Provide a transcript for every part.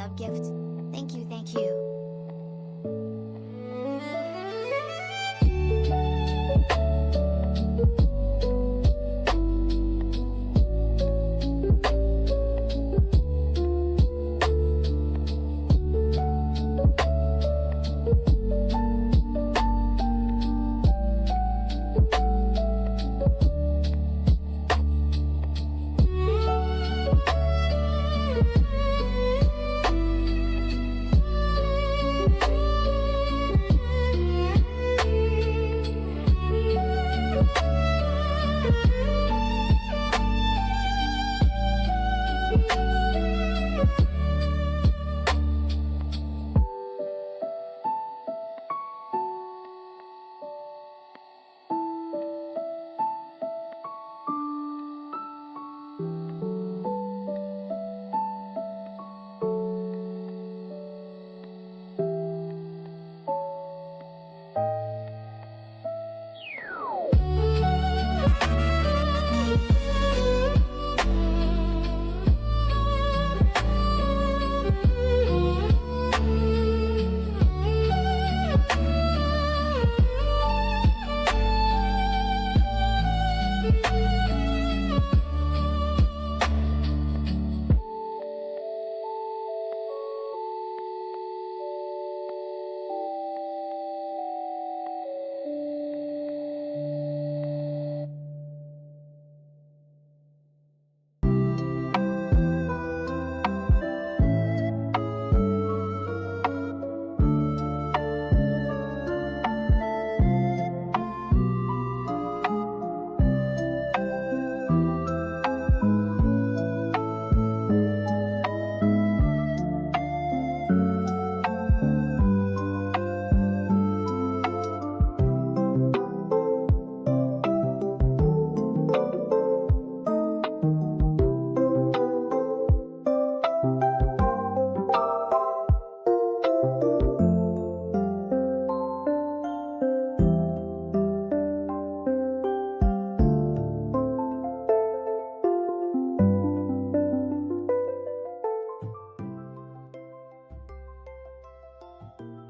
sub gift. Thank you, thank you.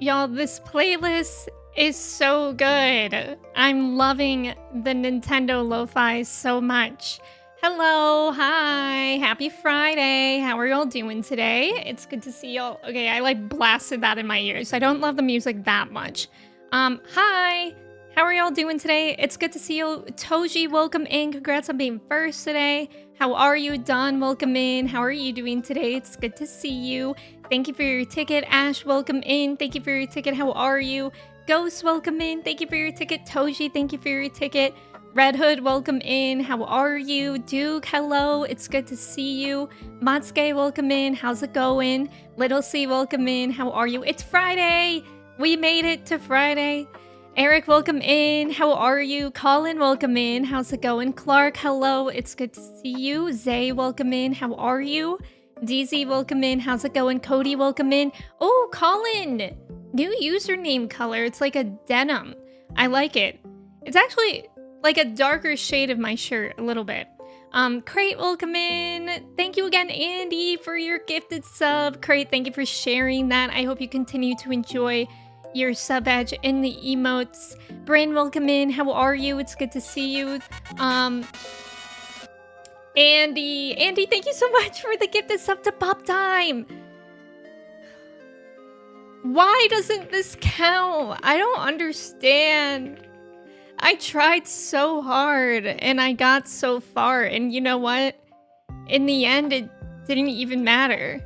Y'all, this playlist is so good. I'm loving the Nintendo lo-fi so much. Hello, hi, happy Friday. How are y'all doing today? It's good to see y'all. Okay, I like blasted that in my ears. I don't love the music that much. Hi, how are y'all doing today? It's good to see you. Toji, welcome in. Congrats on being first today. How are you? Don, welcome in. How are you doing today? It's good to see you. Thank you for your ticket. Ash, welcome in. Thank you for your ticket. How are you? Ghost, welcome in. Thank you for your ticket. Toji, thank you for your ticket. Red Hood, welcome in. How are you? Duke, hello. It's good to see you. Matsuke, welcome in. How's it going? Little C, welcome in. How are you? It's Friday. We made it to Friday. Eric, welcome in. How are you? Colin, welcome in. How's it going? Clark, hello. It's good to see you. Zay, welcome in. How are you? DZ, welcome in. How's it going? Cody, welcome in. Oh, Colin! New username color. It's like a denim. I like it. It's actually like a darker shade of my shirt, a little bit. Crate, welcome in. Thank you again, Andy, for your gifted sub. Crate, thank you for sharing that. I hope you continue to enjoy your sub badge in the emotes. Brain, welcome in. How are you? It's good to see you. Andy, thank you so much for the gifted sub to Pop Time. Why doesn't this count? I don't understand. I tried so hard and I got so far, and you know what? In the end, it didn't even matter.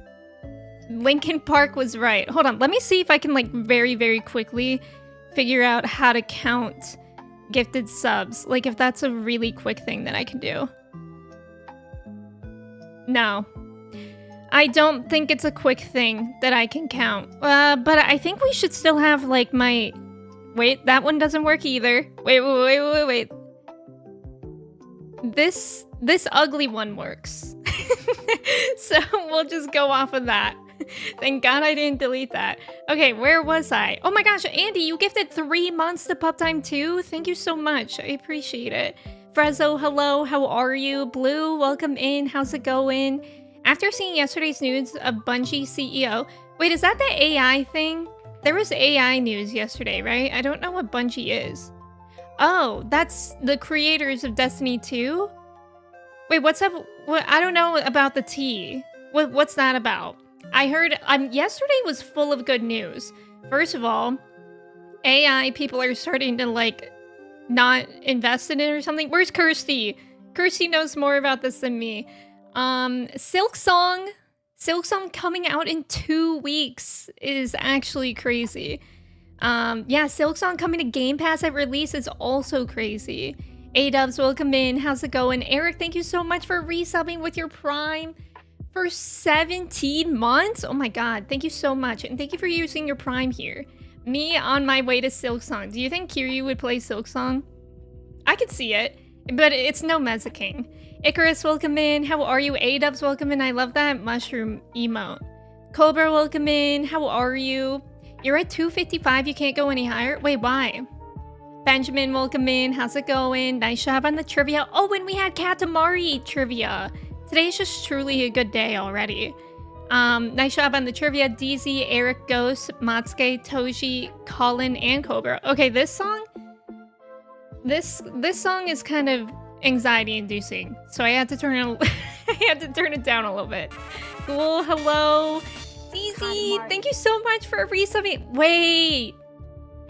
Linkin Park was right. Hold on, let me see if I can like very, very quickly figure out how to count gifted subs. Like if that's a really quick thing that I can do. No. I don't think it's a quick thing that I can count. But I think we should still have like my... Wait, that one doesn't work either. Wait. This ugly one works. So we'll just go off of that. Thank God I didn't delete that. Okay, where was I? Oh my gosh, Andy, you gifted 3 months to Pup Time too? Thank you so much. I appreciate it. Frezzo, hello. How are you? Blue, welcome in. How's it going? After seeing yesterday's news of Bungie CEO... Wait, is that the AI thing? There was AI news yesterday, right? I don't know what Bungie is. Oh, that's the creators of Destiny 2? Wait, what's up? What, I don't know about the T. What's that about? I heard yesterday was full of good news. First of all, AI people are starting to like not invest in it or something. Where's Kirsty? Kirsty knows more about this than me. Silksong coming out in 2 weeks is actually crazy. Yeah, Silksong coming to Game Pass at release is also crazy. A-Dubs, welcome in. How's it going? Eric, thank you so much for resubbing with your Prime for 17 months. Oh my god, thank you so much. And thank you for using your Prime here. Me on my way to Silksong. Do you think Kiryu would play Silksong? I could see it, but it's no Meza King. Icarus, welcome in. How are you? A-Dubs, welcome in. I love that mushroom emote. Cobra, welcome in. How are you? You're at 255. You can't go any higher? Wait, why? Benjamin, welcome in. How's it going? Nice job on the trivia. Oh, and we had Katamari trivia. Today's just truly a good day already. Nice job on the trivia. DZ, Eric, Ghost, Matsuke, Toji, Colin, and Cobra. Okay, this song is kind of anxiety-inducing, so I had to turn it. I had to turn it down a little bit. Cool. Hello, DZ. Thank you so much for resubbing. Wait,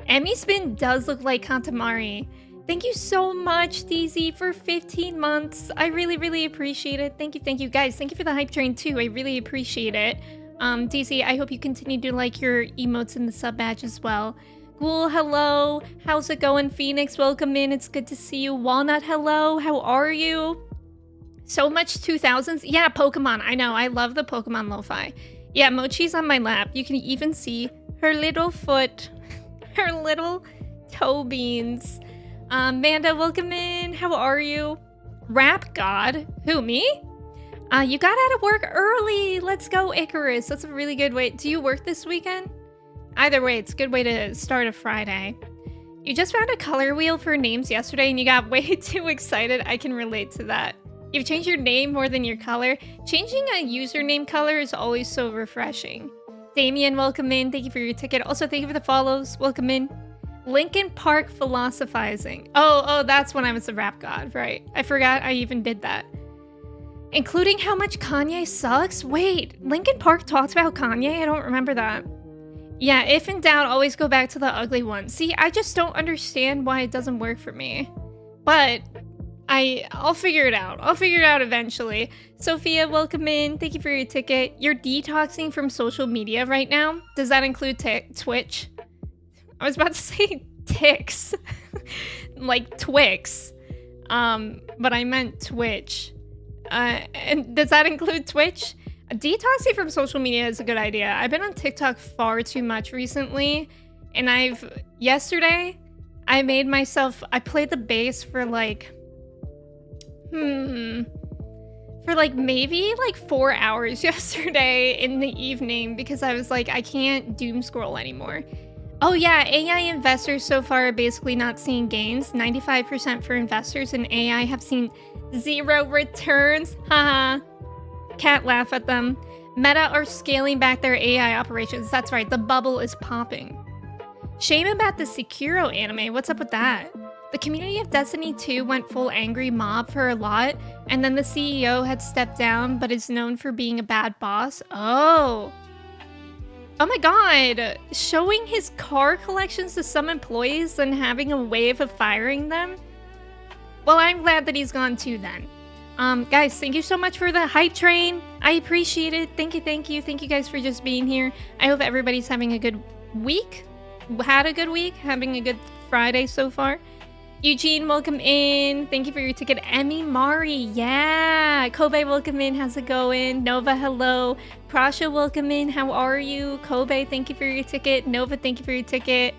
Emmy's spin does look like Katamari. Thank you so much, DZ, for 15 months. I really, really appreciate it. Thank you, guys. Thank you for the hype train too. I really appreciate it. DZ, I hope you continue to like your emotes in the sub badge as well. Ghoul, hello. How's it going? Phoenix, welcome in. It's good to see you. Walnut, hello. How are you? So much 2000s. Yeah, Pokemon. I know. I love the Pokemon lo-fi. Yeah, Mochi's on my lap. You can even see her little foot, her little toe beans. Manda, welcome in. How are you? Rap God. Who, me? You got out of work early. Let's go, Icarus. That's a really good way. Do you work this weekend? Either way, it's a good way to start a Friday. You just found a color wheel for names yesterday and you got way too excited. I can relate to that. You've changed your name more than your color. Changing a username color is always so refreshing. Damien, welcome in. Thank you for your ticket. Also, thank you for the follows. Welcome in. Linkin Park philosophizing. Oh, that's when I was the rap god, right? I forgot I even did that. Including how much Kanye sucks? Wait, Linkin Park talked about Kanye? I don't remember that. Yeah, if in doubt, always go back to the ugly one. See, I just don't understand why it doesn't work for me. But I'll figure it out. I'll figure it out eventually. Sophia, welcome in. Thank you for your ticket. You're detoxing from social media right now? Does that include Twitch? I was about to say ticks. Like Twix. But I meant Twitch. And does that include Twitch? Detoxing from social media is a good idea. I've been on TikTok far too much recently. And yesterday, I played the bass for like, maybe like 4 hours yesterday in the evening because I was like, I can't doom scroll anymore. Oh yeah, AI investors so far are basically not seeing gains. 95% for investors in AI have seen 0 returns. Haha. Can't laugh at them. Meta are scaling back their AI operations. That's right, the bubble is popping. Shame about the Sekiro anime. What's up with that? The community of Destiny 2 went full angry mob for a lot, and then the CEO had stepped down but is known for being a bad boss. Oh my god. Showing his car collections to some employees and having a wave of firing them? Well, I'm glad that he's gone too then. Guys, thank you so much for the hype train. I appreciate it. Thank you. Thank you guys for just being here. I hope everybody's having a good week. Had a good week. Having a good Friday so far. Eugene, welcome in. Thank you for your ticket. Emmy Mari, yeah. Kobe, welcome in. How's it going? Nova, hello. Prasha, welcome in. How are you? Kobe, thank you for your ticket. Nova, thank you for your ticket.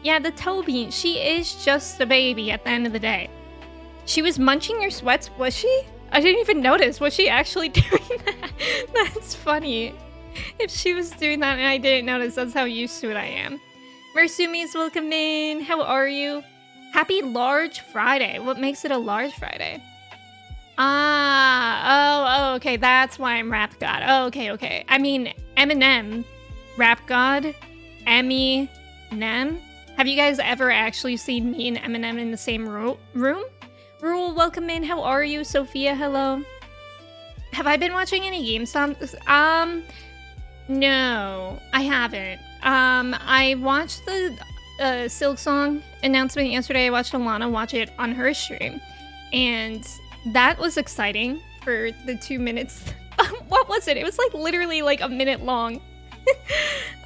Yeah, the Toby, she is just a baby at the end of the day. She was munching your sweats, was she? I didn't even notice. Was she actually doing that? That's funny. If she was doing that and I didn't notice, that's how used to it I am. Mersumi's welcome in. How are you? Happy Large Friday. What makes it a Large Friday? Oh, okay, that's why I'm Rap God. Oh, okay. I mean, Eminem, Rap God, Emmy, Nem. Have you guys ever actually seen me and Eminem in the same room? Rule, welcome in. How are you? Sophia, hello. Have I been watching any GameStop? No, I haven't. I watched the Silk Song announcement yesterday. I watched Alana watch it on her stream, and that was exciting for the 2 minutes. What was it? It was like literally like a minute long.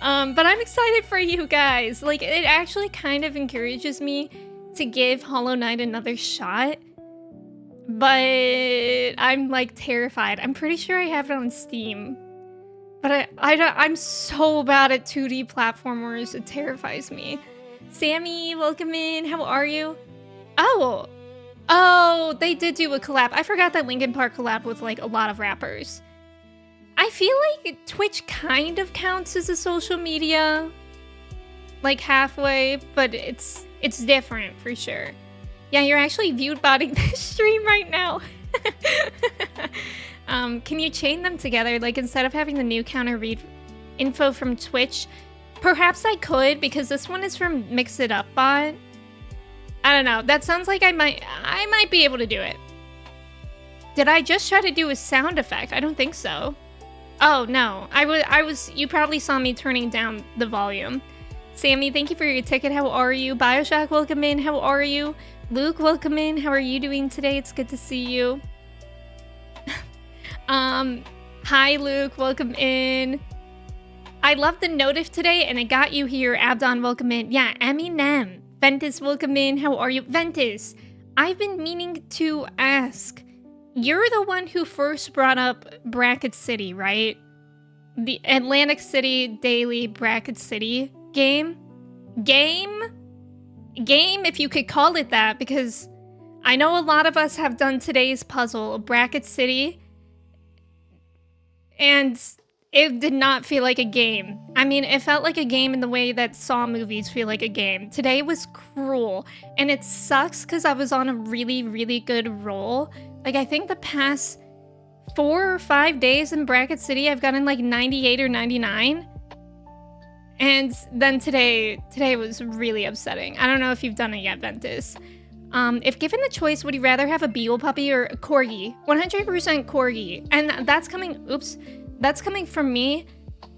But I'm excited for you guys. Like, it actually kind of encourages me to give Hollow Knight another shot. But I'm like terrified. I'm pretty sure I have it on Steam. But I'm so bad at 2D platformers, it terrifies me. Sammy, welcome in. How are you? Oh, they did do a collab. I forgot that Linkin Park collab with like a lot of rappers. I feel like Twitch kind of counts as a social media, like halfway, but it's different for sure. Yeah, you're actually viewed botting this stream right now. Can you chain them together? Like, instead of having the new counter read info from Twitch, perhaps I could, because this one is from Mix It Up Bot. I don't know. That sounds like I might be able to do it. Did I just try to do a sound effect? I don't think so. Oh, no. You probably saw me turning down the volume. Sammy, thank you for your ticket. How are you? Bioshock, welcome in. How are you? Luke, welcome in. How are you doing today? It's good to see you. Hi, Luke. Welcome in. I love the notif today, and it got you here. Abdon, welcome in. Yeah, Eminem. Ventus, welcome in. How are you? Ventus, I've been meaning to ask. You're the one who first brought up Bracket City, right? The Atlantic City Daily Bracket City game? Game, if you could call it that, because I know a lot of us have done today's puzzle, Bracket City, and it did not feel like a game. I mean, it felt like a game in the way that Saw movies feel like a game. Today was cruel, and it sucks because I was on a really, really good roll. Like, I think the past 4 or 5 days in Bracket City, I've gotten like 98 or 99. And then today was really upsetting. I don't know if you've done it yet, Ventus. If given the choice, would you rather have a beagle puppy or a corgi? 100% corgi. And that's coming from me.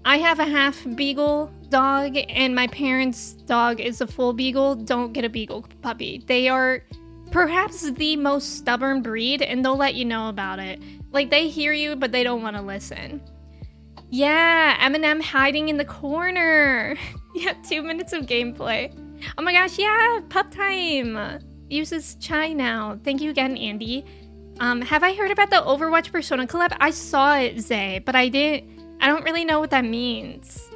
I have a half beagle dog, and my parents' dog is a full beagle. Don't get a beagle puppy. They are perhaps the most stubborn breed, and they'll let you know about it. Like, they hear you, but they don't want to listen. Yeah, Eminem hiding in the corner. Yeah, 2 minutes of gameplay. Oh my gosh, yeah, pup time. Uses chai now. Thank you again, Andy. Have I heard about the Overwatch Persona collab? I saw it, Zay, but I don't really know what that means.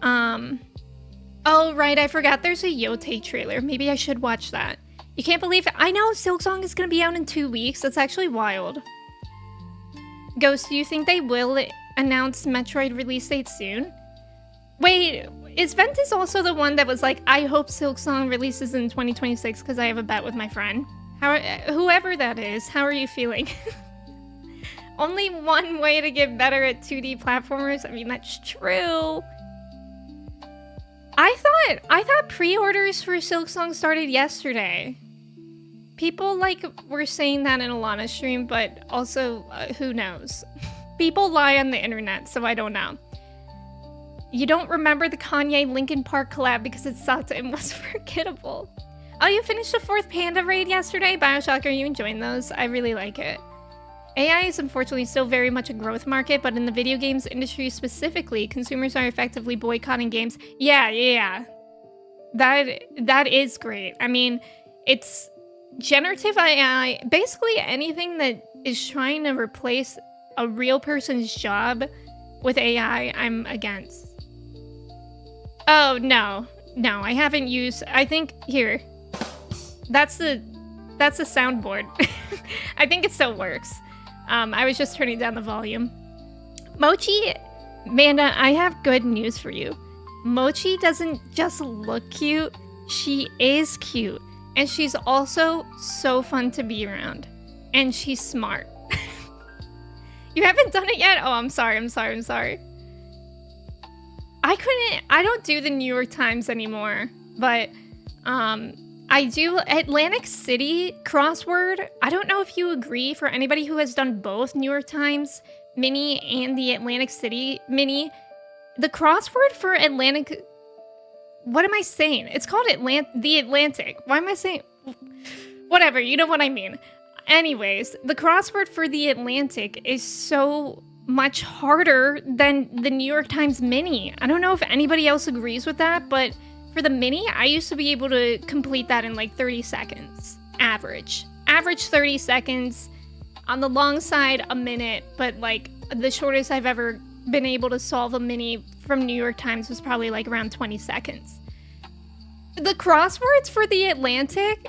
Oh, right, I forgot there's a Yote trailer. Maybe I should watch that. You can't believe it. I know Silksong is gonna be out in 2 weeks. That's actually wild. Ghost, do you think they will announce Metroid release date soon? Wait, is Ventus also the one that was like, I hope Silksong releases in 2026 because I have a bet with my friend? Whoever that is, how are you feeling? Only one way to get better at 2D platformers? I mean, that's true. I thought pre-orders for Silksong started yesterday. People were saying that in Alana's stream, but also, who knows? People lie on the internet, so I don't know. You don't remember the Kanye Linkin Park collab because it sucked and was forgettable. Oh, you finished the 4th Panda raid yesterday? Bioshock, are you enjoying those? I really like it. AI is unfortunately still very much a growth market, but in the video games industry specifically, consumers are effectively boycotting games. Yeah. That is great. I mean, it's generative AI. Basically anything that is trying to replace a real person's job with AI, I'm against. Oh, no, I haven't used, I think, here. That's the soundboard. I think it still works. I was just turning down the volume. Mochi, Manda, I have good news for you. Mochi doesn't just look cute, she is cute. And she's also so fun to be around. And she's smart. You haven't done it yet? Oh, I'm sorry. I don't do the New York Times anymore, but I do Atlantic City crossword. I don't know if you agree, for anybody who has done both New York Times mini and the Atlantic City mini, the crossword for Atlantic, what am I saying? It's called the Atlantic. Why am I saying? Whatever, you know what I mean. Anyways, the crossword for the Atlantic is so much harder than the New York Times mini. I don't know if anybody else agrees with that, but for the mini, I used to be able to complete that in like 30 seconds. Average 30 seconds. On the long side, a minute, but like the shortest I've ever been able to solve a mini from New York Times was probably like around 20 seconds. The crosswords for the Atlantic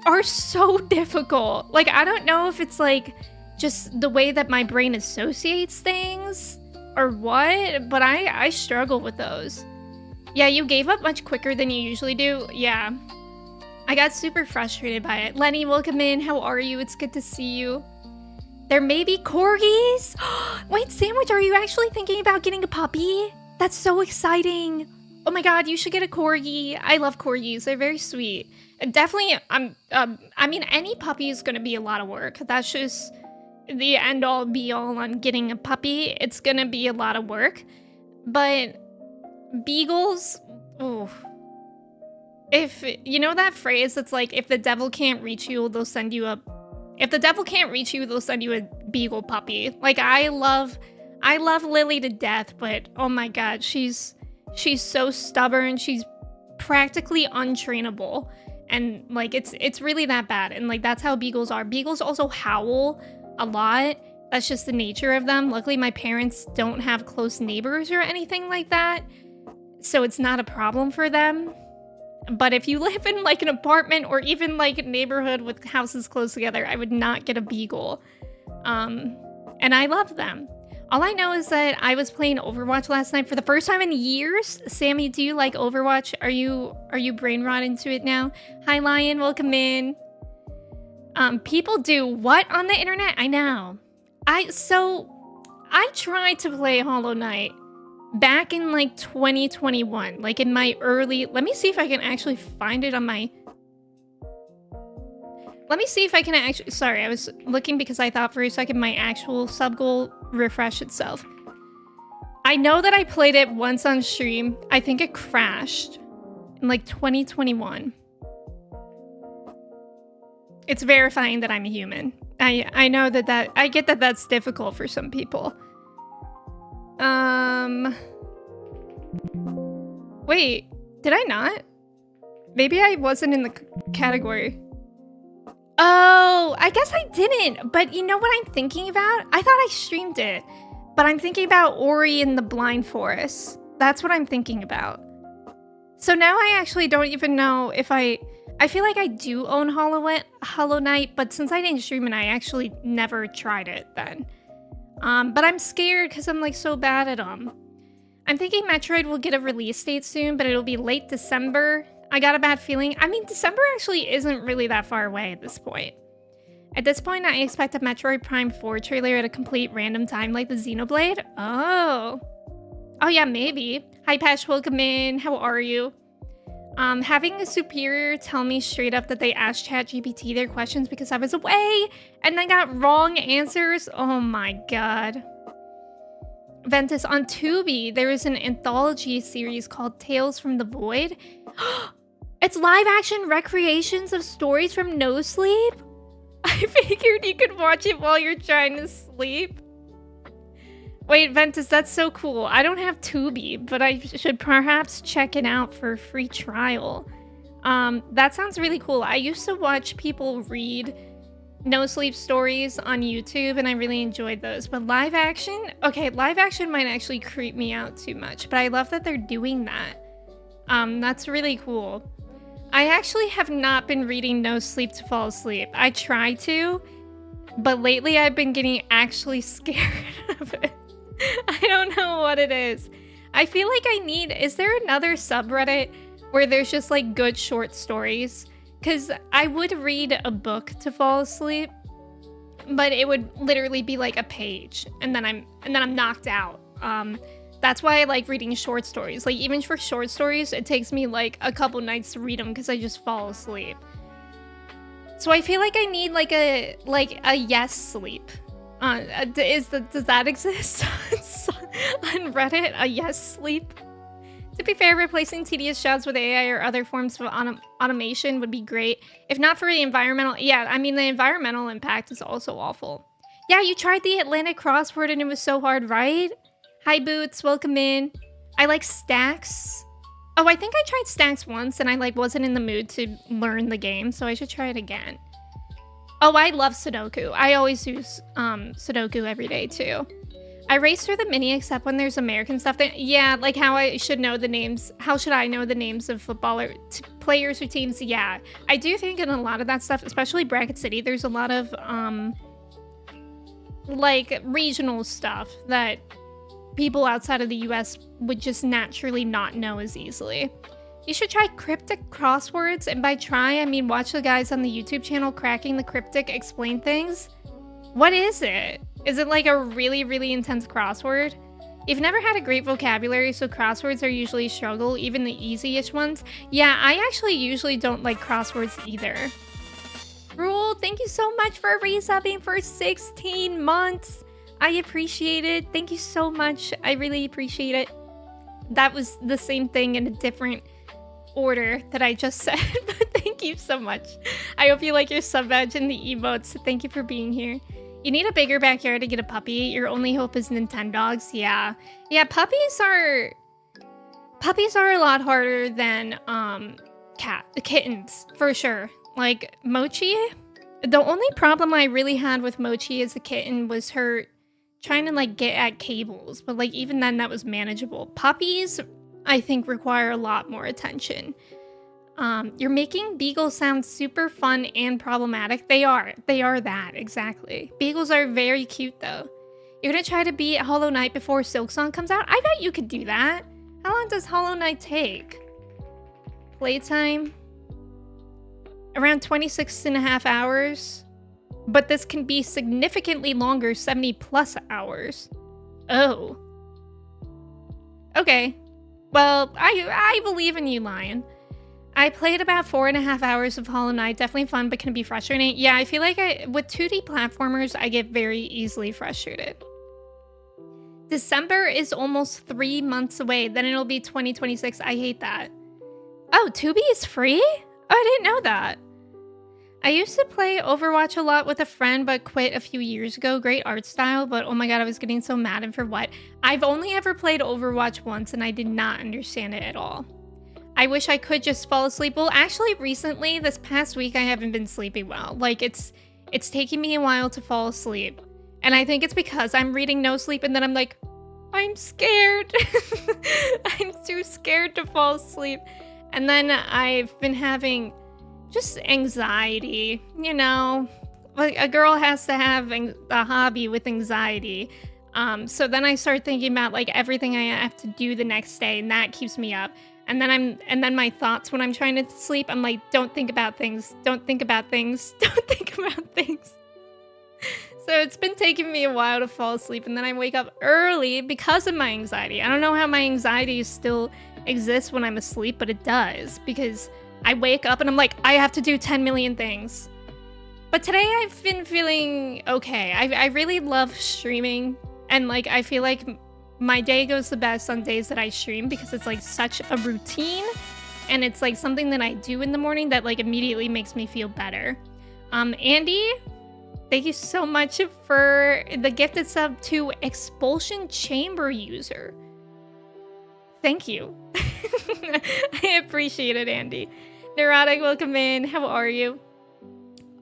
are so difficult. Like, I don't know if it's like just the way that my brain associates things or what, but I struggle with those. Yeah, you gave up much quicker than you usually do. Yeah. I got super frustrated by it. Lenny, welcome in. How are you? It's good to see you. There may be corgis. Wait, Sandwich, are you actually thinking about getting a puppy? That's so exciting. Oh my god, you should get a corgi. I love corgis. They're very sweet. Definitely, I mean, any puppy is going to be a lot of work. That's just the end-all, be-all on getting a puppy. It's going to be a lot of work. But beagles, ooh. If, you know that phrase that's like, if the devil can't reach you, they'll send you a... If the devil can't reach you, they'll send you a beagle puppy. Like, I love Lily to death, but oh my god, she's so stubborn. She's practically untrainable. And like it's really that bad. And like that's how beagles are. Beagles also howl a lot. That's just the nature of them. Luckily my parents don't have close neighbors or anything like that, so it's not a problem for them. But if you live in like an apartment or even like a neighborhood with houses close together, I would not get a beagle. And I love them. All I know is that I was playing Overwatch last night for the first time in years. Sammy, do you like Overwatch? Are you brain rot into it now? Hi, Lion. Welcome in. People do what on the internet? I know. I tried to play Hollow Knight back in like 2021, like in my early... Let me see if I can actually find it on my... Let me see if I can actually... Sorry, I was looking because I thought for a second my actual sub goal refreshed itself. I know that I played it once on stream. I think it crashed in like 2021. It's verifying that I'm a human. I know that I get that that's difficult for some people. Wait, did I not? Maybe I wasn't in the category. Oh, I guess I didn't. But you know what I'm thinking about? I thought I streamed it. But I'm thinking about Ori and the Blind Forest. That's what I'm thinking about. So now I actually don't even know if I feel like I do own Hollow Knight, but since I didn't stream it, I actually never tried it then. But I'm scared because I'm like so bad at them. I'm thinking Metroid will get a release date soon, but it'll be late December. I got a bad feeling. I mean, December actually isn't really that far away at this point. At this point, I expect a Metroid Prime 4 trailer at a complete random time like the Xenoblade. Oh. Oh yeah, maybe. Hi Pesh, welcome in. How are you? Having a superior tell me straight up that they asked ChatGPT their questions because I was away and then got wrong answers. Oh my god. Ventus, on Tubi, there is an anthology series called Tales from the Void. It's live action recreations of stories from No Sleep? I figured you could watch it while you're trying to sleep. Wait, Ventus, that's so cool. I don't have Tubi, but I should perhaps check it out for a free trial. That sounds really cool. I used to watch people read No Sleep stories on YouTube, and I really enjoyed those. But live action? Okay, live action might actually creep me out too much, but I love that they're doing that. That's really cool. I actually have not been reading No Sleep to fall asleep. I try to, but lately I've been getting actually scared of it. I don't know what it is. I feel like I need... Is there another subreddit where there's just like good short stories? Because I would read a book to fall asleep, but it would literally be like a page, and then I'm knocked out. That's why I like reading short stories. Like, even for short stories, it takes me like a couple nights to read them because I just fall asleep. So I feel like I need like a yes sleep. Does that exist on Reddit? A yes sleep? To be fair, replacing tedious jobs with AI or other forms of automation would be great. If not for the environmental... Yeah, I mean, the environmental impact is also awful. Yeah, you tried the Atlantic crossword and it was so hard, right? Hi, Boots. Welcome in. I like Stacks. Oh, I think I tried Stacks once and I like wasn't in the mood to learn the game, so I should try it again. Oh, I love Sudoku. I always use Sudoku every day, too. I race through the mini except when there's American stuff. Yeah, like how I should know the names. How should I know the names of players or teams? Yeah, I do think in a lot of that stuff, especially Bracket City, there's a lot of like regional stuff that people outside of the US would just naturally not know as easily. You should try cryptic crosswords, and by try, I mean watch the guys on the YouTube channel cracking the cryptic explain things. What is it? Is it like a really, really intense crossword? You've never had a great vocabulary, so crosswords are usually a struggle, even the easy-ish ones. Yeah, I actually usually don't like crosswords either. Rule, thank you so much for resubbing for 16 months. I appreciate it. Thank you so much. I really appreciate it. That was the same thing in a different order that I just said, but thank you so much. I hope you like your sub badge and the emotes. Thank you for being here. You need a bigger backyard to get a puppy. Your only hope is Nintendogs. Yeah. Yeah, puppies are a lot harder than kittens, for sure. Like Mochi, the only problem I really had with Mochi as a kitten was her trying to like get at cables, but like even then that was manageable. Puppies, I think, require a lot more attention. You're making beagles sound super fun and problematic. They are that, exactly. Beagles are very cute though. You're gonna try to beat Hollow Knight before Silksong comes out? I bet you could do that. How long does Hollow Knight take? Playtime? Around 26.5 hours. But this can be significantly longer, 70 plus hours. Oh. Okay. Well, I believe in you, Lion. I played about 4.5 hours of Hollow Knight. Definitely fun, but can be frustrating. Yeah, I feel like with 2D platformers, I get very easily frustrated. December is almost 3 months away. Then it'll be 2026. I hate that. Oh, Tubi is free? Oh, I didn't know that. I used to play Overwatch a lot with a friend, but quit a few years ago. Great art style, but oh my god, I was getting so mad, and for what? I've only ever played Overwatch once, and I did not understand it at all. I wish I could just fall asleep. Well, actually, recently, this past week, I haven't been sleeping well. Like, it's taking me a while to fall asleep. And I think it's because I'm reading No Sleep, and then I'm like, I'm scared. I'm too scared to fall asleep. And then I've been having just anxiety, you know? Like, a girl has to have a hobby with anxiety. So then I start thinking about, like, everything I have to do the next day, and that keeps me up. And then my thoughts when I'm trying to sleep, I'm like, don't think about things, don't think about things, don't think about things. So it's been taking me a while to fall asleep, and then I wake up early because of my anxiety. I don't know how my anxiety still exists when I'm asleep, but it does, because I wake up and I'm like, I have to do 10 million things. But today I've been feeling okay. I really love streaming, and like I feel like my day goes the best on days that I stream because it's like such a routine, and it's like something that I do in the morning that like immediately makes me feel better. Andy, thank you so much for the gifted sub to Expulsion Chamber user. Thank you. I appreciate it, Andy. Neurotic, welcome in. How are you?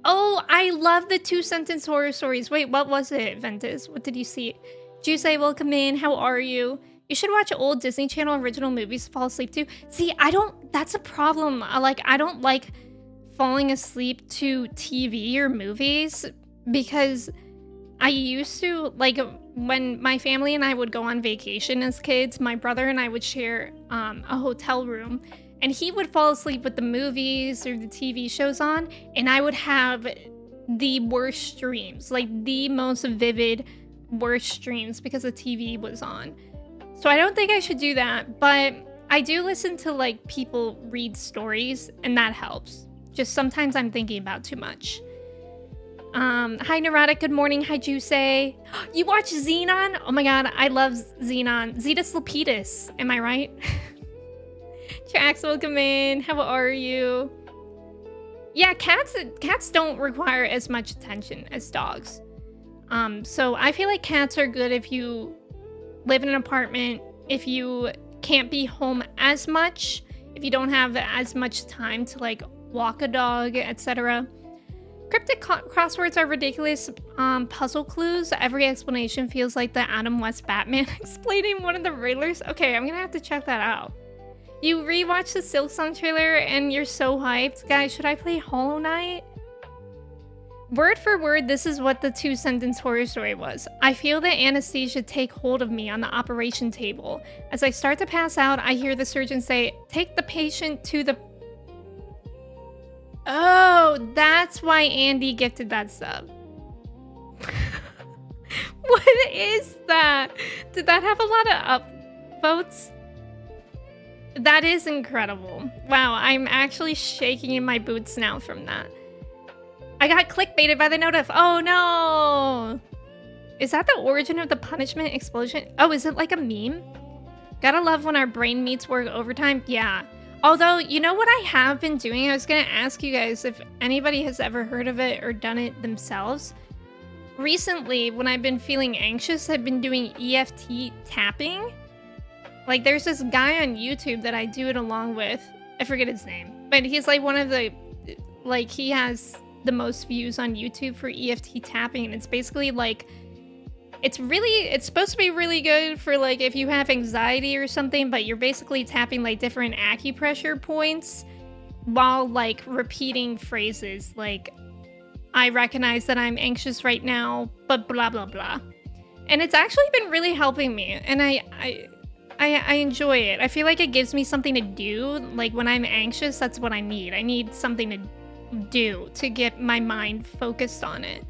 Oh, I love the 2-sentence horror stories. Wait, what was it, Ventus? What did you see? Juice, welcome in. How are you? You should watch old Disney Channel original movies to fall asleep to. See, that's a problem. I don't like falling asleep to TV or movies because I used to, like, when my family and I would go on vacation as kids, my brother and I would share a hotel room, and he would fall asleep with the movies or the TV shows on, and I would have the worst dreams, like the most vivid, worst dreams because the TV was on. So I don't think I should do that, but I do listen to like people read stories and that helps. Just sometimes I'm thinking about too much. Hi Neurotic, good morning. Hi Juice. You watch Xenon? Oh my god, I love Xenon. Zetus Lapidus, am I right? Trax, welcome in. How are you? Yeah, cats don't require as much attention as dogs. So I feel like cats are good if you live in an apartment, if you can't be home as much, if you don't have as much time to like walk a dog, etc. Cryptic crosswords are ridiculous puzzle clues. Every explanation feels like the Adam West Batman explaining one of the Riddlers. Okay, I'm gonna have to check that out. You rewatched the Silksong trailer and you're so hyped. Guys, should I play Hollow Knight? Word for word, this is what the 2-sentence horror story was. I feel the anesthesia take hold of me on the operation table. As I start to pass out, I hear the surgeon say, "Take the patient to the..." Oh, that's why Andy gifted that sub. What is that? Did that have a lot of upvotes? That is incredible. Wow, I'm actually shaking in my boots now from that. I got clickbaited by the notif. Oh no! Is that the origin of the punishment explosion? Oh, is it like a meme? Gotta love when our brain meets work overtime. Yeah. Although, you know what I have been doing? I was gonna ask you guys if anybody has ever heard of it or done it themselves. Recently, when I've been feeling anxious, I've been doing EFT tapping. Like, there's this guy on YouTube that I do it along with. I forget his name. But he's like one of the... Like, he has the most views on YouTube for EFT tapping. And it's basically like... It's supposed to be really good for, like, if you have anxiety or something. But you're basically tapping, like, different acupressure points while, like, repeating phrases. Like, I recognize that I'm anxious right now, but blah, blah, blah. And it's actually been really helping me. And I enjoy it. I feel like it gives me something to do. Like when I'm anxious, that's what I need. I need something to do to get my mind focused on it.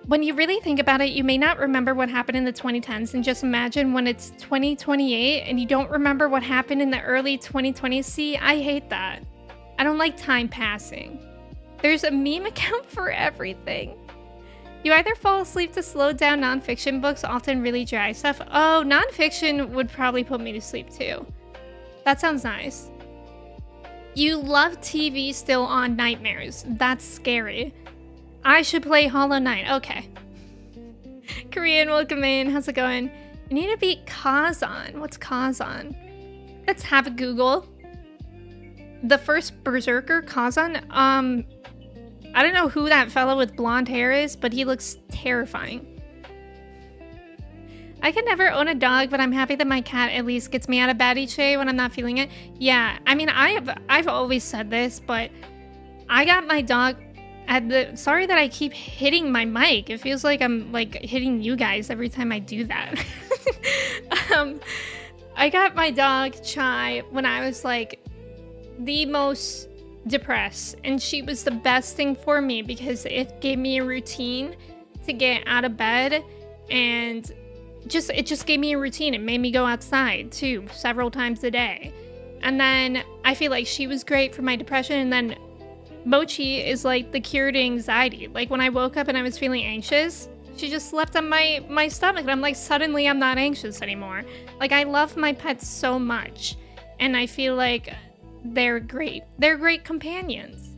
When you really think about it, you may not remember what happened in the 2010s, and just imagine when it's 2028 and you don't remember what happened in the early 2020s. See, I hate that. I don't like time passing. There's a meme account for everything. You either fall asleep to slow down nonfiction books, often really dry stuff. Oh, nonfiction would probably put me to sleep too. That sounds nice. You love TV still on nightmares. That's scary. I should play Hollow Knight. Okay. Korean, welcome in. How's it going? You need to beat Kazan. What's Kazan? Let's have a Google. The first Berserker, Kazan? I don't know who that fellow with blonde hair is, but he looks terrifying. I can never own a dog, but I'm happy that my cat at least gets me out of bed each day when I'm not feeling it. Yeah, I mean, I've always said this, but I got my dog at the... Sorry that I keep hitting my mic. It feels like I'm like hitting you guys every time I do that. I got my dog Chai when I was like the most depressed, and she was the best thing for me because it gave me a routine to get out of bed, and it just gave me a routine. It made me go outside too several times a day, and then I feel like she was great for my depression. And then Mochi is like the cure to anxiety. Like when I woke up and I was feeling anxious, she just slept on my stomach, and I'm like, suddenly I'm not anxious anymore. Like, I love my pets so much, and I feel like they're great. They're great companions.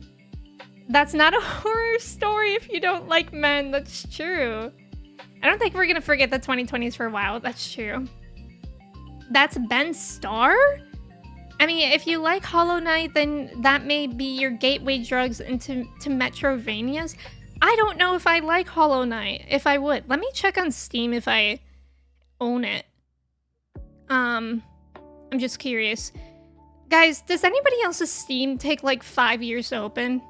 That's not a horror story if you don't like men. That's true. I don't think we're gonna forget the 2020s for a while. That's true. That's Ben Starr? I mean, if you like Hollow Knight, then that may be your gateway drugs into Metrovanias. I don't know if I like Hollow Knight. If I would. Let me check on Steam if I own it. I'm just curious. Guys, does anybody else's Steam take like 5 years to open?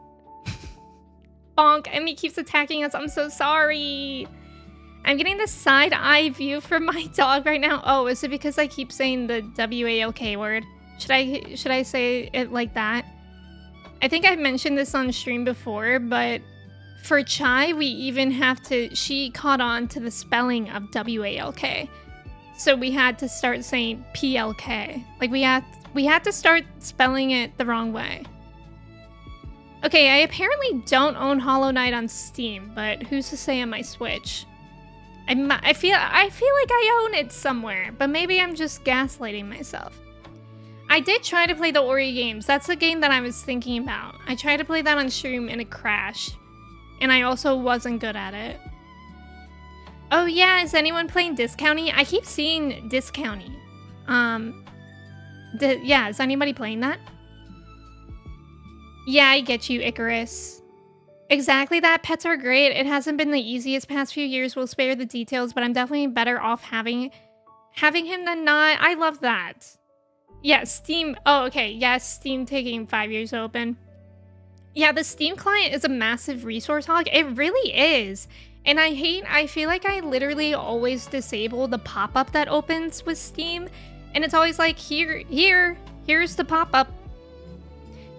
Bonk, Emme keeps attacking us. I'm so sorry. I'm getting the side eye view from my dog right now. Oh, is it because I keep saying the WALK word? Should I say it like that? I think I mentioned this on stream before, but for Chai, we even have to... She caught on to the spelling of WALK. So we had to start saying PLK. Like, we had to start spelling it the wrong way. Okay, I apparently don't own Hollow Knight on Steam, but who's to say on my Switch? I feel like I own it somewhere, but maybe I'm just gaslighting myself. I did try to play the Ori games. That's a game that I was thinking about. I tried to play that on stream and it crashed. And I also wasn't good at it. Oh yeah, is anyone playing Discounty? I keep seeing Discounty. Yeah, is anybody playing that? Yeah, I get you, Icarus. Exactly that. Pets are great. It hasn't been the easiest past few years. We'll spare the details, but I'm definitely better off having him than not. I love that. Yeah, Steam. Oh, okay. Yes, Steam taking 5 years to open. Yeah, the Steam client is a massive resource hog. It really is. And I feel like I literally always disable the pop-up that opens with Steam. And it's always like, here's the pop-up.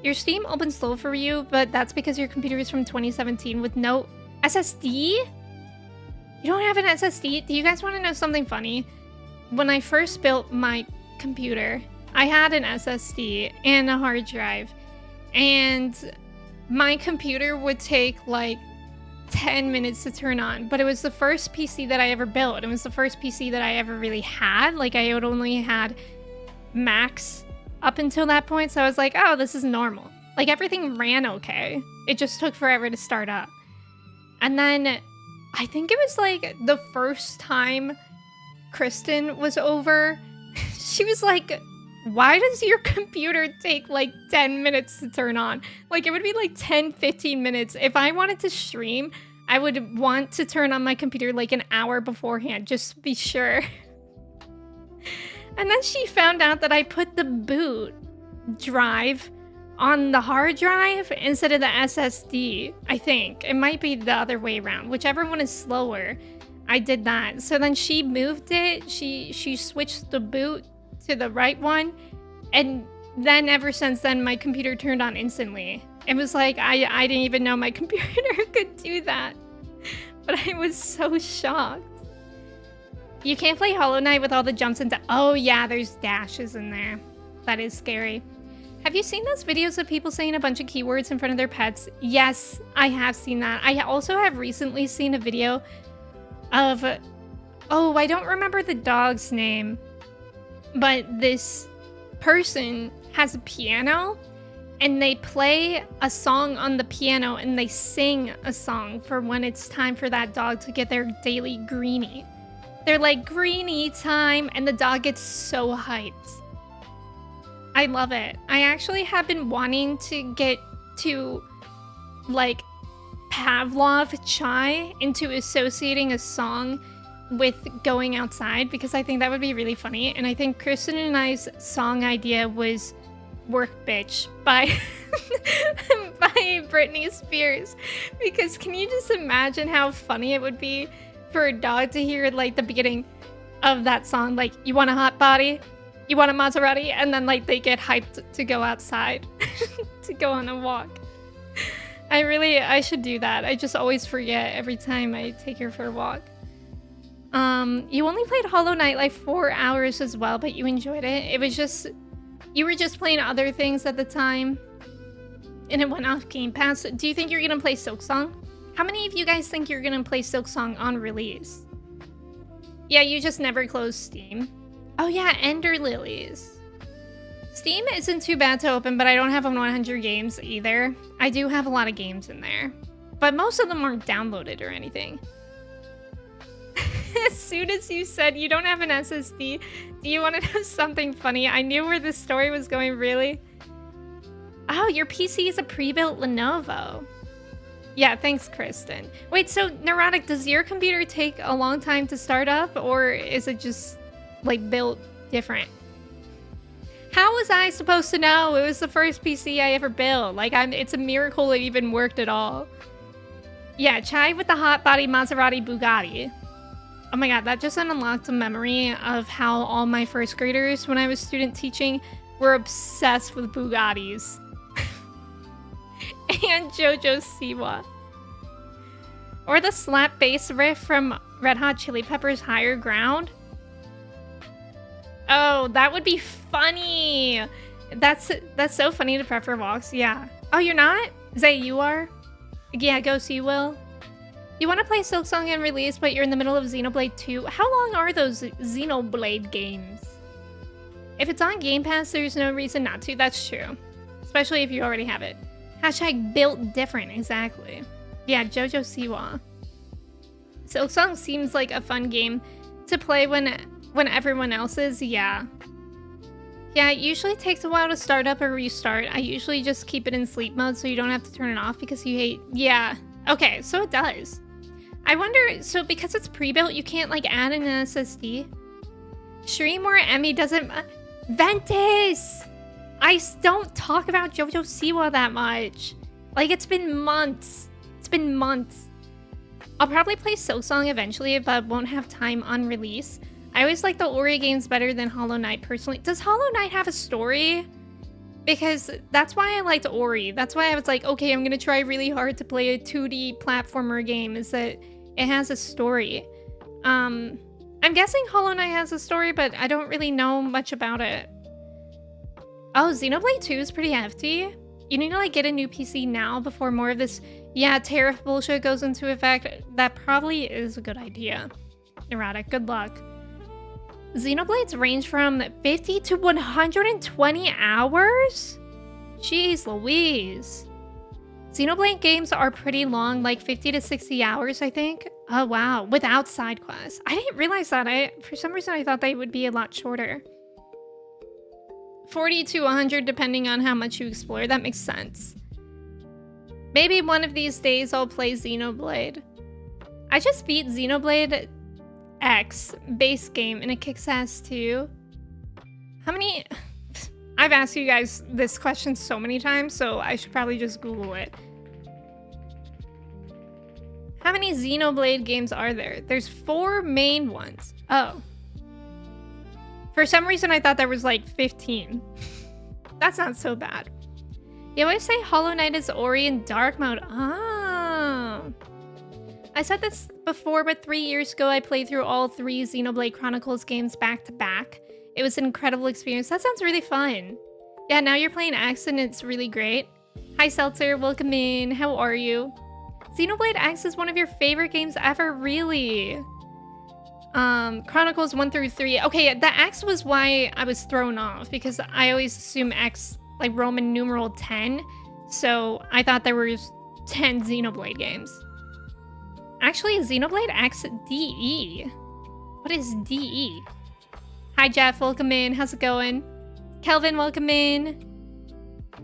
Your Steam opens slow for you, but that's because your computer is from 2017 with no SSD? You don't have an SSD? Do you guys want to know something funny? When I first built my computer, I had an SSD and a hard drive. And my computer would take like 10 minutes to turn on. But it was the first PC that I ever built. It was the first PC that I ever really had. Like, I had only had Macs up until that point, so I was like, oh, this is normal. Like, everything ran okay. It just took forever to start up. And then, I think it was like the first time Kristen was over, she was like, why does your computer take like 10 minutes to turn on? Like, it would be like 10, 15 minutes. If I wanted to stream, I would want to turn on my computer like an hour beforehand, just to be sure. And then she found out that I put the boot drive on the hard drive instead of the SSD, I think. It might be the other way around. Whichever one is slower, I did that. So then she moved it. She switched the boot to the right one. And then ever since then, my computer turned on instantly. It was like, I didn't even know my computer could do that. But I was so shocked. You can't play Hollow Knight with all the jumps and... Oh, yeah, there's dashes in there. That is scary. Have you seen those videos of people saying a bunch of keywords in front of their pets? Yes, I have seen that. I also have recently seen a video of... Oh, I don't remember the dog's name. But this person has a piano, and they play a song on the piano, and they sing a song for when it's time for that dog to get their daily greenie. They're like, greenie time, and the dog gets so hyped. I love it. I actually have been wanting to get to, like, Pavlov Chai into associating a song with going outside, because I think that would be really funny. And I think Kristen and I's song idea was Work Bitch by, by Britney Spears. Because can you just imagine how funny it would be for a dog to hear like the beginning of that song, like, you want a hot body, you want a Maserati, and then like they get hyped to go outside to go on a walk. I should do that. I just always forget every time I take her for a walk. You only played Hollow Knight like 4 hours as well, but you enjoyed it. It was just, you were just playing other things at the time and it went off Game Pass. Do you think you're gonna play Silksong? How many of you guys think you're gonna play Silksong on release? Yeah, you just never closed Steam. Oh yeah, Ender Lilies. Steam isn't too bad to open, but I don't have 100 games either. I do have a lot of games in there, but most of them aren't downloaded or anything. As soon as you said you don't have an SSD, do you want to know something funny? I knew where this story was going, really. Oh, your PC is a pre-built Lenovo. Yeah, thanks, Kristen. Wait, so Neurotic, does your computer take a long time to start up, or is it just like built different? How was I supposed to know? It was the first PC I ever built. Like, it's a miracle it even worked at all. Yeah, Chai with the hot body Maserati Bugatti. Oh my god, that just unlocked a memory of how all my first graders when I was student teaching were obsessed with Bugattis. And JoJo Siwa. Or the slap bass riff from Red Hot Chili Peppers' Higher Ground. Oh, that would be funny. That's so funny to prep for walks. Yeah. Oh, you're not? Zay, you are? Yeah, Ghost, you will. You want to play Silksong and release, but you're in the middle of Xenoblade 2. How long are those Xenoblade games? If it's on Game Pass, there's no reason not to. That's true. Especially if you already have it. Hashtag built different. Exactly. Yeah, JoJo Siwa. Silksong seems like a fun game to play when everyone else is. Yeah. Yeah, it usually takes a while to start up or restart. I usually just keep it in sleep mode so you don't have to turn it off because you hate... Yeah. Okay, so it does. I wonder... So because it's pre-built, you can't, like, add an SSD? Stream where Emme doesn't... Ventus! I don't talk about JoJo Siwa that much. Like, it's been months. It's been months. I'll probably play Silksong eventually, but won't have time on release. I always like the Ori games better than Hollow Knight personally. Does Hollow Knight have a story? Because that's why I liked Ori. That's why I was like, okay, I'm gonna try really hard to play a 2D platformer game, is that it has a story. I'm guessing Hollow Knight has a story, but I don't really know much about it. Oh, Xenoblade 2 is pretty hefty. You need to like get a new PC now before more of this, yeah, tariff bullshit goes into effect. That probably is a good idea. Neurotic, good luck. Xenoblades range from 50 to 120 hours? Jeez Louise. Xenoblade games are pretty long, like 50 to 60 hours, I think. Oh wow, without side quests. I didn't realize that. For some reason I thought they would be a lot shorter. 40 to 100 depending on how much you explore. That makes sense. Maybe one of these days I'll play Xenoblade. I just beat Xenoblade X base game and it kicks ass too. How many... I've asked you guys this question so many times, so I should probably just Google it. How many Xenoblade games are there? There's 4 main ones. Oh. For some reason I thought there was like 15. That's not so bad. You always say Hollow Knight is Ori in dark mode. Oh. I said this before, but 3 years ago I played through all 3 Xenoblade Chronicles games back to back. It was an incredible experience. That sounds really fun. Yeah, now you're playing X and it's really great. Hi Seltzer, welcome in. How are you? Xenoblade X is one of your favorite games ever, really. Chronicles 1 through 3. Okay, the X was why I was thrown off, because I always assume X, like Roman numeral 10. So I thought there was 10 Xenoblade games. Actually, Xenoblade X DE. What is DE? Hi Jeff, welcome in. How's it going? Kelvin, welcome in.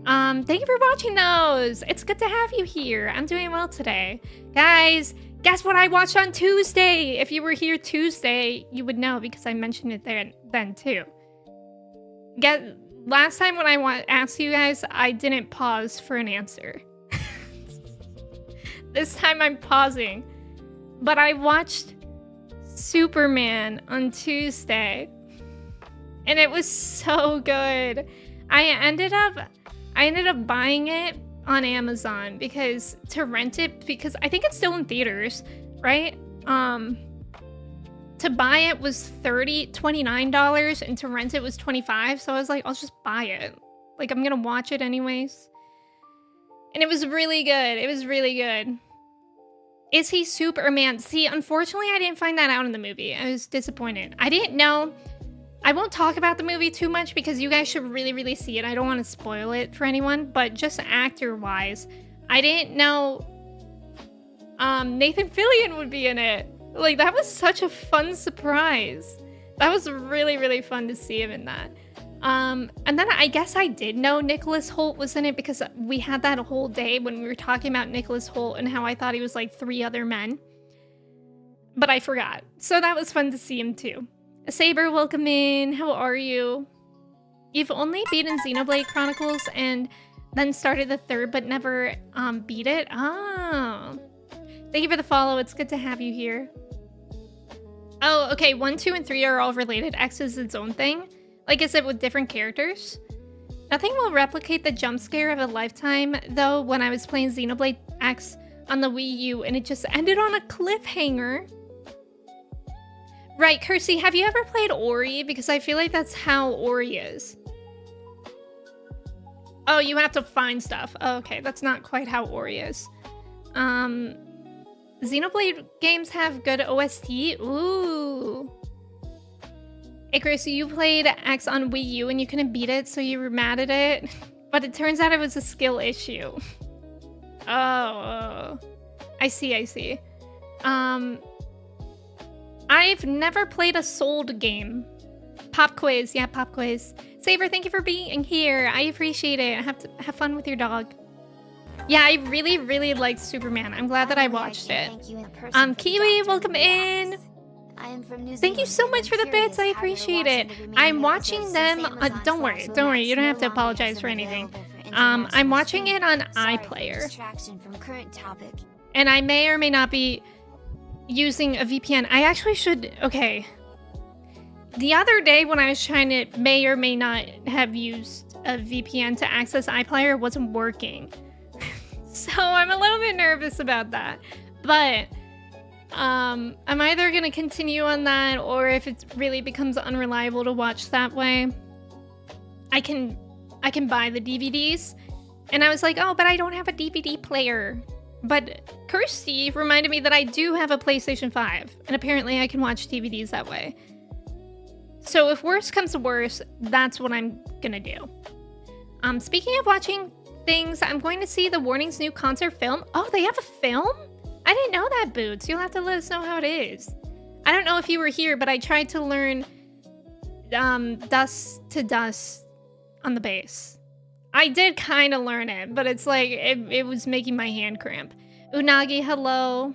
Thank you for watching those. It's good to have you here. I'm doing well today. Guys, guess what I watched on Tuesday? If you were here Tuesday, you would know because I mentioned it there then too. Last time when I asked you guys, I didn't pause for an answer. This time I'm pausing. But I watched Superman on Tuesday. And it was so good. I ended up buying it on Amazon because to rent it, because I think it's still in theaters, right? To buy it was $29 and to rent it was $25. So I was like, I'll just buy it. Like, I'm gonna watch it anyways. And it was really good. It was really good. Is he Superman? See, unfortunately, I didn't find that out in the movie. I was disappointed. I didn't know. I won't talk about the movie too much because you guys should really, really see it. I don't want to spoil it for anyone, but just actor-wise, I didn't know Nathan Fillion would be in it. Like, that was such a fun surprise. That was really, really fun to see him in that. And then I guess I did know Nicholas Hoult was in it because we had that whole day when we were talking about Nicholas Hoult and how I thought he was like 3 other men. But I forgot. So that was fun to see him too. Saber, welcome in. How are you? You've only beaten Xenoblade Chronicles and then started the 3rd but never beat it? Oh. Thank you for the follow. It's good to have you here. Oh, okay. 1, 2, and 3 are all related. X is its own thing. Like, is it with different characters? Nothing will replicate the jump scare of a lifetime, though, when I was playing Xenoblade X on the Wii U and it just ended on a cliffhanger. Right, Kirsty, have you ever played Ori? Because I feel like that's how Ori is. Oh, you have to find stuff. Oh, okay, that's not quite how Ori is. Xenoblade games have good OST. Ooh. Icarus, you played X on Wii U and you couldn't beat it, so you were mad at it. But it turns out it was a skill issue. Oh. I see. I've never played a Souled game. Pop quiz. Yeah, pop quiz. Saber, thank you for being here. I appreciate it. Have fun with your dog. Yeah, I really, really liked Superman. I'm glad that I watched it. Kiwi, welcome in. Thank you so much for the bits. I appreciate it. I'm watching them. Don't worry. You don't have to apologize for anything. I'm watching it on iPlayer. And I may or may not be using a VPN. I actually should. Okay. The other day when I was trying to may or may not have used a VPN to access iPlayer, it wasn't working. So I'm a little bit nervous about that. But I'm either going to continue on that, or if it really becomes unreliable to watch that way, I can buy the DVDs. And I was like, oh, but I don't have a DVD player. But Kirsty reminded me that I do have a PlayStation 5, and apparently I can watch DVDs that way. So if worse comes to worse, that's what I'm gonna do. Speaking of watching things, I'm going to see the Warning's new concert film. Oh, they have a film? I didn't know that, Boots. You'll have to let us know how it is. I don't know if you were here, but I tried to learn Dust to Dust on the bass. I did kind of learn it, but it's like, it was making my hand cramp. Unagi, hello.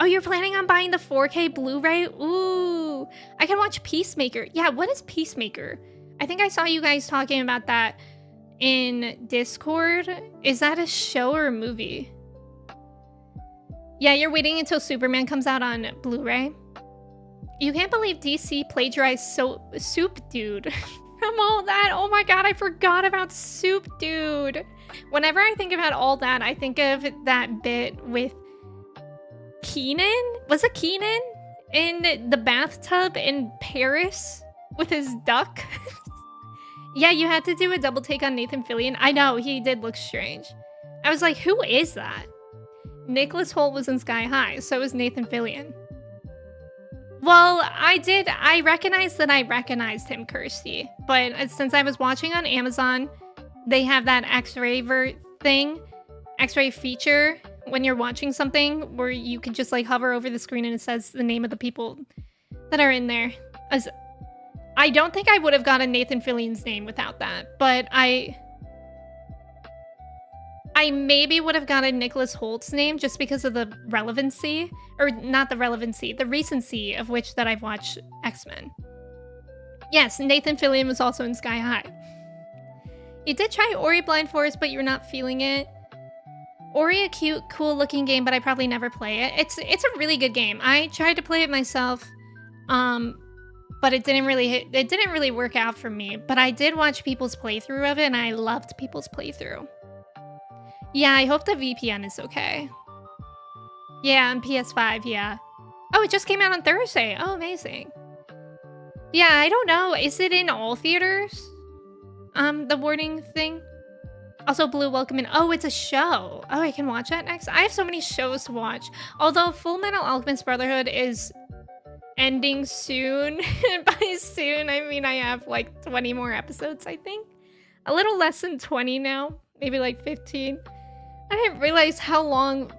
Oh, you're planning on buying the 4K Blu-ray? Ooh, I can watch Peacemaker. Yeah, what is Peacemaker? I think I saw you guys talking about that in Discord. Is that a show or a movie? Yeah, you're waiting until Superman comes out on Blu-ray. You can't believe DC plagiarized Soup Dude from all that. Oh my god, I forgot about Soup Dude. Whenever I think about all that, I think of that bit with Keenan? Was it Keenan? In the bathtub in Paris with his duck? Yeah, you had to do a double take on Nathan Fillion. I know, he did look strange. I was like, who is that? Nicholas Hoult was in Sky High, so was Nathan Fillion. Well, I recognized that I recognized him, Kirsty. But since I was watching on Amazon, they have that X-ray X-ray feature when you're watching something where you can just like hover over the screen and it says the name of the people that are in there. I don't think I would have gotten Nathan Fillion's name without that, but I maybe would have gotten Nicholas Holt's name just because of the relevancy, or not the relevancy, the recency of which that I've watched X-Men. Yes, Nathan Fillion was also in Sky High. You did try Ori Blind Forest, but you're not feeling it. Ori, a cute, cool-looking game, but I probably never play it. It's a really good game. I tried to play it myself, but it didn't really work out for me. But I did watch people's playthrough of it, and I loved people's playthrough. Yeah, I hope the VPN is okay. Yeah, on PS5, yeah. Oh, it just came out on Thursday. Oh, amazing. Yeah, I don't know. Is it in all theaters? The Warning thing? Also, Blue, welcome in. Oh, it's a show. Oh, I can watch that next. I have so many shows to watch. Although Full Metal Alchemist Brotherhood is ending soon. By soon, I mean I have like 20 more episodes, I think. A little less than 20 now. Maybe like 15. I didn't realize how long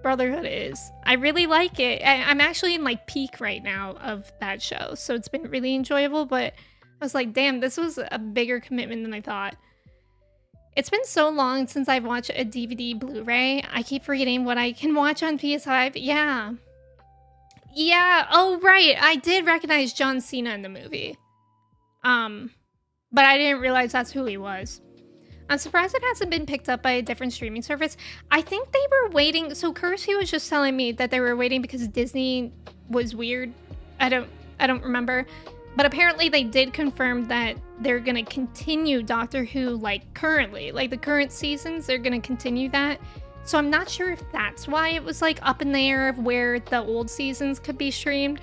Brotherhood is. I really like it. I'm actually in like peak right now of that show. So it's been really enjoyable. But I was like, damn, this was a bigger commitment than I thought. It's been so long since I've watched a DVD Blu-ray. I keep forgetting what I can watch on PS5. Yeah. Yeah. Oh, right. I did recognize John Cena in the movie. But I didn't realize that's who he was. I'm surprised it hasn't been picked up by a different streaming service. I think they were waiting. So Kirsty was just telling me that they were waiting because Disney was weird. I don't remember. But apparently they did confirm that they're gonna continue Doctor Who like currently. Like the current seasons, they're gonna continue that. So I'm not sure if that's why it was like up in the air of where the old seasons could be streamed.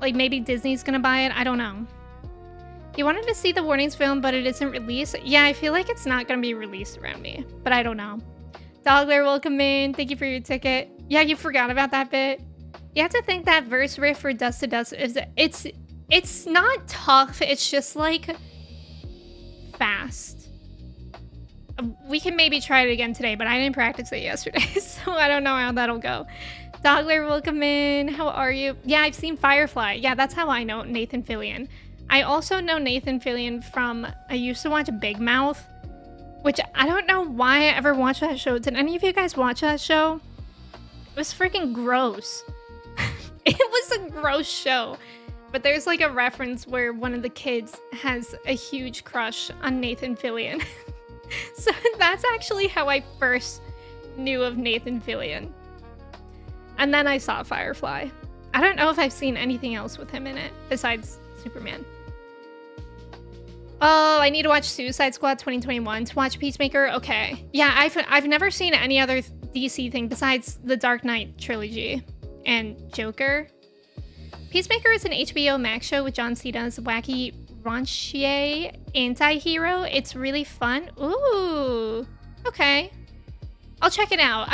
Like maybe Disney's gonna buy it, I don't know. You wanted to see the Warnings film, but it isn't released? Yeah, I feel like it's not gonna be released around me, but I don't know. Dogler, welcome in. Thank you for your ticket. Yeah, you forgot about that bit. You have to think that verse riff for Dust to Dust is it's not tough, it's just like fast. We can maybe try it again today, but I didn't practice it yesterday, so I don't know how that'll go. Dogler, welcome in. How are you? Yeah, I've seen Firefly. Yeah, that's how I know Nathan Fillion. I also know Nathan Fillion from, I used to watch Big Mouth, which I don't know why I ever watched that show. Did any of you guys watch that show? It was freaking gross. It was a gross show. But there's like a reference where one of the kids has a huge crush on Nathan Fillion. So that's actually how I first knew of Nathan Fillion. And then I saw Firefly. I don't know if I've seen anything else with him in it besides Superman. Oh, I need to watch Suicide Squad 2021 to watch Peacemaker. Okay. Yeah, I've never seen any other DC thing besides the Dark Knight trilogy and Joker. Peacemaker is an HBO Max show with John Cena's wacky raunchier anti-hero. It's really fun. Ooh. Okay. I'll check it out.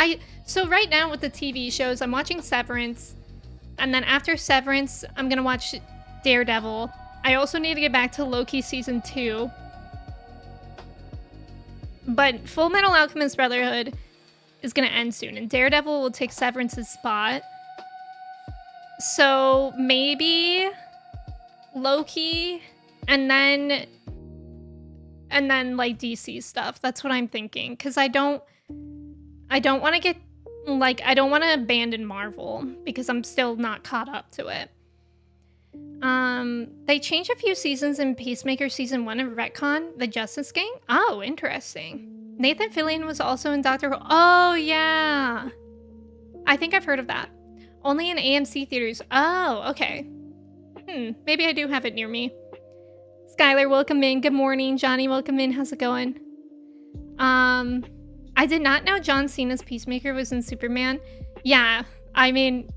So right now with the TV shows, I'm watching Severance. And then after Severance, I'm going to watch Daredevil. I also need to get back to Loki Season 2. But Full Metal Alchemist Brotherhood is going to end soon. And Daredevil will take Severance's spot. So maybe Loki and then like DC stuff. That's what I'm thinking. Because I don't want to get... Like, I don't want to abandon Marvel because I'm still not caught up to it. They changed a few seasons in Peacemaker Season 1 of Retcon, the Justice Gang. Oh, interesting. Nathan Fillion was also in Doctor Who. Oh, yeah. I think I've heard of that. Only in AMC theaters. Oh, okay. Maybe I do have it near me. Skylar, welcome in. Good morning. Johnny, welcome in. How's it going? I did not know John Cena's Peacemaker was in Superman. Yeah, I mean,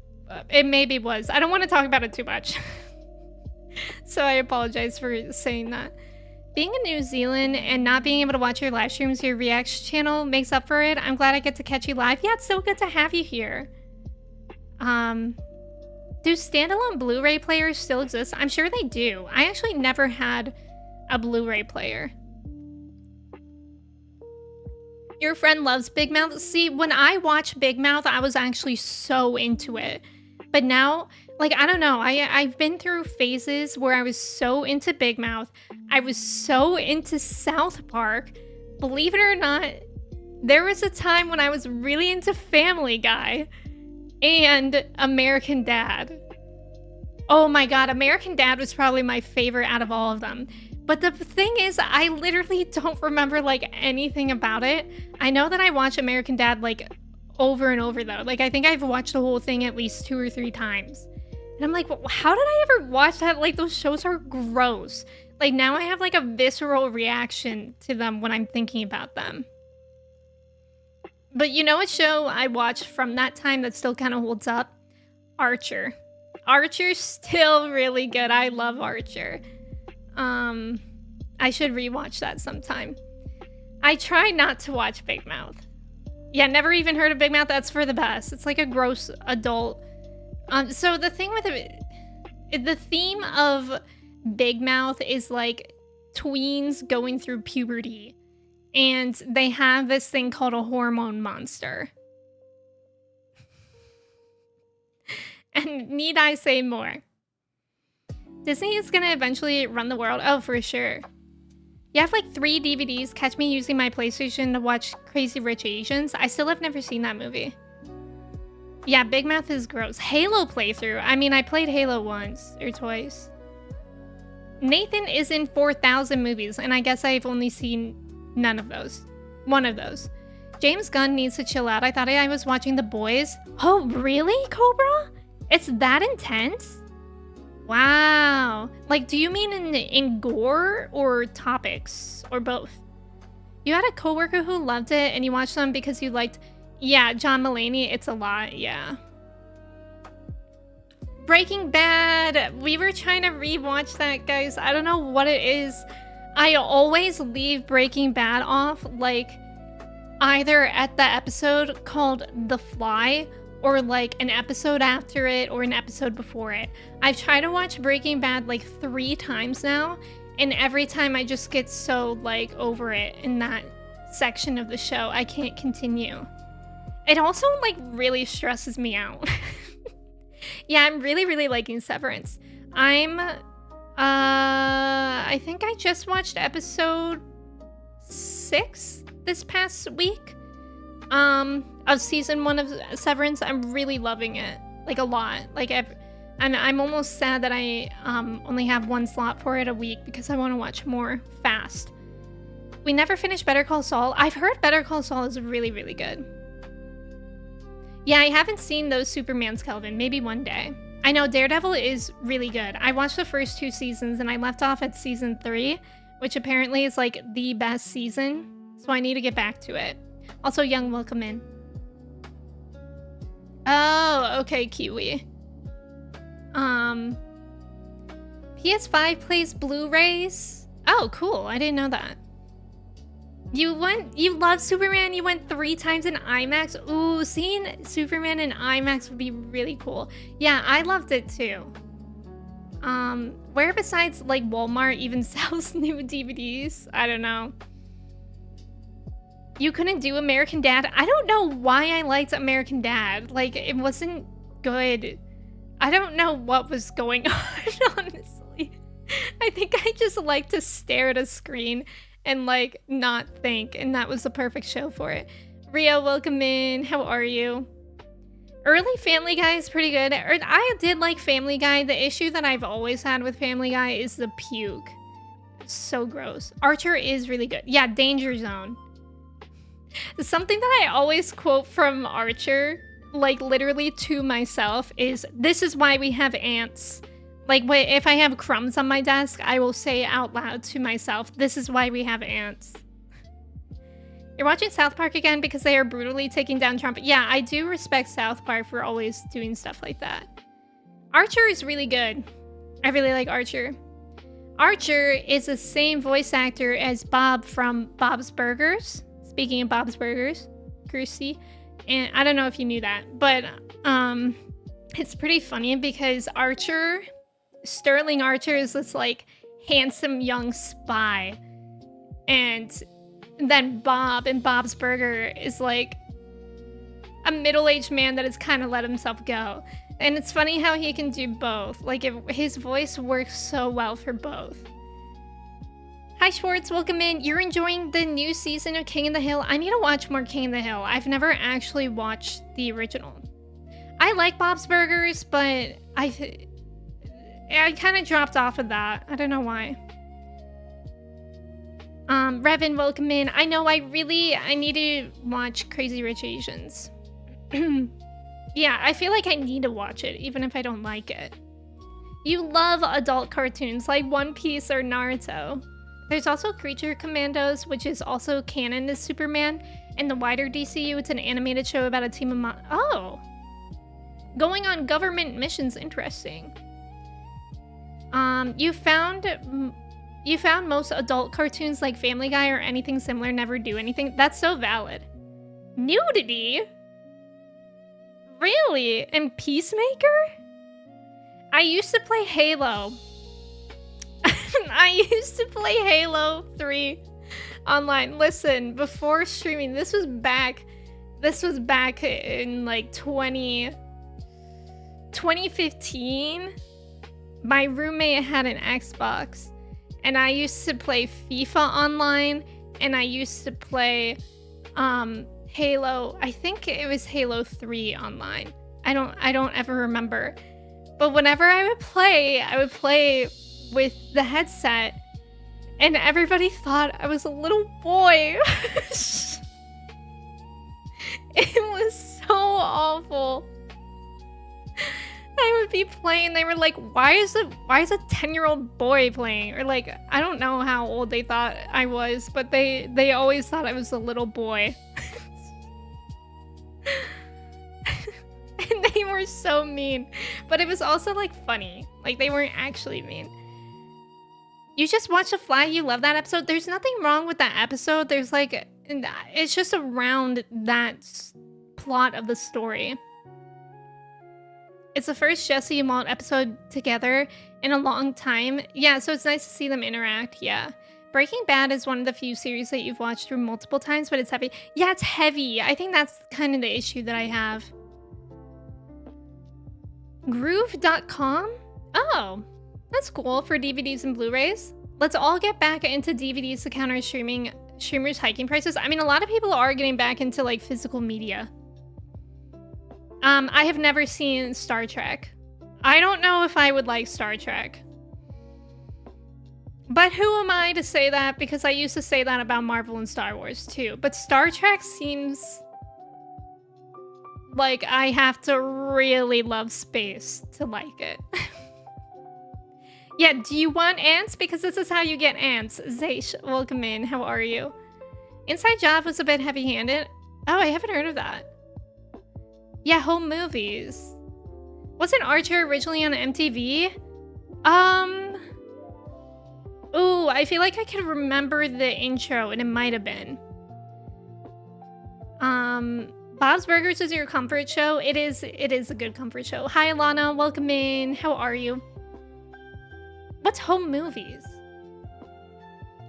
it maybe was. I don't want to talk about it too much. So I apologize for saying that. Being in New Zealand and not being able to watch your live streams, your reaction channel makes up for it. I'm glad I get to catch you live. Yeah, it's so good to have you here. Do standalone Blu-ray players still exist? I'm sure they do. I actually never had a Blu-ray player. Your friend loves Big Mouth. See, when I watched Big Mouth, I was actually so into it. But now, like, I don't know. I've been through phases where I was so into Big Mouth. I was so into South Park. Believe it or not, there was a time when I was really into Family Guy and American Dad. Oh my god, American Dad was probably my favorite out of all of them. But the thing is, I literally don't remember, like, anything about it. I know that I watch American Dad, like, over and over, though. Like, I think I've watched the whole thing at least 2 or 3 times. And I'm like, well, how did I ever watch that? Like, those shows are gross. Like, now I have, like, a visceral reaction to them when I'm thinking about them. But you know what show I watched from that time that still kind of holds up? Archer. Archer's still really good. I love Archer. I should rewatch that sometime. I try not to watch Big Mouth. Yeah, never even heard of Big Mouth. That's for the best. It's like a gross adult. So the thing with it, the theme of Big Mouth is like tweens going through puberty. And they have this thing called a hormone monster. And need I say more? Disney is gonna eventually run the world. Oh, for sure. You have like 3 DVDs. Catch me using my PlayStation to watch Crazy Rich Asians. I still have never seen that movie. Yeah, Big Mouth is gross. Halo playthrough. I mean, I played Halo once or twice. Nathan is in 4,000 movies, and I guess I've only seen none of those. One of those. James Gunn needs to chill out. I thought I was watching The Boys. Oh, really, Cobra? It's that intense? Wow. Like, do you mean in gore or topics or both? You had a coworker who loved it and you watched them because you liked... Yeah, John Mulaney, it's a lot, yeah. Breaking Bad. We were trying to rewatch that, guys. I don't know what it is. I always leave Breaking Bad off, like, either at the episode called The Fly or like an episode after it or an episode before it. I've tried to watch Breaking Bad like 3 times now, and every time I just get so like over it in that section of the show. I can't continue. It also like really stresses me out. Yeah, I'm really liking Severance. I think I just watched episode 6 this past week of season 1 of Severance. I'm really loving it, like a lot. Like, and I'm almost sad that I only have 1 slot for it a week because I want to watch more fast. We never finished Better Call Saul. I've heard Better Call Saul is really good. Yeah, I haven't seen those Supermans, Kelvin. Maybe one day. I know Daredevil is really good. I watched the first 2 seasons and I left off at season 3, which apparently is like the best season. So I need to get back to it. Also, Young, welcome in. Oh, okay, Kiwi. PS5 plays Blu-rays. Oh, cool. I didn't know that. You love Superman, you went 3 times in IMAX. Ooh, seeing Superman in IMAX would be really cool. Yeah, I loved it too. Where besides like Walmart even sells new DVDs? I don't know. You couldn't do American Dad? I don't know why I liked American Dad. Like, it wasn't good. I don't know what was going on, honestly. I think I just like to stare at a screen and like not think, and that was the perfect show for it. Rio, welcome in. How are you? Early Family Guy is pretty good. I did like Family Guy. The issue that I've always had with Family Guy is the puke. It's so gross. Archer is really good. Yeah, Danger Zone. Something that I always quote from Archer, like literally to myself, is this is why we have ants. Like, if I have crumbs on my desk, I will say out loud to myself, this is why we have ants. You're watching South Park again because they are brutally taking down Trump. Yeah, I do respect South Park for always doing stuff like that. Archer is really good. I really like Archer. Archer is the same voice actor as Bob from Bob's Burgers. Speaking of Bob's Burgers, Chrissy. And I don't know if you knew that, but it's pretty funny because Sterling Archer is this like handsome young spy, and then Bob in Bob's Burger is like a middle-aged man that has kind of let himself go. And it's funny how he can do both. Like, his voice works so well for both. Hi Schwartz, welcome in. You're enjoying the new season of King of the Hill? I need to watch more King of the Hill. I've never actually watched the original. I like Bob's Burgers, but I kind of dropped off of that. I don't know why. Revan, welcome in. I know I need to watch Crazy Rich Asians. Yeah, I feel like I need to watch it, even if I don't like it. You love adult cartoons like One Piece or Naruto. There's also Creature Commandos, which is also canon as Superman. In the wider DCU, it's an animated show about a team of oh! Going on government missions, interesting. You found most adult cartoons like Family Guy or anything similar never do anything. That's so valid. Nudity? Really? And Peacemaker? I used to play Halo. I used to play Halo 3 online. Listen, before streaming, this was back in like 2015. My roommate had an Xbox, and I used to play FIFA online, and I used to play Halo. I think it was Halo 3 online. I don't ever remember. But whenever I would play with the headset, and everybody thought I was a little boy. It was so awful. I would be playing, they were like, why is a 10-year-old boy playing? Or like, I don't know how old they thought I was, but they always thought I was a little boy. And they were so mean. But it was also like funny. Like they weren't actually mean. You just watched The Fly, you love that episode? There's nothing wrong with that episode. There's like, it's just around that plot of the story. It's the first Jesse and Walt episode together in a long time. Yeah, so it's nice to see them interact, yeah. Breaking Bad is one of the few series that you've watched through multiple times, but it's heavy. Yeah, it's heavy. I think that's kind of the issue that I have. Groove.com? Oh, that's cool for DVDs and Blu-rays. Let's all get back into DVDs to counter streamers hiking prices. I mean, a lot of people are getting back into like physical media. I have never seen Star Trek. I don't know if I would like Star Trek. But who am I to say that? Because I used to say that about Marvel and Star Wars too. But Star Trek seems like I have to really love space to like it. Yeah, do you want ants? Because this is how you get ants. Zaysh, welcome in. How are you? Inside Job was a bit heavy-handed. Oh, I haven't heard of that. Yeah, home movies. Wasn't Archer originally on MTV? Ooh, I feel like I can remember the intro, and it might have been. Bob's Burgers is your comfort show. It is a good comfort show. Hi, Alana. Welcome in. How are you? What's home movies?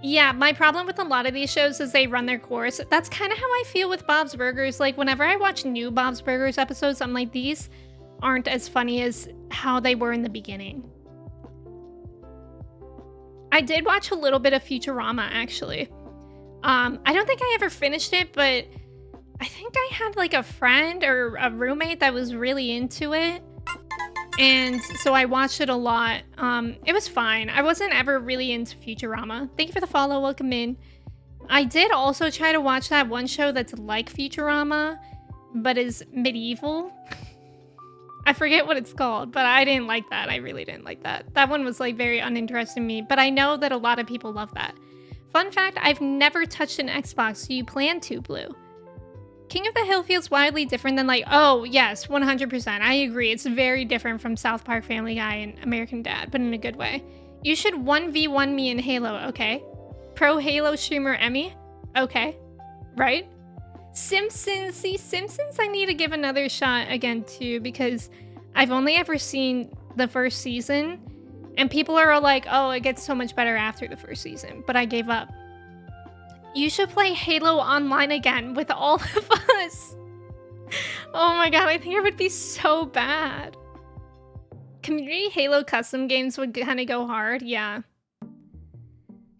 Yeah, my problem with a lot of these shows is they run their course. That's kind of how I feel with Bob's Burgers. Like, whenever I watch new Bob's Burgers episodes, I'm like, these aren't as funny as how they were in the beginning. I did watch a little bit of Futurama, actually. I don't think I ever finished it, but I think I had, like, a friend or a roommate that was really into it. And so I watched it a lot. It was fine. I wasn't ever really into Futurama. Thank you for the follow. Welcome in. I did also try to watch that one show that's like Futurama, but is medieval. I forget what it's called, but I didn't like that. I really didn't like that. That one was like very uninteresting to me, but I know that a lot of people love that. Fun fact, I've never touched an Xbox. Do you plan to, Blue? King of the Hill feels wildly different than like, oh, yes, 100%. I agree. It's very different from South Park, Family Guy, and American Dad, but in a good way. You should 1v1 me in Halo, okay? Pro Halo streamer Emme? Okay. Right? Simpsons. See, Simpsons I need to give another shot again, too, because I've only ever seen the first season, and people are all like, oh, it gets so much better after the first season, but I gave up. You should play Halo Online again with all of us. Oh my god, I think it would be so bad. Community Halo custom games would kind of go hard, yeah.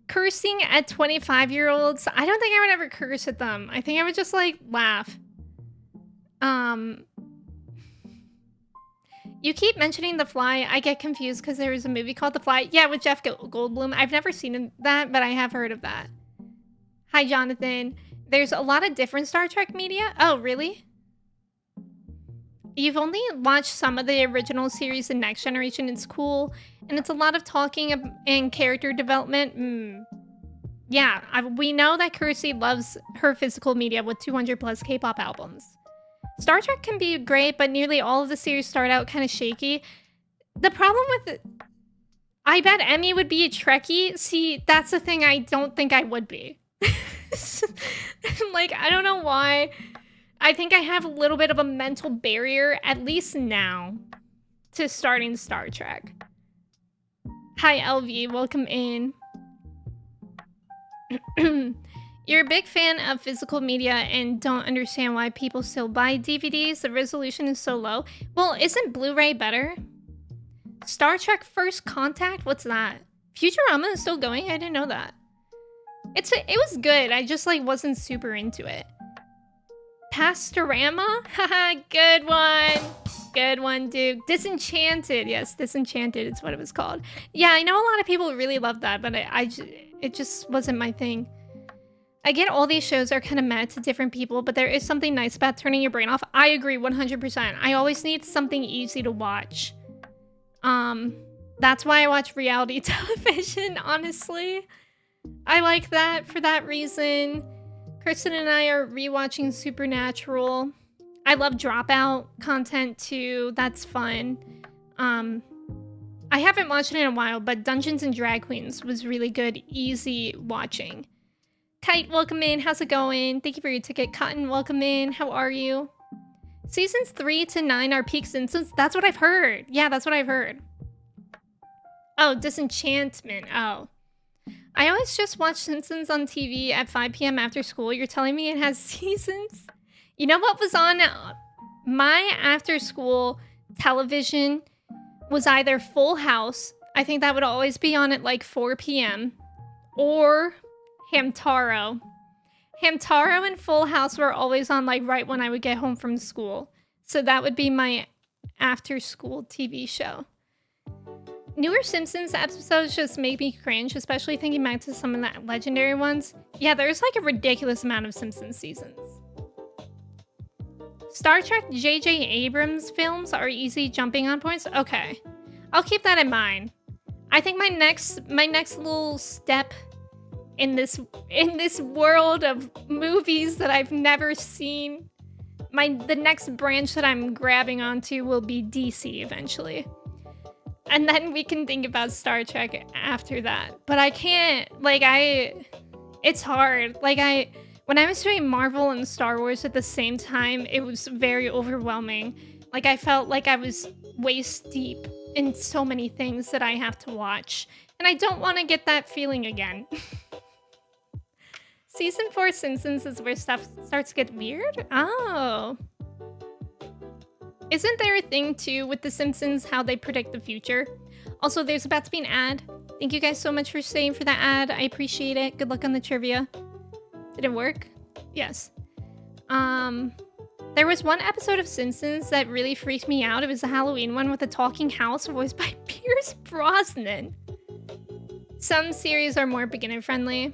Cursing at 25-year-olds? I don't think I would ever curse at them. I think I would just, like, laugh. You keep mentioning The Fly. I get confused because there was a movie called The Fly. Yeah, with Jeff Goldblum. I've never seen that, but I have heard of that. Hi, Jonathan. There's a lot of different Star Trek media. Oh, really? You've only watched some of the original series in Next Generation. It's cool. And it's a lot of talking and character development. Yeah, we know that Kirsty loves her physical media with 200 plus K-pop albums. Star Trek can be great, but nearly all of the series start out kind of shaky. The problem with it, I bet Emme would be a Trekkie. See, that's the thing I don't think I would be. Like, I don't know why. I think I have a little bit of a mental barrier, at least now, to starting Star Trek. Hi, LV. Welcome in. You're a big fan of physical media and don't understand why people still buy DVDs. The resolution is so low. Well, isn't Blu-ray better? Star Trek First Contact? What's that? Futurama is still going? I didn't know that. It was good. I just like wasn't super into it. Pastorama? Haha, good one. Good one, Duke. Disenchanted. Yes, Disenchanted is what it was called. Yeah, I know a lot of people really love that, but it just wasn't my thing. I get all these shows are kind of mad to different people, but there is something nice about turning your brain off. I agree 100%. I always need something easy to watch. That's why I watch reality television, honestly. I like that for that reason. Kristen and I are rewatching Supernatural. I love Dropout content too. That's fun. I haven't watched it in a while, but Dungeons and Drag Queens was really good, easy watching. Kite, welcome in. How's it going? Thank you for your ticket. Cotton, welcome in. How are you? Seasons 3 to 9 are peak Simpsons. That's what I've heard. Yeah, that's what I've heard. Oh, Disenchantment. Oh. I always just watch Simpsons on TV at 5 p.m. after school. You're telling me it has seasons? You know what was on my after school television was either Full House. I think that would always be on at like 4 p.m. or Hamtaro. Hamtaro and Full House were always on like right when I would get home from school. So that would be my after school TV show. Newer Simpsons episodes just make me cringe, especially thinking back to some of the legendary ones. Yeah, there's like a ridiculous amount of Simpsons seasons. Star Trek J.J. Abrams films are easy jumping on points. Okay, I'll keep that in mind. I think my next little step in this world of movies that I've never seen, the next branch that I'm grabbing onto will be DC eventually. And then we can think about Star Trek after that. But I can't, it's hard. When I was doing Marvel and Star Wars at the same time, it was very overwhelming. Like, I felt like I was waist deep in so many things that I have to watch. And I don't want to get that feeling again. Season 4 Simpsons is where stuff starts to get weird? Oh. Isn't there a thing, too, with The Simpsons, how they predict the future? Also, there's about to be an ad. Thank you guys so much for staying for that ad. I appreciate it. Good luck on the trivia. Did it work? Yes. There was one episode of Simpsons that really freaked me out. It was the Halloween one with a talking house voiced by Pierce Brosnan. Some series are more beginner-friendly.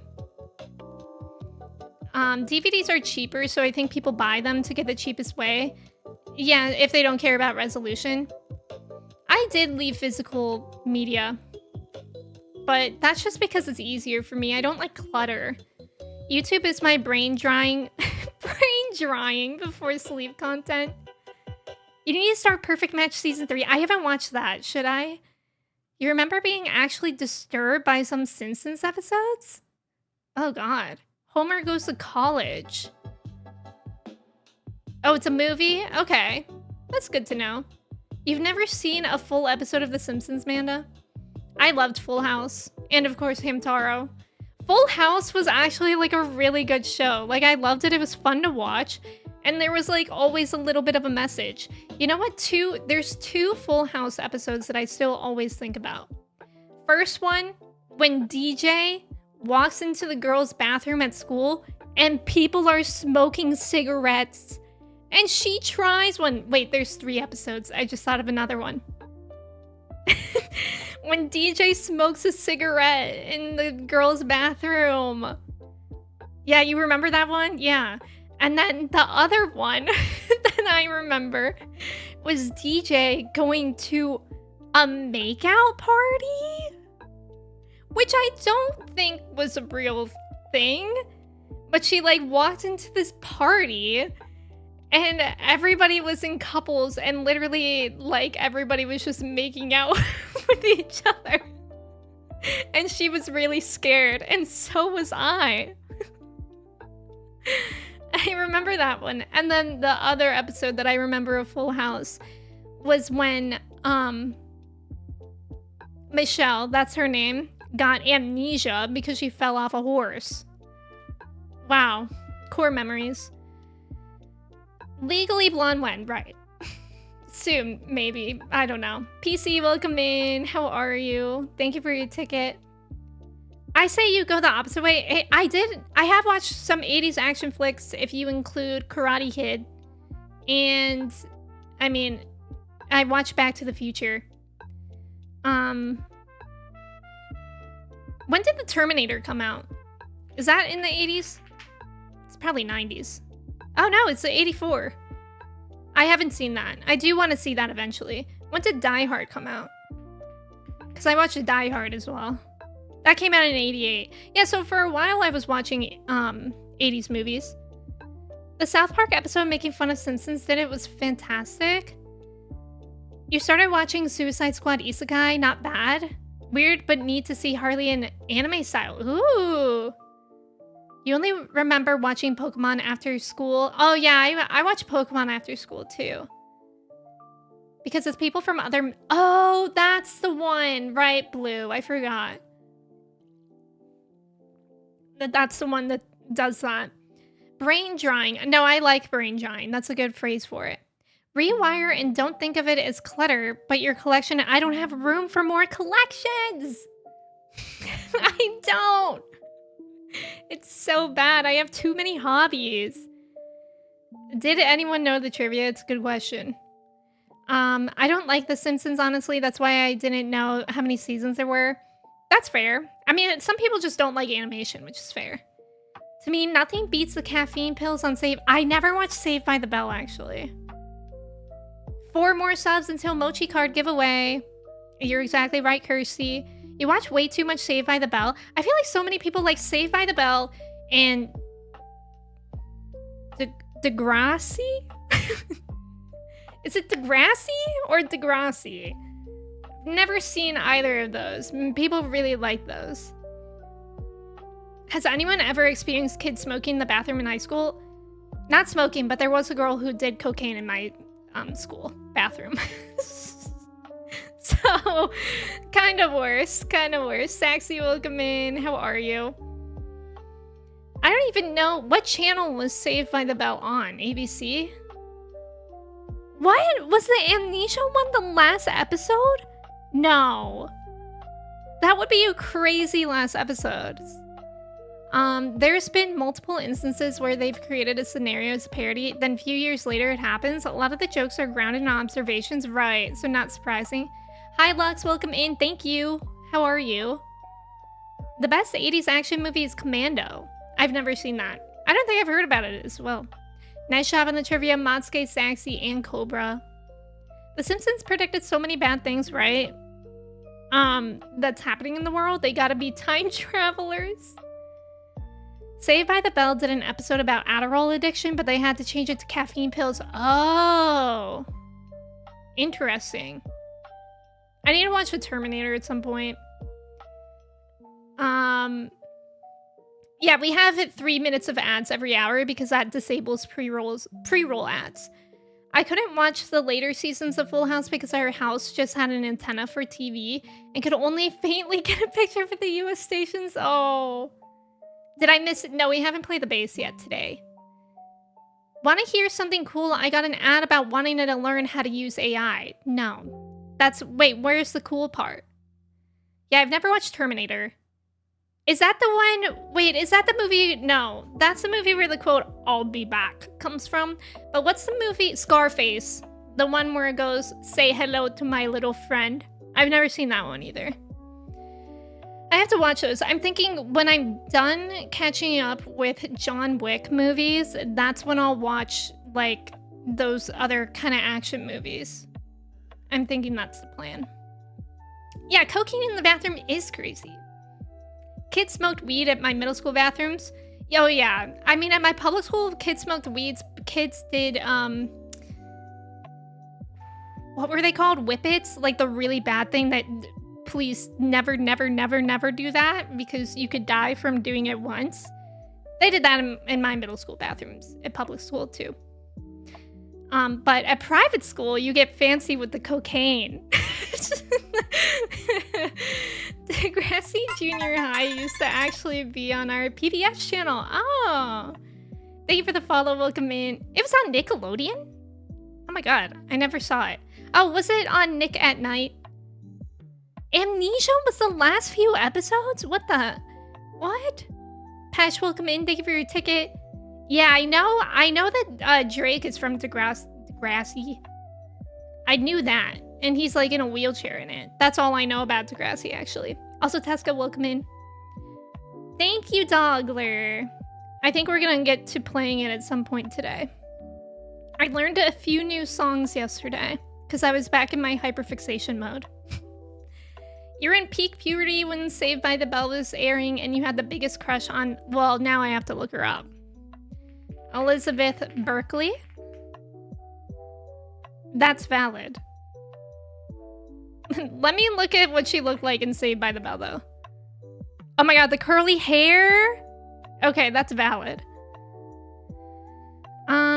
DVDs are cheaper, so I think people buy them to get the cheapest way. Yeah, if they don't care about resolution. I did leave physical media, but that's just because it's easier for me. I don't like clutter. YouTube is my brain drying before sleep content. You need to start Perfect Match Season 3. I haven't watched that. Should I? You remember being actually disturbed by some Simpsons episodes? Oh god. Homer goes to college. Oh, it's a movie? Okay. That's good to know. You've never seen a full episode of The Simpsons, Manda? I loved Full House. And of course, Hamtaro. Full House was actually like a really good show. Like, I loved it. It was fun to watch. And there was like always a little bit of a message. You know what? There's 2 Full House episodes that I still always think about. First one, when DJ walks into the girls' bathroom at school and people are smoking cigarettes. And she tries one. Wait, there's 3 episodes. I just thought of another one. When DJ smokes a cigarette in the girls' bathroom. Yeah, you remember that one? Yeah. And then the other one that I remember was DJ going to a makeout party, which I don't think was a real thing. But she like walked into this party and everybody was in couples and literally like everybody was just making out with each other. And she was really scared and so was I. I remember that one. And then the other episode that I remember of Full House was when Michelle, that's her name, got amnesia because she fell off a horse. Wow. Core memories. Legally Blonde when? Right. Soon, maybe. I don't know. PC, welcome in. How are you? Thank you for your ticket. I say you go the opposite way. I have watched some 80s action flicks if you include Karate Kid. And, I mean, I watched Back to the Future. When did The Terminator come out? Is that in the 80s? It's probably 90s. Oh no, it's 84. I haven't seen that. I do want to see that eventually. When did Die Hard come out? Because I watched Die Hard as well. That came out in 88. Yeah, so for a while I was watching 80s movies. The South Park episode making fun of Simpsons did it was fantastic. You started watching Suicide Squad Isekai, not bad. Weird, but neat to see Harley in anime style. Ooh. You only remember watching Pokemon after school? Oh yeah, I watch Pokemon after school too. Because it's people from other... Oh, that's the one. Right, Blue. I forgot. That's the one that does that. Brain drying. No, I like brain drying. That's a good phrase for it. Rewire and don't think of it as clutter, but your collection... I don't have room for more collections. I don't. It's so bad. I have too many hobbies. Did anyone know the trivia? It's a good question. I don't like The Simpsons, honestly. That's why I didn't know how many seasons there were. That's fair. I mean, some people just don't like animation, which is fair. To me, nothing beats the caffeine pills on Save. I never watched Saved by the Bell, actually. 4 more subs until Mochi card giveaway. You're exactly right, Kirsty. You watch way too much Saved by the Bell. I feel like so many people like Saved by the Bell and... Degrassi? Is it Degrassi or Degrassi? Never seen either of those. People really like those. Has anyone ever experienced kids smoking in the bathroom in high school? Not smoking, but there was a girl who did cocaine in my school bathroom. So, kind of worse, kind of worse. Saxy, welcome in. How are you? I don't even know what channel was Saved by the Bell on. ABC? What? Was the Amnesia one the last episode? No. That would be a crazy last episode. There's been multiple instances where they've created a scenario as a parody, then a few years later it happens. A lot of the jokes are grounded in observations, right, so not surprising. Hi Lux, welcome in, thank you. How are you? The best 80s action movie is Commando. I've never seen that. I don't think I've heard about it as well. Nice job on the trivia, Matsuke, Saxy, and Cobra. The Simpsons predicted so many bad things, right? That's happening in the world. They gotta be time travelers. Saved by the Bell did an episode about Adderall addiction, but they had to change it to caffeine pills. Oh. Interesting. I need to watch The Terminator at some point. Yeah, we have 3 minutes of ads every hour because that disables pre-roll ads. I couldn't watch the later seasons of Full House because our house just had an antenna for TV and could only faintly get a picture for the US stations. Oh. Did I miss it? No, we haven't played the bass yet today. Want to hear something cool? I got an ad about wanting to learn how to use AI. No. Wait, where's the cool part? Yeah, I've never watched Terminator. Is that the one? Wait, is that the movie? No, that's the movie where the quote, "I'll be back," comes from. But what's the movie? Scarface. The one where it goes, "Say hello to my little friend." I've never seen that one either. I have to watch those. I'm thinking when I'm done catching up with John Wick movies, that's when I'll watch, like, those other kind of action movies. I'm thinking that's the plan. Yeah, cocaine in the bathroom is crazy. Kids smoked weed at my middle school bathrooms. Oh yeah, I mean at my public school, kids smoked weeds. Kids did what were they called? Whippets, like the really bad thing that please never do that because you could die from doing it once. They did that in my middle school bathrooms at public school too. But at private school, you get fancy with the cocaine. Degrassi Junior High used to actually be on our PBS channel. Oh, thank you for the follow. Welcome in. It was on Nickelodeon? Oh my god, I never saw it. Oh, was it on Nick at Night? Amnesia was the last few episodes? What? Patch, welcome in. Thank you for your ticket. Yeah, I know that Drake is from Degrassi. I knew that. And he's like in a wheelchair in it. That's all I know about Degrassi, actually. Also, Tesca, welcome in. Thank you, Dogler. I think we're gonna get to playing it at some point today. I learned a few new songs yesterday. because I was back in my hyperfixation mode. You're in peak puberty when Saved by the Bell was airing and you had the biggest crush on... Well, now I have to look her up. Elizabeth Berkley? That's valid. Let me look at what she looked like in Saved by the Bell, though. Oh my god, the curly hair? Okay, that's valid.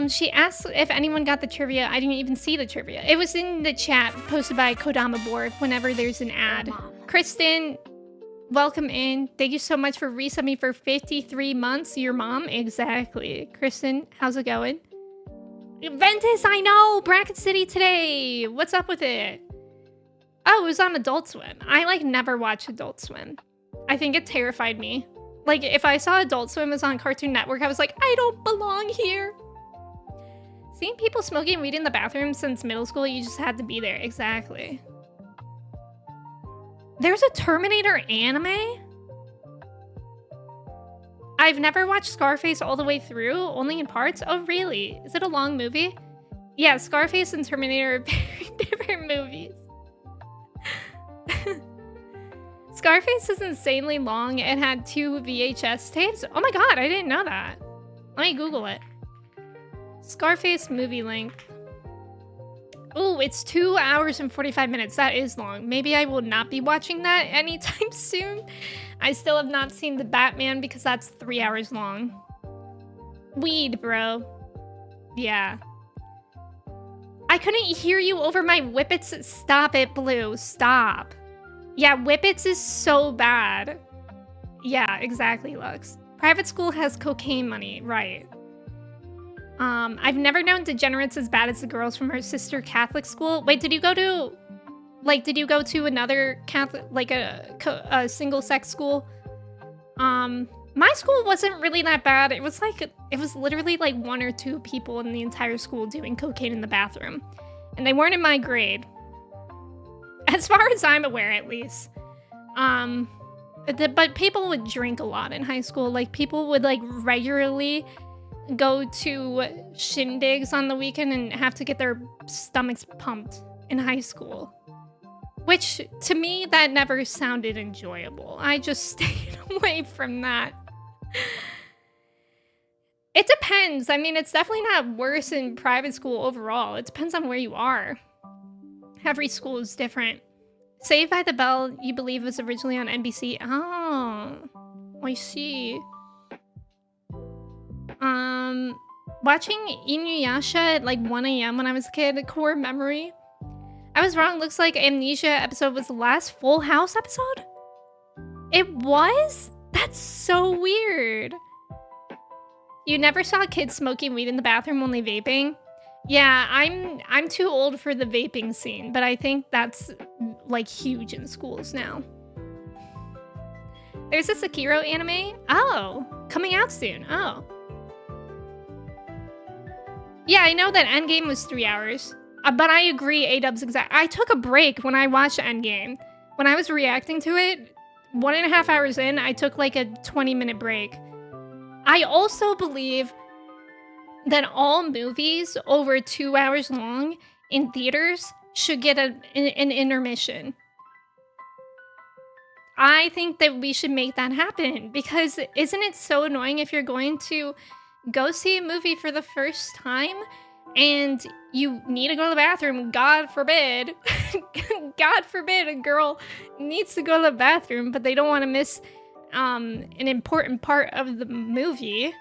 She asked if anyone got the trivia. I didn't even see the trivia. It was in the chat posted by Kodama Board whenever there's an ad. Kristen, welcome in. Thank you so much for resubbing for 53 months. Your mom? Exactly. Kristen, how's it going? Ventus, I know! Bracket City today! What's up with it? Oh, it was on Adult Swim. I, like, never watch Adult Swim. I think it terrified me. Like, if I saw Adult Swim was on Cartoon Network, I was like, I don't belong here. Seeing people smoking weed in the bathroom since middle school, you just had to be there. Exactly. There's a Terminator anime? I've never watched Scarface all the way through, only in parts. Oh, really? Is it a long movie? Yeah, Scarface and Terminator are very different movies. Scarface is insanely long and had 2 VHS tapes. Oh my god, I didn't know that. Let me Google it. Scarface movie length. Oh, it's 2 hours and 45 minutes. That is long. Maybe I will not be watching that anytime soon. I still have not seen The Batman because that's 3 hours long. Weed, bro. Yeah. I couldn't hear you over my Whippets. Stop it, Blue. Stop. Yeah, Whippets is so bad. Yeah, exactly, Lux. Private school has cocaine money, right. I've never known degenerates as bad as the girls from her sister Catholic school. Wait, did you go to... Like, did you go to another Catholic... Like, a single-sex school? My school wasn't really that bad. It was like... It was literally, like, 1 or 2 people in the entire school doing cocaine in the bathroom. And they weren't in my grade. As far as I'm aware, at least. But people would drink a lot in high school. Like, people would, like, regularly go to shindigs on the weekend and have to get their stomachs pumped in high school. Which, to me, that never sounded enjoyable. I just stayed away from that. It depends. I mean, it's definitely not worse in private school overall. It depends on where you are. Every school is different. Saved by the Bell, you believe, was originally on NBC. Oh, I see. Watching Inuyasha at like 1 AM when I was a kid, a core memory. I was wrong. Looks like Amnesia episode was the last Full House episode? It was? That's so weird. You never saw kids smoking weed in the bathroom, only vaping? Yeah, I'm too old for the vaping scene, but I think that's like huge in schools now. There's a Sekiro anime? Oh, coming out soon. Oh. Yeah, I know that Endgame was 3 hours, but I agree, A-Dub's exact. I took a break when I watched Endgame. When I was reacting to it, 1.5 hours in, I took like a 20-minute break. I also believe that all movies over 2 hours long in theaters should get an intermission. I think that we should make that happen because isn't it so annoying if you're going to go see a movie for the first time and you need to go to the bathroom, God forbid, God forbid a girl needs to go to the bathroom, but they don't want to miss an important part of the movie.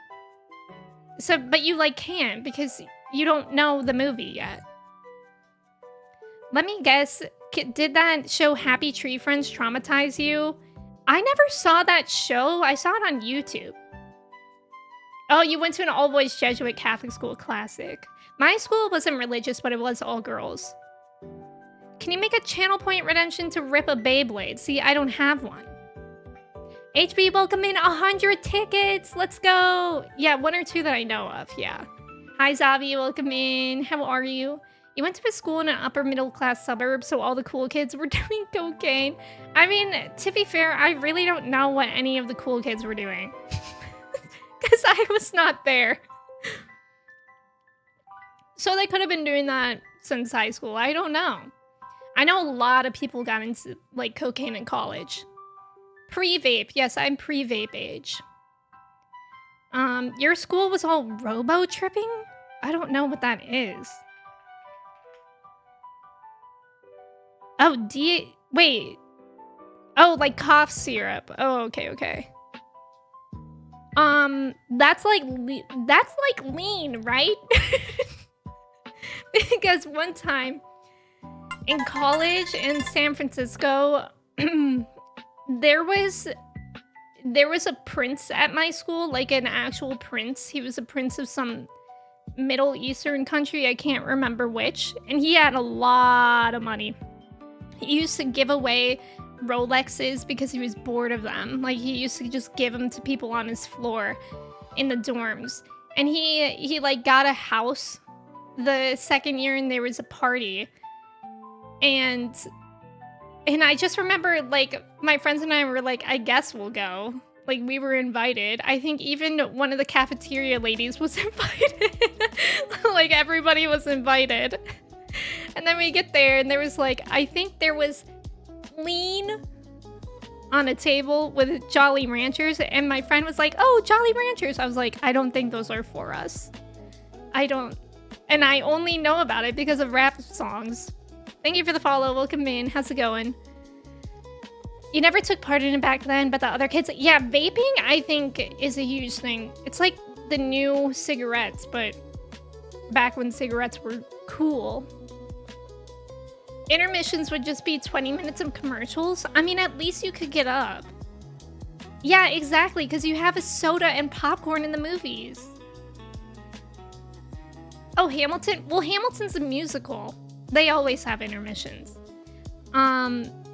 So, but you like can't because you don't know the movie yet. Let me guess, did that show Happy Tree Friends traumatize you? I never saw that show. I saw it on YouTube. Oh, you went to an all-boys Jesuit Catholic school. Classic. My school wasn't religious, but it was all girls. Can you make a channel point redemption to rip a Beyblade? See, I don't have one. HB, welcome in 100 tickets. Let's go. Yeah, 1 or 2 that I know of. Yeah. Hi, Zavi. Welcome in. How are you? You went to a school in an upper middle class suburb, so all the cool kids were doing cocaine. I mean, to be fair, I really don't know what any of the cool kids were doing. Because I was not there. So they could have been doing that since high school. I don't know. I know a lot of people got into like cocaine in college. Pre-vape. Yes, I'm pre-vape age. Your school was all robo-tripping? I don't know what that is. Oh, wait. Oh, like cough syrup. Oh, okay. That's like lean, right? Because one time in college in San Francisco, there was a prince at my school, like an actual prince. He was a prince of some Middle Eastern country, I can't remember which, and he had a lot of money. He used to give away Rolexes because he was bored of them. Like, he used to just give them to people on his floor in the dorms. And he like got a house the second year, and there was a party. And I just remember, like, my friends and I were like, I guess we'll go. Like, we were invited. I think even one of the cafeteria ladies was invited. Like, everybody was invited. And then we get there, and there was, like, I think there was lean on a table with Jolly Ranchers. And my friend was like, oh, Jolly Ranchers. I was like, I don't think those are for us. I don't. And I only know about it because of rap songs. Thank you for the follow. Welcome in. How's it going? You never took part in it back then, but the other kids... Yeah, vaping, I think, is a huge thing. It's like the new cigarettes, but back when cigarettes were cool. Intermissions would just be 20 minutes of commercials. I mean, at least you could get up. Yeah, exactly, because you have a soda and popcorn in the movies. Oh, Hamilton? Well, Hamilton's a musical. They always have intermissions.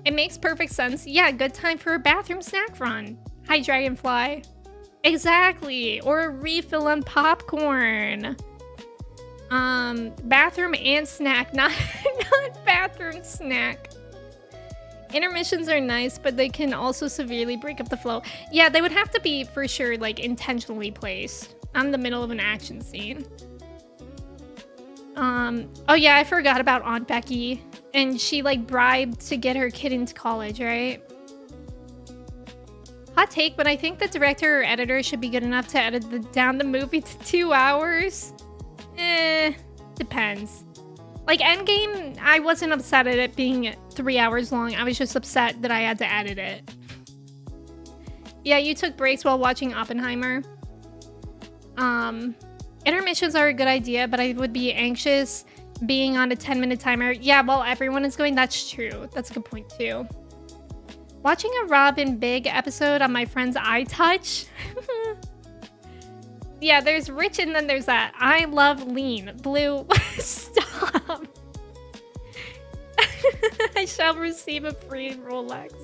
It makes perfect sense. Yeah, good time for a bathroom snack run. Hi, Dragonfly. Exactly. Or a refill on popcorn. Bathroom and snack, not bathroom snack. Intermissions are nice, but they can also severely break up the flow. Yeah, they would have to be, for sure, like, intentionally placed on the middle of an action scene. Oh yeah, I forgot about Aunt Becky. And she, like, bribed to get her kid into college, right? Hot take, but I think the director or editor should be good enough to edit down the movie to 2 hours. Depends. Like, Endgame, I wasn't upset at it being 3 hours long. I was just upset that I had to edit it. Yeah, you took breaks while watching Oppenheimer. Intermissions are a good idea, but I would be anxious being on a 10-minute timer. Yeah, while everyone is going, that's true. That's a good point, too. Watching a Robin Big episode on my friend's iTouch. Yeah, there's Rich and then there's that. I love lean. Blue, stop. I shall receive a free Rolex.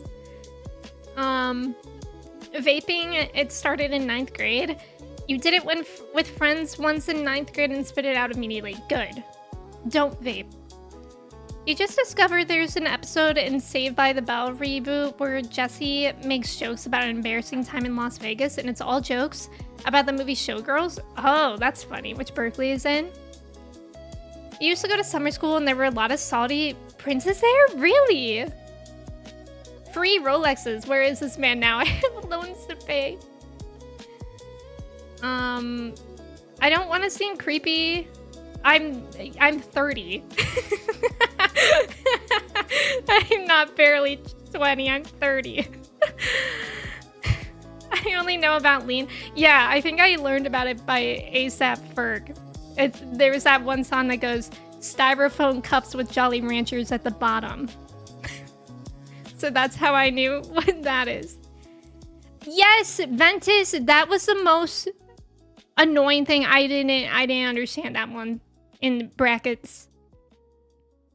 Vaping, it started in 9th grade. You did it with friends once in 9th grade and spit it out immediately. Good. Don't vape. You just discovered there's an episode in Saved by the Bell reboot where Jesse makes jokes about an embarrassing time in Las Vegas, and it's all jokes about the movie Showgirls. Oh, that's funny. Which Berkeley is in. You used to go to summer school and there were a lot of salty princes there? Really? Free Rolexes. Where is this man now? I have loans to pay. I don't want to seem creepy. I'm 30. I'm not barely 20, I'm 30. I only know about lean. Yeah, I think I learned about it by A$AP Ferg. There was that one song that goes, styrofoam cups with Jolly Ranchers at the bottom. So that's how I knew what that is. Yes, Ventus, that was the most annoying thing. I didn't understand that one in brackets.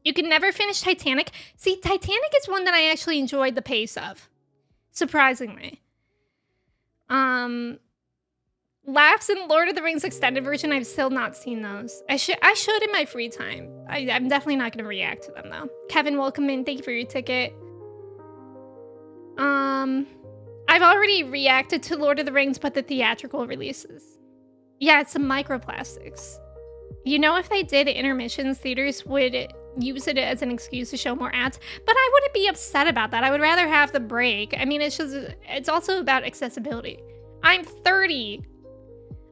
You can never finish Titanic. See, Titanic is one that I actually enjoyed the pace of. Surprisingly. Laughs in Lord of the Rings extended version, I've still not seen those. I should in my free time. I'm definitely not going to react to them, though. Kevin, welcome in. Thank you for your ticket. I've already reacted to Lord of the Rings, but the theatrical releases. Yeah, it's some microplastics. You know, if they did intermissions, theaters would use it as an excuse to show more ads, but I wouldn't be upset about that. I would rather have the break. I mean, it's also about accessibility. I'm 30.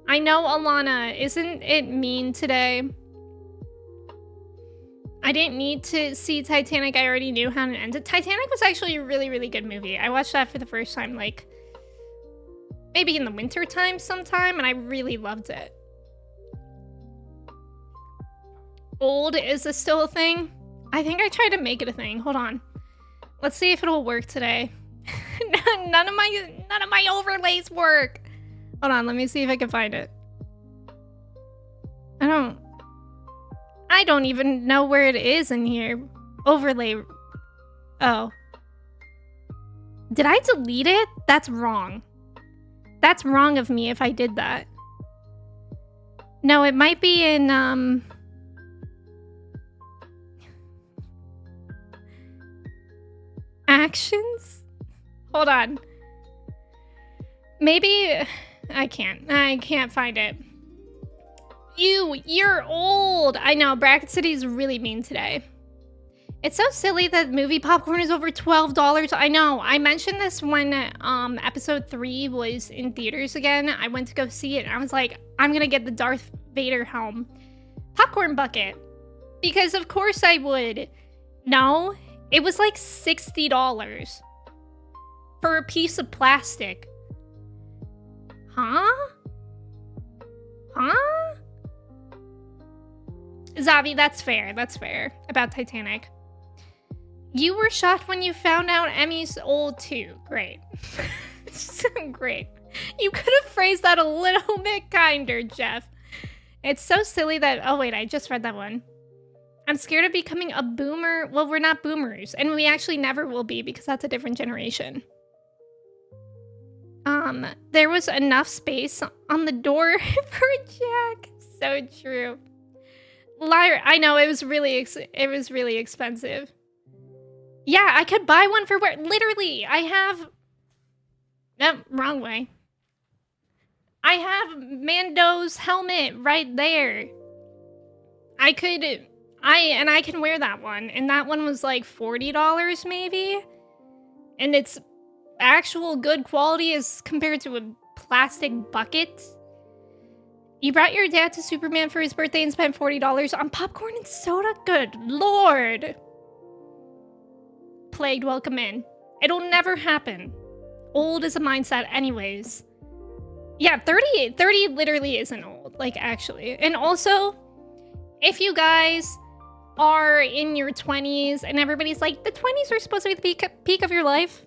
I know, Alana, isn't it mean today? I didn't need to see Titanic. I already knew how it ended. Titanic was actually a really, really good movie. I watched that for the first time, like, maybe in the winter time sometime, and I really loved it. Old, is this still a thing? I think I tried to make it a thing. Hold on. Let's see if it'll work today. none of my overlays work. Hold on, let me see if I can find it. I don't even know where it is in here. Overlay. Oh. Did I delete it? That's wrong. That's wrong of me if I did that. No, it might be in, actions? Hold on. Maybe I can't find it. You're old. I know, Bracket City is really mean today. It's so silly that movie popcorn is over $12. I know. I mentioned this when episode 3 was in theaters again. I went to go see it and I was like, I'm gonna get the Darth Vader helm popcorn bucket. Because of course I would. No, it was like $60 for a piece of plastic. Huh? Zavi, that's fair. That's fair. About Titanic. You were shocked when you found out Emmy's old too. Great. Great. You could have phrased that a little bit kinder, Jeff. It's so silly that... Oh, wait. I just read that one. I'm scared of becoming a boomer. Well, we're not boomers. And we actually never will be because that's a different generation. There was enough space on the door for Jack. So true. Liar. I know, it was really expensive. Yeah, I could buy one for where... Literally, I have... No, wrong way. I have Mando's helmet right there. I can wear that one. And that one was like $40 maybe. And it's actual good quality as compared to a plastic bucket. You brought your dad to Superman for his birthday and spent $40 on popcorn and soda? Good Lord. Plagued, welcome in. It'll never happen. Old is a mindset anyways. Yeah, 30 literally isn't old, like actually. And also, if you guys are in your 20s and everybody's like, the 20s are supposed to be the peak of your life.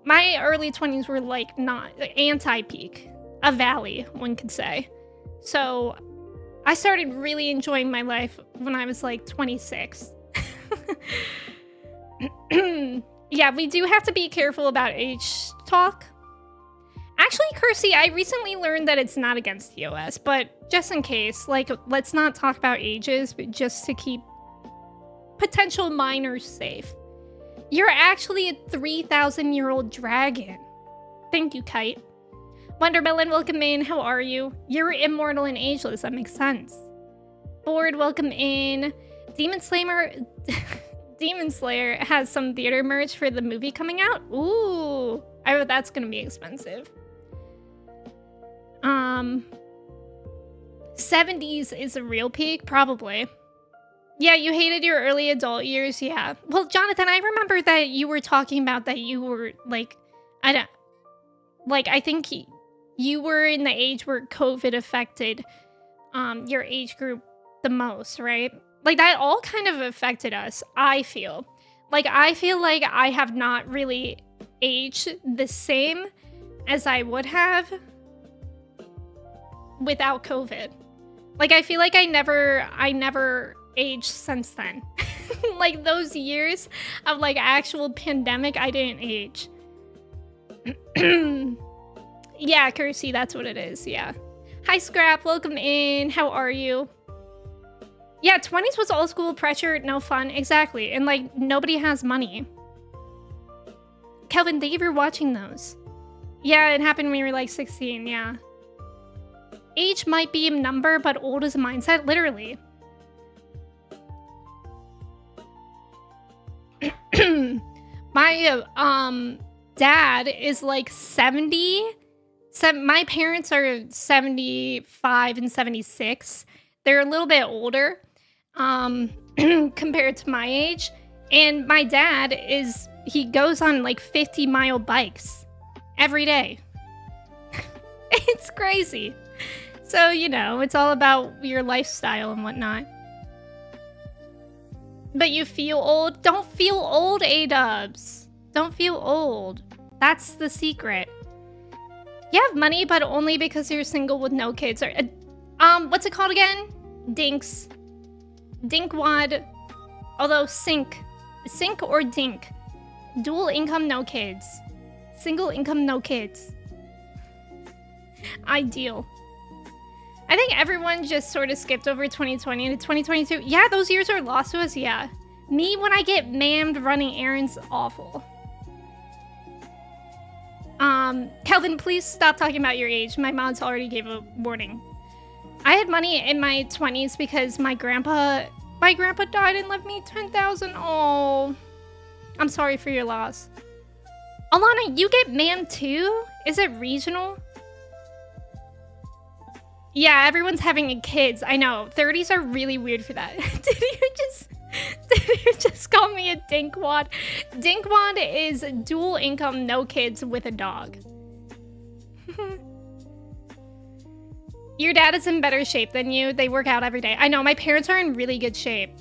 My early 20s were like not anti-peak, a valley, one could say. So I started really enjoying my life when I was like 26. Yeah, we do have to be careful about age talk. Actually, Kersey, I recently learned that it's not against TOS, but just in case, like, let's not talk about ages, but just to keep potential minors safe. You're actually a 3,000-year-old dragon. Thank you, Kite. Wondermelon, welcome in. How are you? You're immortal and ageless. That makes sense. Bored, welcome in. Demon Slayer has some theater merch for the movie coming out. Ooh, I bet that's gonna be expensive. 70s is a real peak, probably. Yeah, you hated your early adult years. Yeah. Well, Jonathan, I remember that you were talking about that you were like, I think you were in the age where COVID affected your age group the most, right? Like, that all kind of affected us, I feel. Like, I feel like I have not really aged the same as I would have without COVID. Like, I feel like I never aged since then. Like, those years of, like, actual pandemic, I didn't age. Yeah, Kersey, that's what it is, yeah. Hi, Scrap, welcome in. How are you? Yeah, 20s was old school, pressure, no fun. Exactly. And, like, nobody has money. Kelvin, thank you for watching those. Yeah, it happened when we were, like, 16, yeah. age might be a number, but old is a mindset, literally. My dad is like 70. My parents are 75 and 76. They're a little bit older compared to my age. And my dad he goes on like 50-mile bikes every day. It's crazy. So, you know, it's all about your lifestyle and whatnot. But you feel old? Don't feel old, A-dubs. Don't feel old. That's the secret. You have money, but only because you're single with no kids. Or, what's it called again? Dinks. Dinkwad. Although sink. Sink or dink. Dual income, no kids. Single income, no kids. Ideal. I think everyone just sort of skipped over 2020 into 2022. Yeah, those years are lost to us, yeah. Me, when I get mammed running errands, awful. Kelvin, please stop talking about your age. My mom's already gave a warning. I had money in my 20s because my grandpa died and left me $10,000. Oh, I'm sorry for your loss. Alana, you get mammed too? Is it regional? Yeah, everyone's having kids. I know. 30s are really weird for that. Did you just call me a dinkwad? Dinkwad is dual income, no kids with a dog. Your dad is in better shape than you. They work out every day. I know, my parents are in really good shape.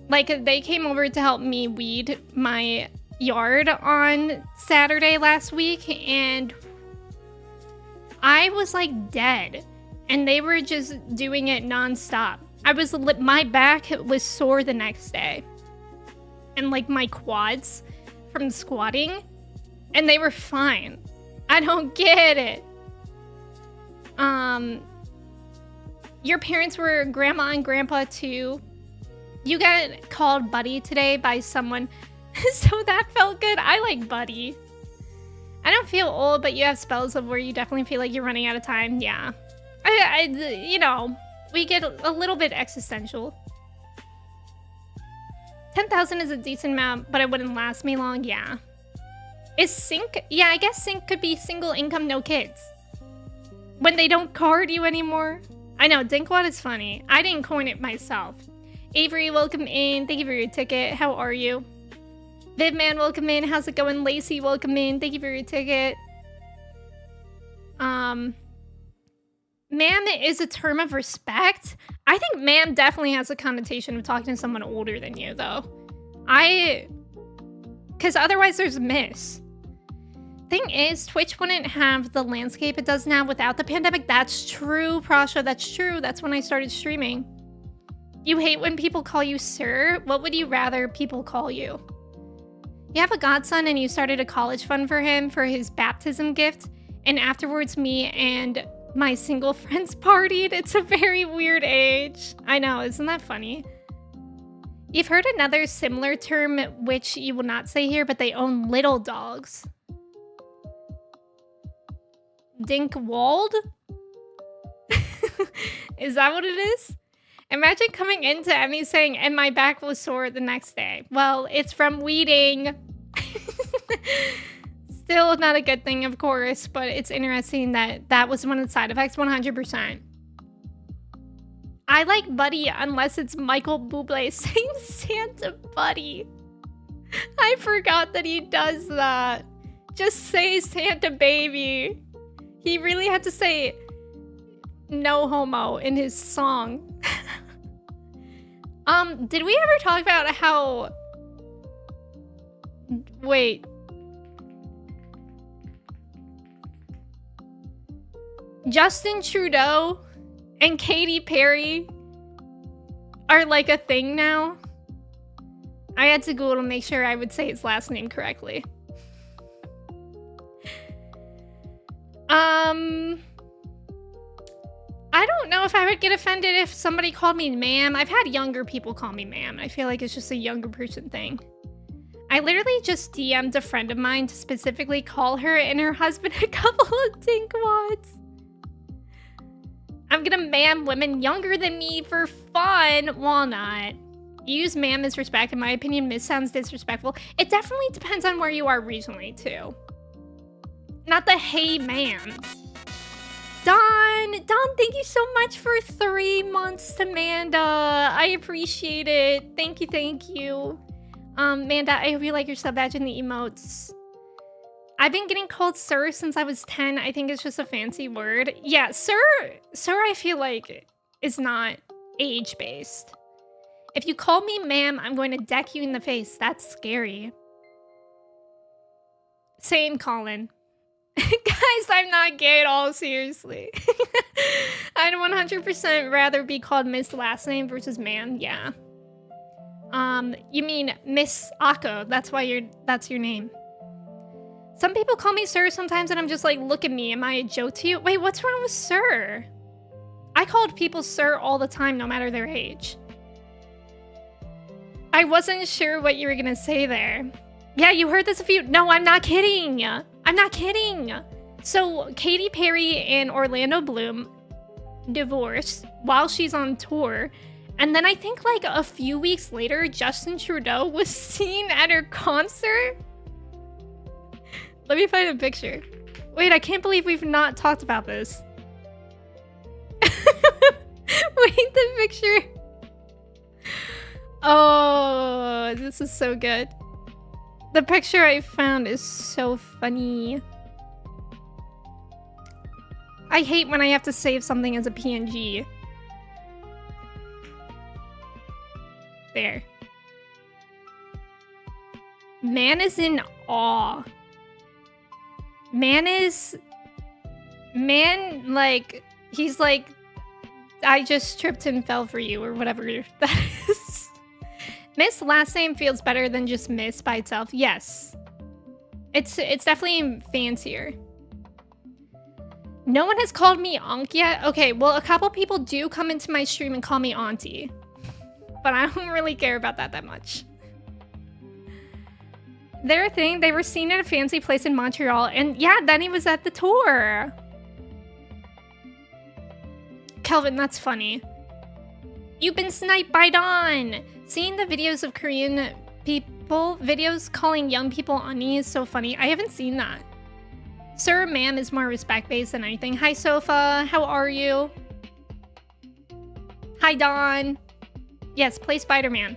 Like, they came over to help me weed my yard on Saturday last week, and I was like dead. And they were just doing it nonstop. My back was sore the next day. And like my quads from squatting. And they were fine. I don't get it. Your parents were grandma and grandpa too. You got called buddy today by someone. So that felt good. I like buddy. I don't feel old, but you have spells of where you definitely feel like you're running out of time. Yeah. You know, we get a little bit existential. 10,000 is a decent amount, but it wouldn't last me long. Yeah. Is sync? Yeah, I guess sync could be single income, no kids. When they don't card you anymore. I know, Dinkwad is funny. I didn't coin it myself. Avery, welcome in. Thank you for your ticket. How are you? Vivman, welcome in. How's it going? Lacey, welcome in. Thank you for your ticket. Ma'am is a term of respect. I think ma'am definitely has a connotation of talking to someone older than you, though. Because otherwise there's miss. Thing is, Twitch wouldn't have the landscape it does now without the pandemic. That's true, Prasha. That's true. That's when I started streaming. You hate when people call you sir? What would you rather people call you? You have a godson and you started a college fund for him for his baptism gift. And afterwards, me and my single friends partied. It's a very weird age. I know, isn't that funny? You've heard another similar term, which you will not say here, but they own little dogs. Dinkwald? Is that what it is? Imagine coming into Emmy saying, and my back was sore the next day. Well, it's from weeding. Still not a good thing, of course, but it's interesting that that was one of the side effects, 100%. I like Buddy unless it's Michael Bublé saying Santa Buddy. I forgot that he does that. Just say Santa Baby. He really had to say no homo in his song. Did we ever talk about how... Wait. Justin Trudeau and Katy Perry are like a thing now? I had to Google to make sure I would say his last name correctly. I don't know if I would get offended if somebody called me ma'am. I've had younger people call me ma'am. I feel like it's just a younger person thing. I literally just DM'd a friend of mine to specifically call her and her husband a couple of dinkwads. I'm gonna ma'am women younger than me for fun. Walnut. You use ma'am as respect. In my opinion, miss sounds disrespectful. It definitely depends on where you are regionally, too. Not the hey ma'am. Dawn, thank you so much for 3 months, Amanda. I appreciate it. Thank you. Amanda, I hope you like your sub badge and the emotes. I've been getting called sir since I was 10. I think it's just a fancy word. Yeah, sir, I feel like is not age-based. If you call me ma'am, I'm going to deck you in the face. That's scary. Same, Colin. Guys, I'm not gay at all, seriously. I'd 100% rather be called Miss last name versus ma'am, yeah. You mean Miss Akko, that's your name. Some people call me sir sometimes and I'm just like, look at me, am I a joke to you? Wait, what's wrong with sir? I called people sir all the time, no matter their age. I wasn't sure what you were gonna say there. Yeah, you heard this a few... No, I'm not kidding. I'm not kidding. So, Katy Perry and Orlando Bloom divorced while she's on tour. And then I think like a few weeks later, Justin Trudeau was seen at her concert. Let me find a picture. Wait, I can't believe we've not talked about this. Wait, the picture. Oh, this is so good. The picture I found is so funny. I hate when I have to save something as a PNG. There. Man is in awe. Man, like, he's like, I just tripped and fell for you, or whatever that is. Miss last name feels better than just Miss by itself. Yes. It's definitely fancier. No one has called me Ankh yet? Okay, well, a couple people do come into my stream and call me Auntie. But I don't really care about that much. They're a thing. They were seen at a fancy place in Montreal. And yeah, then he was at the tour. Kelvin, that's funny. You've been sniped by Dawn. Seeing the videos of Korean videos calling young people Ani is so funny. I haven't seen that. Sir, ma'am is more respect-based than anything. Hi, Sofa. How are you? Hi, Dawn. Yes, play Spider-Man.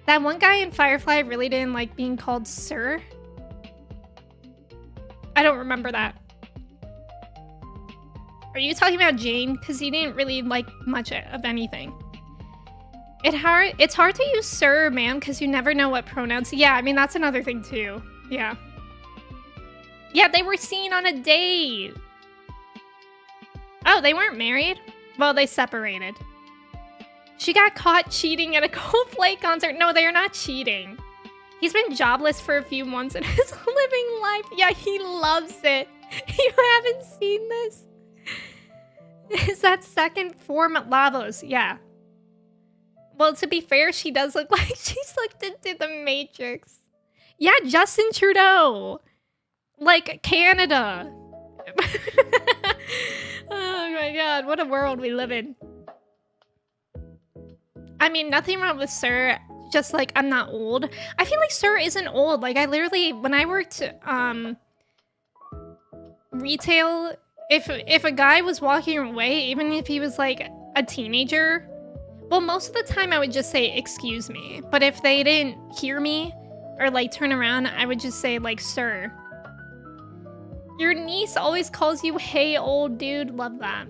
That one guy in Firefly really didn't like being called Sir. I don't remember that. Are you talking about Jane? Because he didn't really like much of anything. It's hard to use sir or ma'am because you never know what pronouns. Yeah, I mean, that's another thing too. Yeah. Yeah, they were seen on a date. Oh, they weren't married? Well, they separated. She got caught cheating at a Coldplay concert. No, they are not cheating. He's been jobless for a few months and is living life. Yeah, he loves it. You haven't seen this? Is that second form at Lavos? Yeah. Well, to be fair, she does look like she's looked into the Matrix. Yeah, Justin Trudeau. Like, Canada. Oh my god, what a world we live in. I mean, nothing wrong with Sir, just like, I'm not old. I feel like Sir isn't old. Like, I literally, when I worked retail, if a guy was walking away, even if he was like a teenager, well, most of the time I would just say, excuse me. But if they didn't hear me or like turn around, I would just say like, sir. Your niece always calls you, hey, old dude. Love that.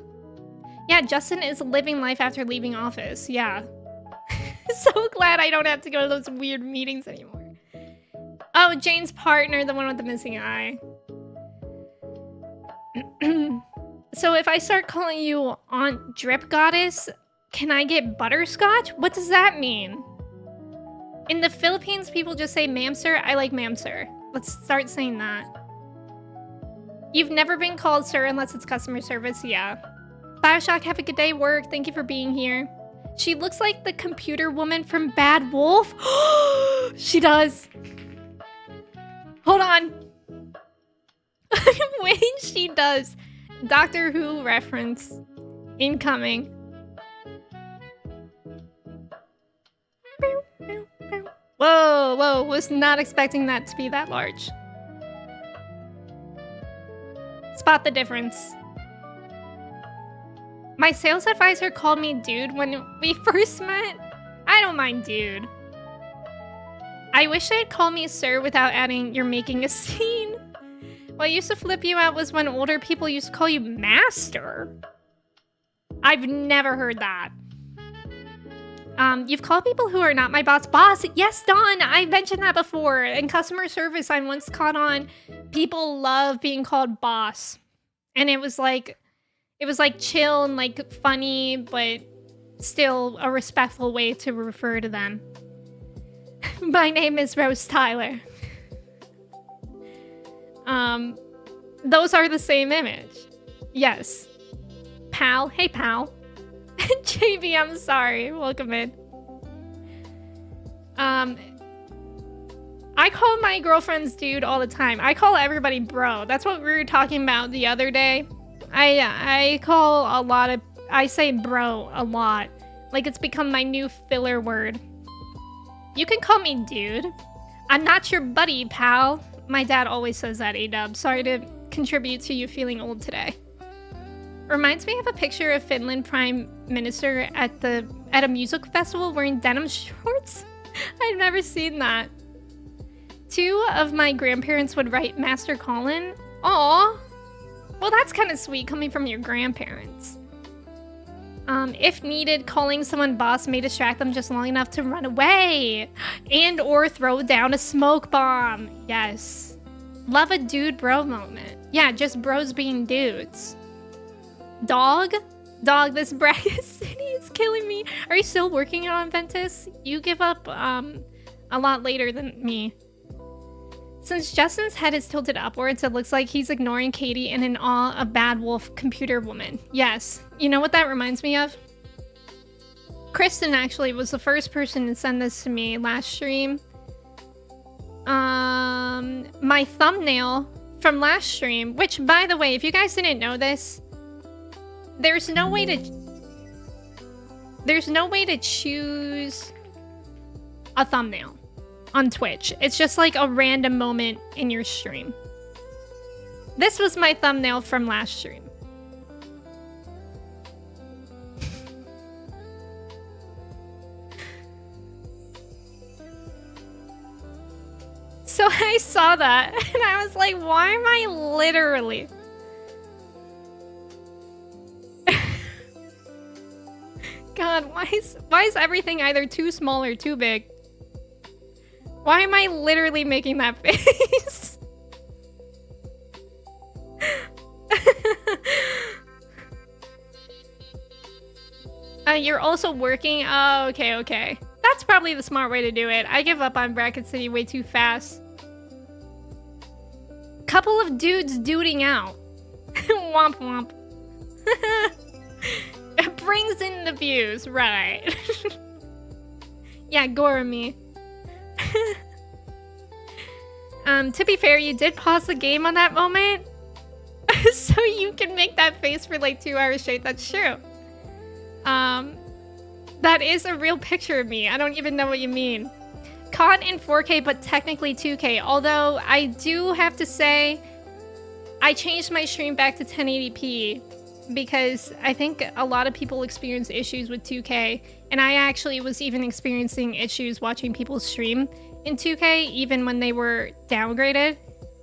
Yeah, Justin is living life after leaving office. Yeah. So glad I don't have to go to those weird meetings anymore. Oh, Jane's partner, the one with the missing eye. So if I start calling you Aunt Drip Goddess, can I get butterscotch? What does that mean? In the Philippines, people just say ma'am sir. I like ma'am sir. Let's start saying that. You've never been called sir unless it's customer service. Yeah. Bioshock, have a good day, work. Thank you for being here. She looks like the computer woman from Bad Wolf. She does. Hold on. Wait, she does. Doctor Who reference. Incoming. Whoa, whoa, was not expecting that to be that large. Spot the difference. My sales advisor called me dude when we first met. I don't mind dude. I wish they'd call me sir without adding you're making a scene. What used to flip you out was when older people used to call you master. I've never heard that. You've called people who are not my boss. Boss, yes, Dawn, I mentioned that before. In customer service, I once caught on, people love being called boss. And it was like chill and like funny, but still a respectful way to refer to them. My name is Rose Tyler. Those are the same image. Yes. Pal, hey pal. JB, I'm sorry. Welcome in. I call my girlfriends dude all the time. I call everybody bro. That's what we were talking about the other day. I say bro a lot. Like it's become my new filler word. You can call me dude. I'm not your buddy, pal. My dad always says that, A-dub. Sorry to contribute to you feeling old today. Reminds me of a picture of Finland Prime Minister at a music festival wearing denim shorts. I've never seen that. 2 of my grandparents would write Master Colin. Aw. Well, that's kind of sweet coming from your grandparents. If needed, calling someone boss may distract them just long enough to run away. And or throw down a smoke bomb. Yes. Love a dude bro moment. Yeah, just bros being dudes. Dog? Dog, this bracket city is killing me. Are you still working on Ventus? You give up a lot later than me. Since Justin's head is tilted upwards, it looks like he's ignoring Katie and in awe of Bad Wolf Computer Woman. Yes. You know what that reminds me of? Kristen actually was the first person to send this to me last stream. My thumbnail from last stream, which by the way, if you guys didn't know this, there's no way to choose a thumbnail on Twitch. It's just like a random moment in your stream. This was my thumbnail from last stream. So I saw that and I was like, why am I literally... God, why is everything either too small or too big? Why am I literally making that face? You're also working? Oh, okay. That's probably the smart way to do it. I give up on Bracket City way too fast. Couple of dudes duding out. Womp womp. It brings in the views, right? Yeah, Goramy. To be fair, you did pause the game on that moment. So you can make that face for like 2 hours straight. That's true. That is a real picture of me. I don't even know what you mean. Caught in 4K, but technically 2K. Although I do have to say, I changed my stream back to 1080p because I think a lot of people experience issues with 2K. And I actually was even experiencing issues watching people stream in 2K, even when they were downgraded.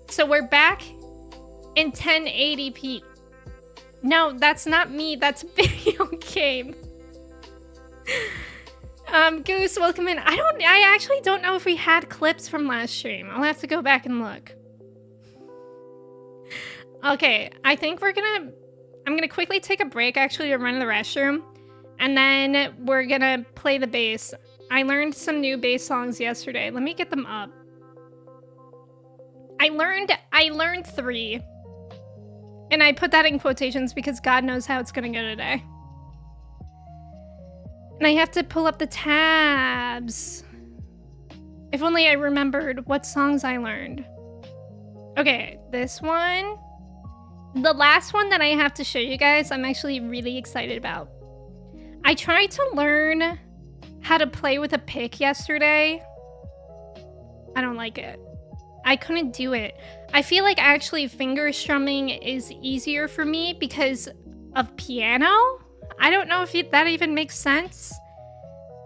So we're back in 1080p. No, that's not me. That's video game. Goose, welcome in. I actually don't know if we had clips from last stream. I'll have to go back and look. Okay, I think I'm gonna quickly take a break actually to run to the restroom. And then we're gonna play the bass. I learned some new bass songs yesterday. Let me get them up. I learned 3. And I put that in quotations because God knows how it's gonna go today. And I have to pull up the tabs. If only I remembered what songs I learned. Okay, this one The last one that I have to show you guys, I'm actually really excited about. I tried to learn how to play with a pick yesterday. I don't like it. I couldn't do it. I feel like actually finger strumming is easier for me because of piano. I don't know if that even makes sense.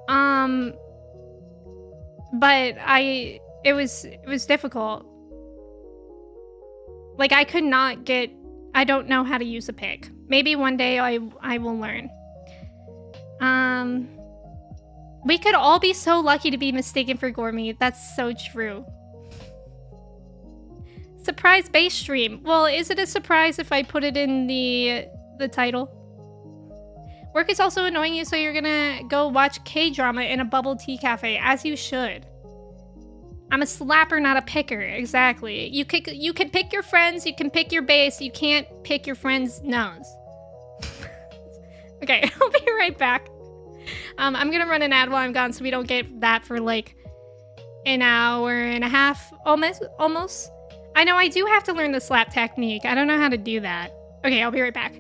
But it was difficult. Like I could not get. I don't know how to use a pick. Maybe one day I will learn. We could all be so lucky to be mistaken for Gourmet. That's so true. Surprise bass stream. Well, is it a surprise if I put it in the title? Work is also annoying you, so you're gonna go watch K-drama in a bubble tea cafe, as you should. I'm a slapper, not a picker. Exactly. You can pick your friends, you can pick your bass, you can't pick your friend's nose. Okay, I'll be right back. I'm gonna run an ad while I'm gone so we don't get that for like an hour and a half, almost. I know I do have to learn the slap technique. I don't know how to do that. Okay, I'll be right back.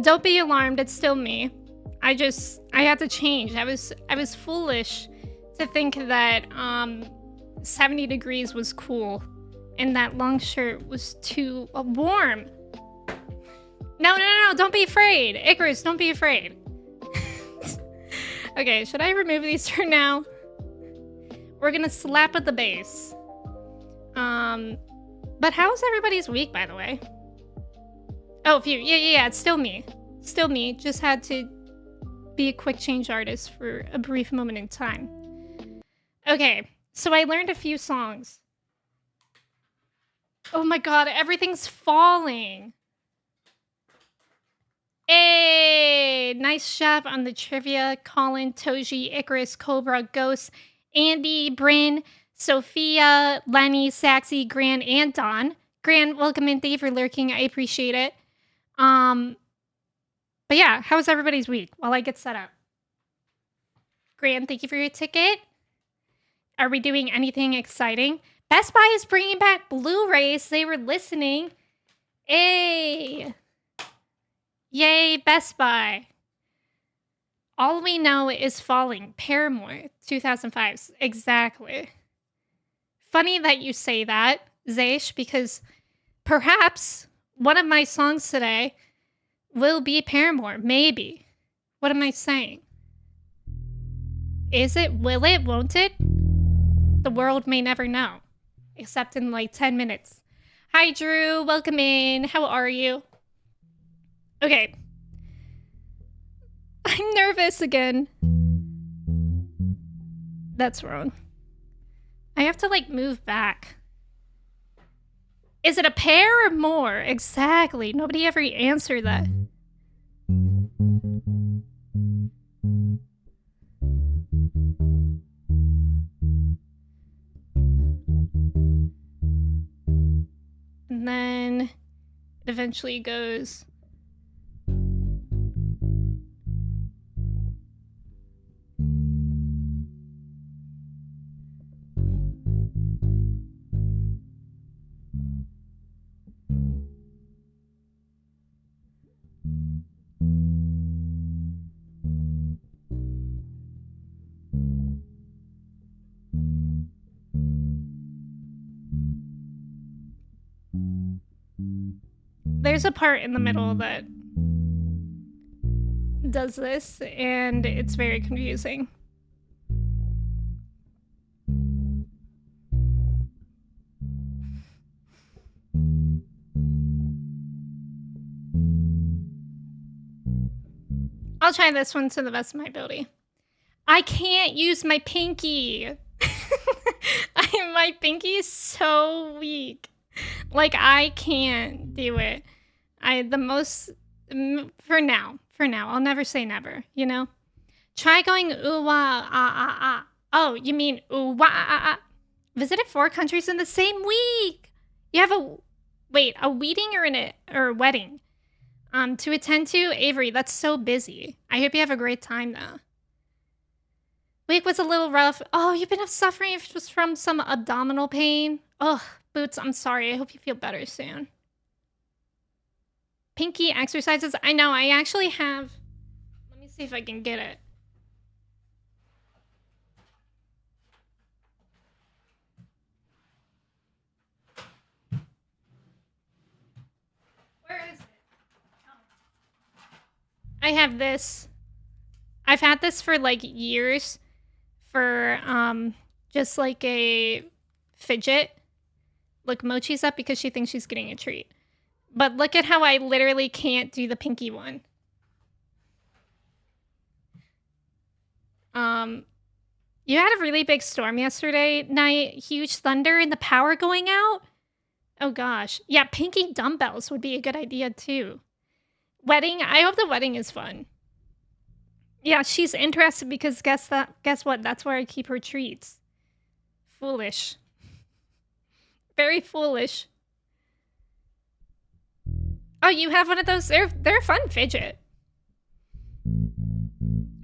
Don't be alarmed, it's still me. I had to change. I was foolish to think that 70 degrees was cool and that long shirt was too warm. No, don't be afraid. Icarus, don't be afraid. Okay, should I remove these for now? We're gonna slap at the base. But how's everybody's week, by the way? Oh, phew. Yeah, it's still me. Still me. Just had to be a quick change artist for a brief moment in time. Okay, so I learned a few songs. Oh my god, everything's falling. Hey, nice job on the trivia. Colin, Toji, Icarus, Cobra, Ghost, Andy, Bryn, Sophia, Lenny, Saxy, Gran, and Dawn. Gran, welcome in. Thank you for lurking. I appreciate it. But yeah, how was everybody's week while I get set up? Gran, thank you for your ticket. Are we doing anything exciting? Best Buy is bringing back Blu-rays. They were listening. Hey. Yay, Best Buy. All We Know Is Falling. Paramore, 2005. Exactly. funny that you say that, Zaish, because perhaps one of my songs today will be Paramore. Maybe. What am I saying? Is it? Will it? Won't it? The world may never know. Except in like 10 minutes. Hi, Drew. Welcome in. How are you? Okay. I'm nervous again. That's wrong. I have to like move back. Is it a pair or more? Exactly. Nobody ever answered that. And then it eventually goes. There's a part in the middle that does this, and it's very confusing. I'll try this one to the best of my ability. I can't use my pinky. My pinky is so weak. Like, I can't do it. For now, I'll never say never, you know? Try going ooh wah ah ah ah. Oh, you mean ooh wah ah ah. Visited 4 countries in the same week. You have a wedding or a wedding to attend to? Avery, that's so busy. I hope you have a great time though. Week was a little rough. Oh, you've been suffering just from some abdominal pain? Ugh, Boots, I'm sorry. I hope you feel better soon. Pinky exercises. I know, I actually have... Let me see if I can get it. Where is it? Oh. I have this. I've had this for like years for just like a fidget. Look, Mochi's up because she thinks she's getting a treat. But look at how I literally can't do the pinky one. You had a really big storm yesterday night. Huge thunder and the power going out. Oh gosh. Yeah, pinky dumbbells would be a good idea too. Wedding. I hope the wedding is fun. Yeah, she's interested because guess what? That's where I keep her treats. Foolish. Very foolish. Oh, you have one of those? They're a fun fidget.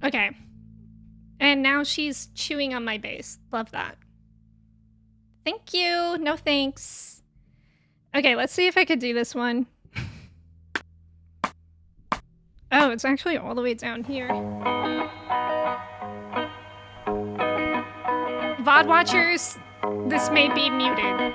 Okay. And now she's chewing on my base. Love that. Thank you. No thanks. Okay, let's see if I could do this one. Oh, it's actually all the way down here. VOD watchers, this may be muted.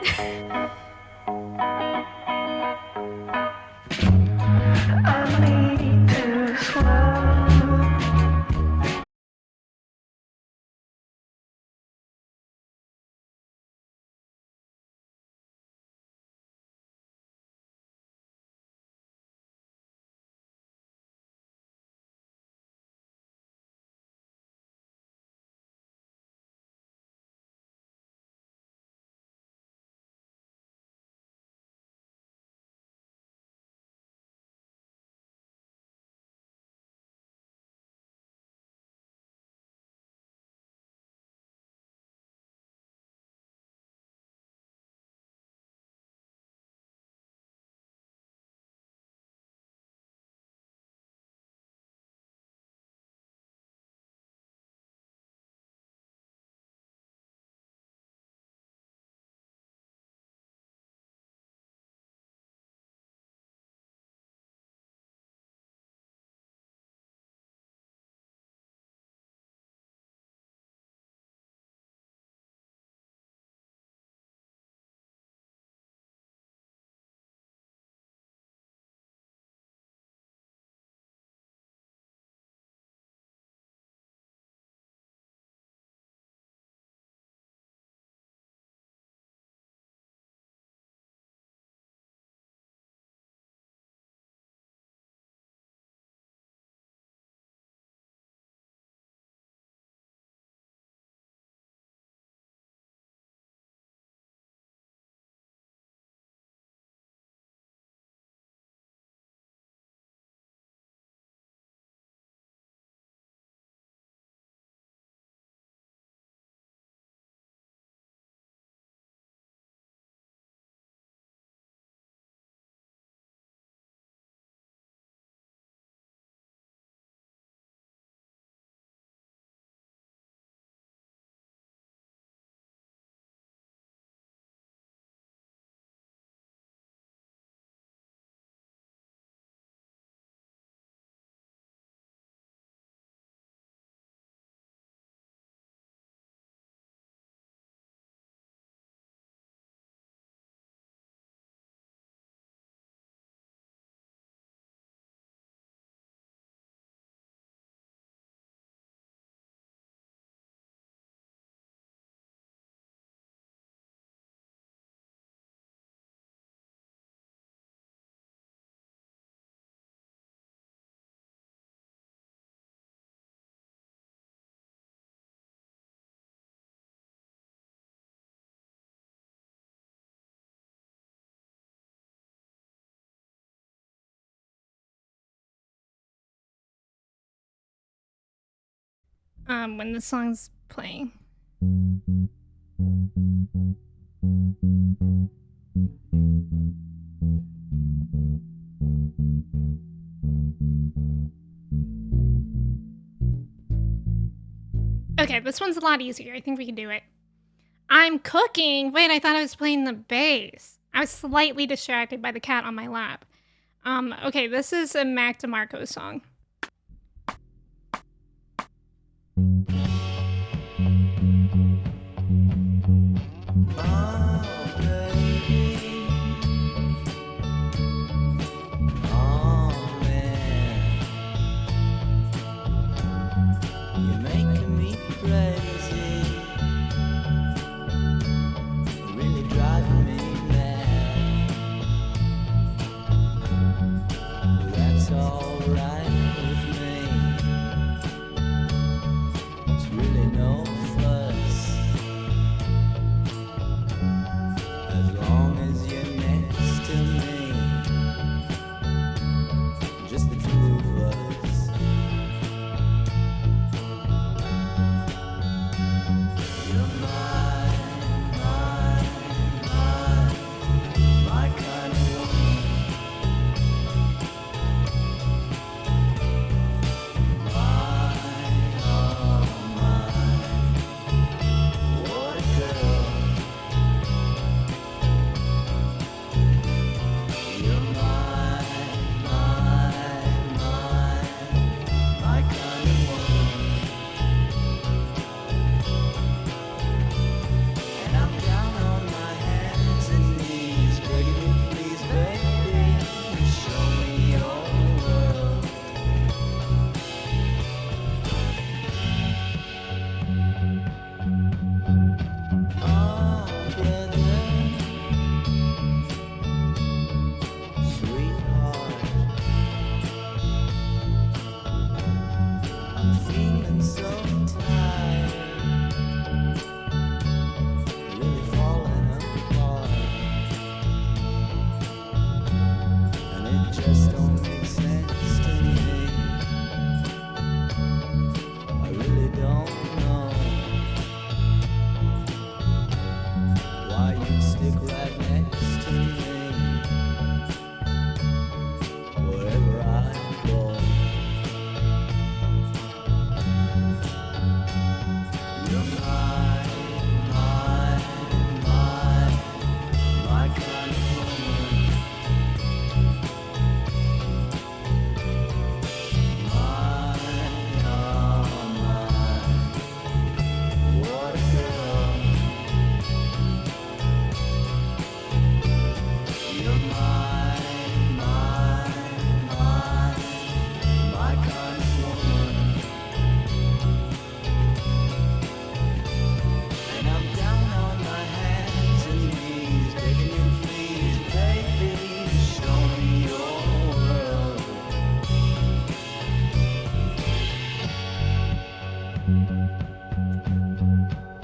when the song's playing. Okay, this one's a lot easier. I think we can do it. I'm cooking. Wait, I thought I was playing the bass. I was slightly distracted by the cat on my lap. Okay, this is a Mac DeMarco song.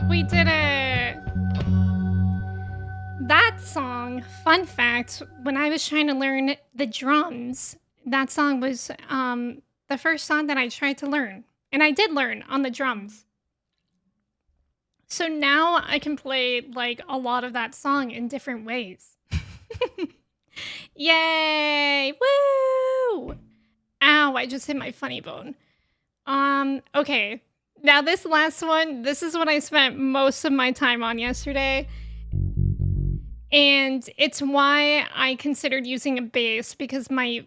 We did it! That song, fun fact, when I was trying to learn the drums, that song was the first song that I tried to learn. And I did learn on the drums. So now I can play like a lot of that song in different ways. Yay! Woo! Ow, I just hit my funny bone. Okay. Now this last one, this is what I spent most of my time on yesterday. And it's why I considered using a bass, because my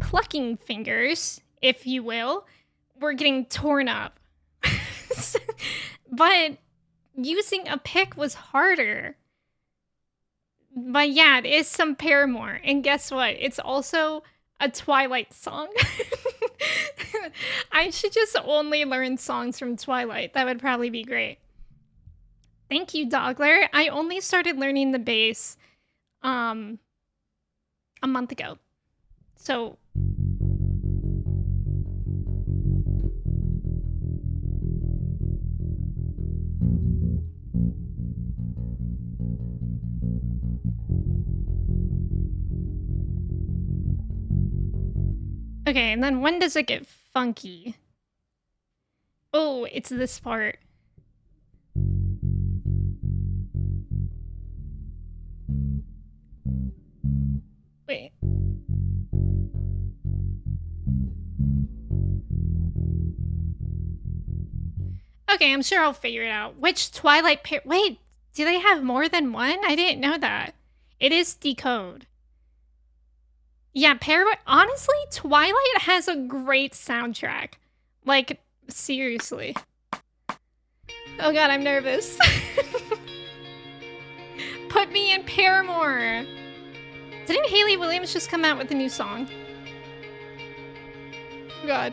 plucking fingers, if you will, were getting torn up. But using a pick was harder. But yeah, it is some Paramore. And guess what? It's also a Twilight song. I should just only learn songs from Twilight. That would probably be great. Thank you, Dogler. I only started learning the bass a month ago. So okay, and then when does it get funky? Oh, it's this part. Wait. Okay, I'm sure I'll figure it out. Which Twilight wait, do they have more than one? I didn't know that. It is Decode. Yeah, honestly, Twilight has a great soundtrack. Like, seriously. Oh god, I'm nervous. Put me in Paramore. Didn't Hayley Williams just come out with a new song? Oh god.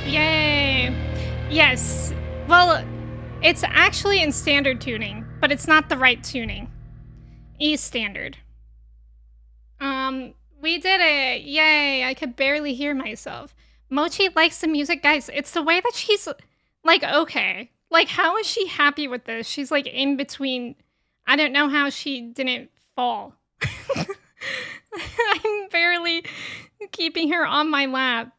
Yay! Yes. Well, it's actually in standard tuning, but it's not the right tuning. E standard. We did it! Yay! I could barely hear myself. Mochi likes the music, guys. It's the way that she's like, okay. Like, how is she happy with this? She's like in between. I don't know how she didn't fall. I'm barely keeping her on my lap.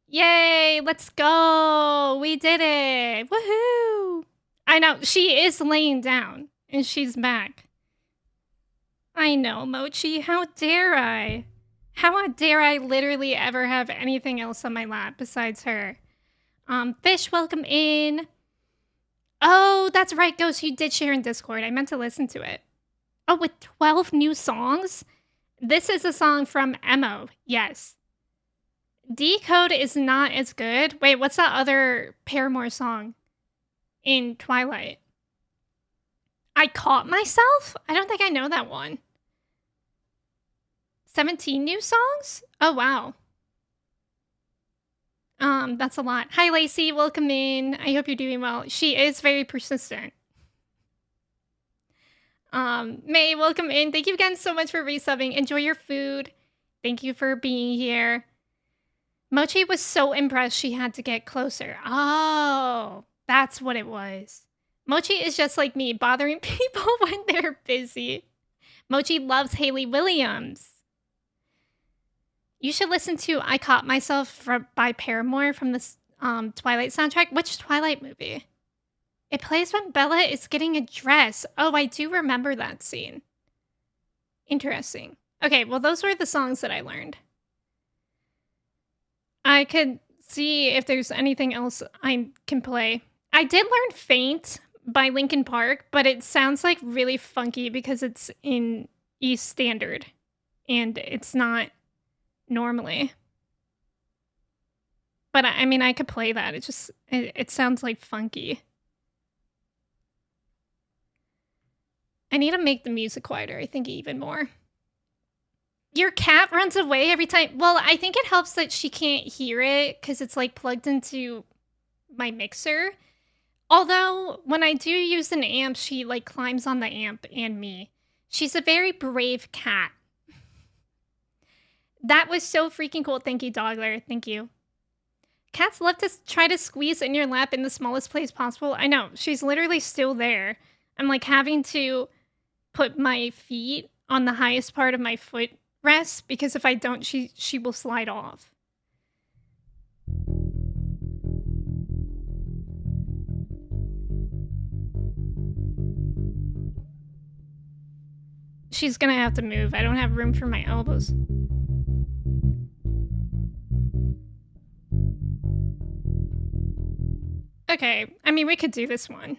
Yay, let's go. We did it. Woohoo. I know, she is laying down and she's back. I know, Mochi, how dare I? How dare I literally ever have anything else on my lap besides her? Fish, welcome in. Oh, that's right, Ghost, you did share in Discord. I meant to listen to it. Oh, with 12 new songs? This is a song from Emme, yes. Decode is not as good. Wait, what's that other Paramore song in Twilight? I Caught Myself? I don't think I know that one. 17 new songs? Oh, wow. That's a lot. Hi, Lacey. Welcome in. I hope you're doing well. She is very persistent. May, welcome in. Thank you again so much for resubbing. Enjoy your food. Thank you for being here. Mochi was so impressed she had to get closer. Oh, that's what it was. Mochi is just like me, bothering people when they're busy. Mochi loves Hayley Williams. You should listen to I Caught Myself by Paramore from the Twilight soundtrack. Which Twilight movie? It plays when Bella is getting a dress. Oh, I do remember that scene. Interesting. Okay, well, those were the songs that I learned. I could see if there's anything else I can play. I did learn Faint by Linkin Park, but it sounds like really funky because it's in E standard and it's not normally. But I mean, I could play that. It sounds like funky. I need to make the music quieter, I think, even more. Your cat runs away every time. Well, I think it helps that she can't hear it because it's like plugged into my mixer. Although when I do use an amp, she like climbs on the amp and me. She's a very brave cat. That was so freaking cool. Thank you, Dogler. Thank you. Cats love to try to squeeze in your lap in the smallest place possible. I know. She's literally still there. I'm like having to put my feet on the highest part of my foot rest because if I don't, she will slide off. She's gonna have to move. I don't have room for my elbows. Okay, I mean, we could do this one.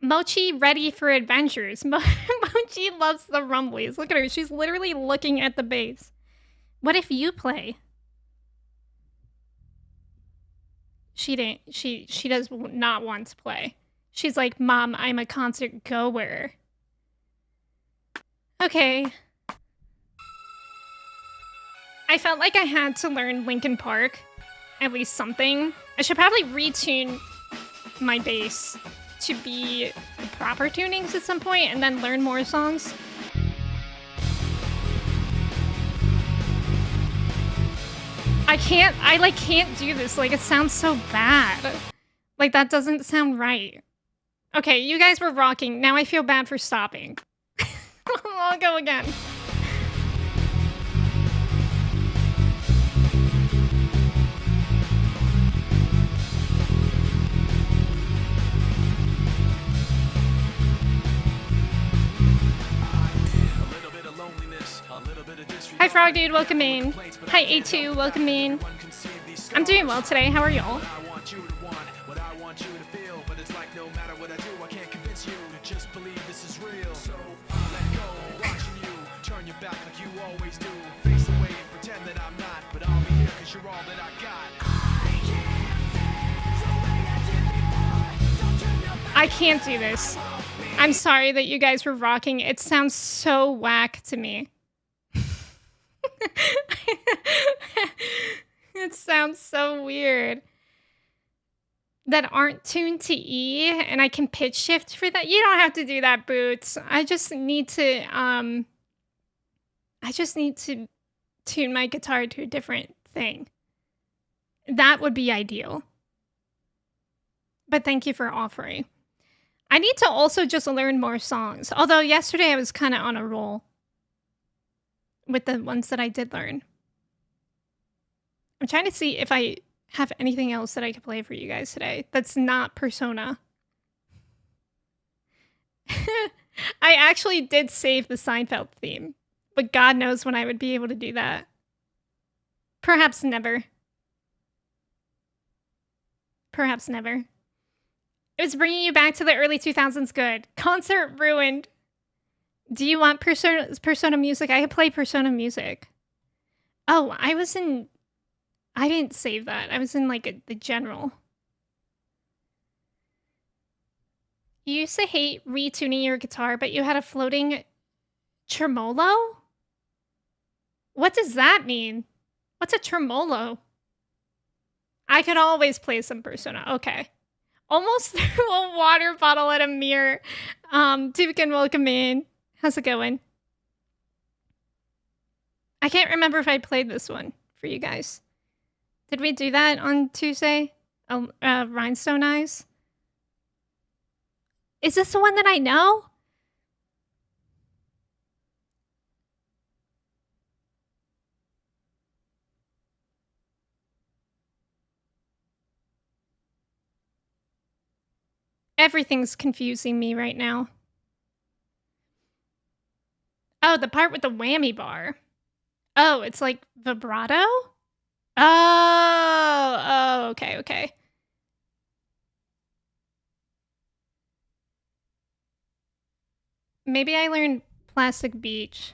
Mochi ready for adventures. Mochi loves the rumblies. Look at her. She's literally looking at the bass. What if you play? She does not want to play. She's like, Mom, I'm a concert goer. Okay. I felt like I had to learn Linkin Park. At least something. I should probably retune my bass to be proper tunings at some point and then learn more songs. I can't do this. Like, it sounds so bad. Like, that doesn't sound right. Okay, you guys were rocking. Now I feel bad for stopping. I'll go again. Hi Frog Dude, welcome in. Hi A2, welcome in. I'm doing well today, how are y'all? I can't do this. I'm sorry that you guys were rocking. It sounds so whack to me. It sounds so weird. That aren't tuned to E, and I can pitch shift for that. You don't have to do that, Boots. I just need to tune my guitar to a different thing. That would be ideal. But thank you for offering. I need to also just learn more songs. Although yesterday I was kind of on a roll with the ones that I did learn. I'm trying to see if I have anything else that I could play for you guys today that's not Persona. I actually did save the Seinfeld theme, but God knows when I would be able to do that. Perhaps never. Perhaps never. It was bringing you back to the early 2000s good. Concert ruined. Do you want Persona music? I could play Persona music. Oh, I didn't save that. I was in like the general. You used to hate retuning your guitar, but you had a floating tremolo? What does that mean? What's a tremolo? I could always play some Persona. Okay. Almost threw a water bottle at a mirror. Tubican, welcome in. How's it going? I can't remember if I played this one for you guys. Did we do that on Tuesday? Rhinestone Eyes? Is this the one that I know? Everything's confusing me right now. Oh, the part with the whammy bar. Oh, it's like vibrato? Oh, okay, okay. Maybe I learned Plastic Beach.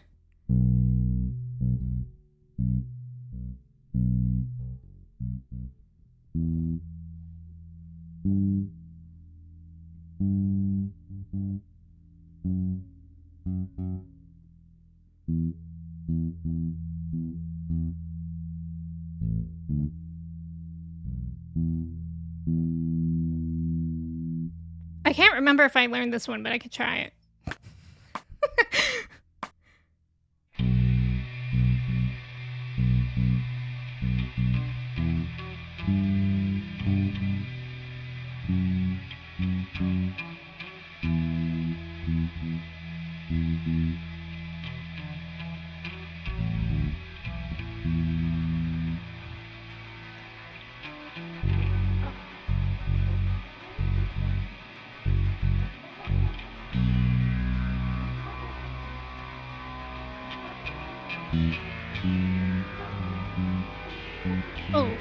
I can't remember if I learned this one, but I could try it. Oh.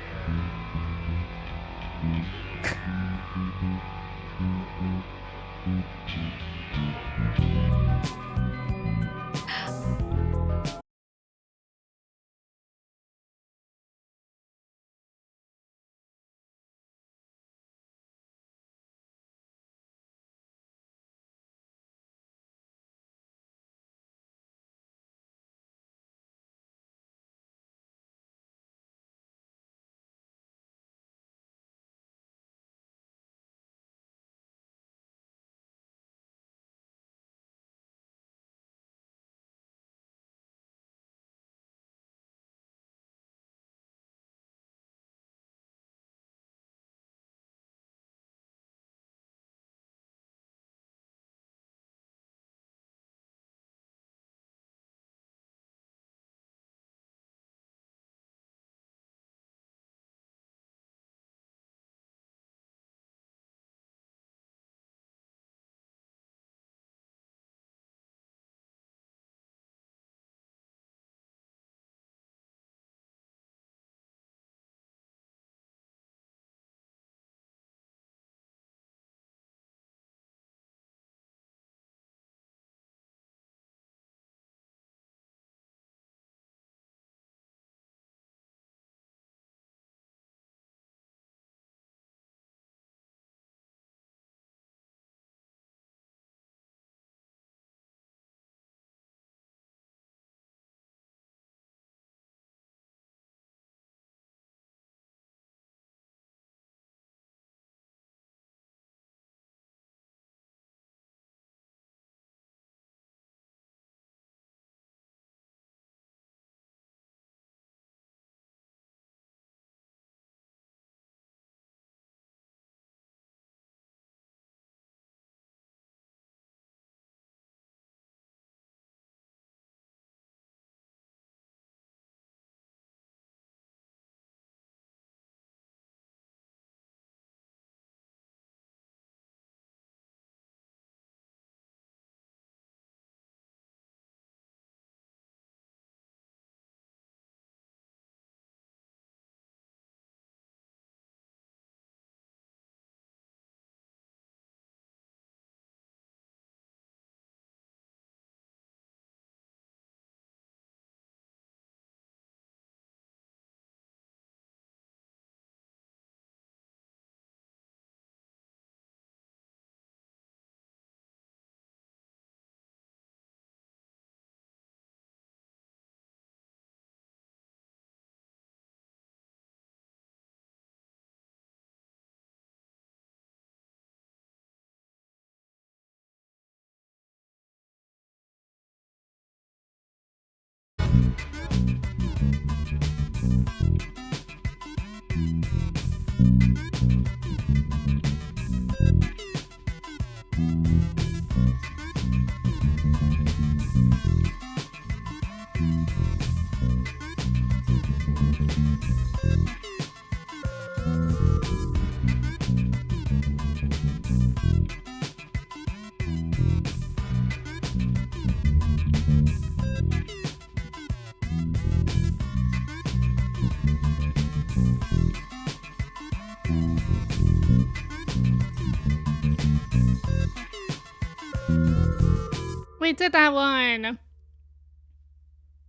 We did that one.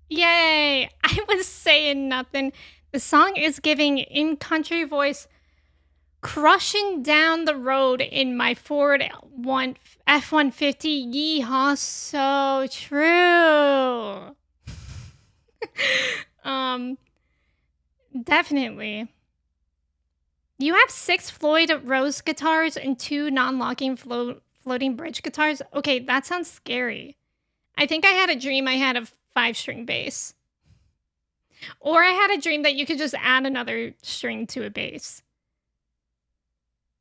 Yay! I was saying nothing. The song is giving in country voice, crushing down the road in my Ford F-150. Yeehaw, so true. Definitely. You have 6 Floyd Rose guitars and 2 non-locking floating bridge guitars? Okay, that sounds scary. I think I had a dream I had a 5-string bass. Or I had a dream that you could just add another string to a bass.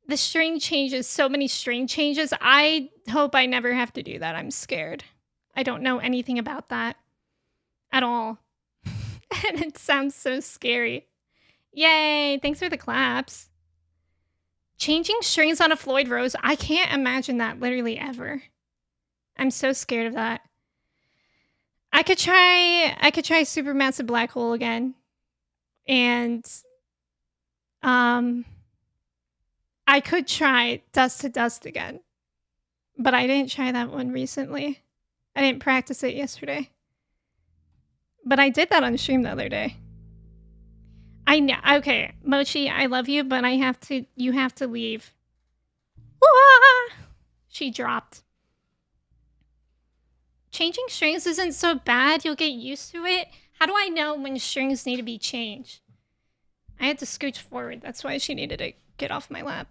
The string changes, so many string changes. I hope I never have to do that. I'm scared. I don't know anything about that at all. And it sounds so scary. Yay, thanks for the claps. Changing strings on a Floyd Rose, I can't imagine that literally ever. I'm so scared of that. I could try Supermassive Black Hole again. And I could try Dust to Dust again. But I didn't try that one recently. I didn't practice it yesterday. But I did that on stream the other day. I know. Okay, Mochi, I love you, but you have to leave. Wah! She dropped. Changing strings isn't so bad. You'll get used to it. How do I know when strings need to be changed? I had to scooch forward. That's why she needed to get off my lap.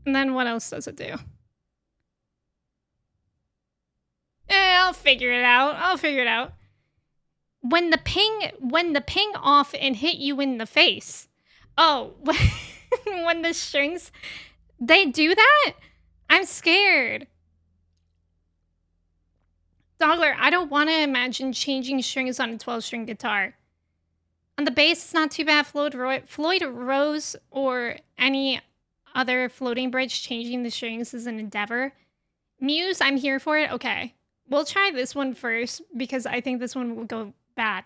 And then what else does it do? I'll figure it out. When the ping off and hit you in the face. Oh, when the strings, they do that? I'm scared. Dogler, I don't want to imagine changing strings on a 12-string guitar. On the bass, it's not too bad. Floyd Rose or any other floating bridge, changing the strings is an endeavor. Muse, I'm here for it. Okay. We'll try this one first because I think this one will go bad.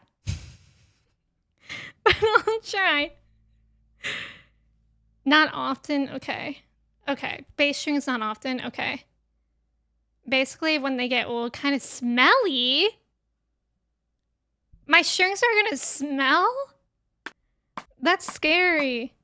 But I'll try. Not often. Okay. Okay. Bass strings not often. Okay. Basically, when they get old, kind of smelly. My strings are gonna smell? That's scary.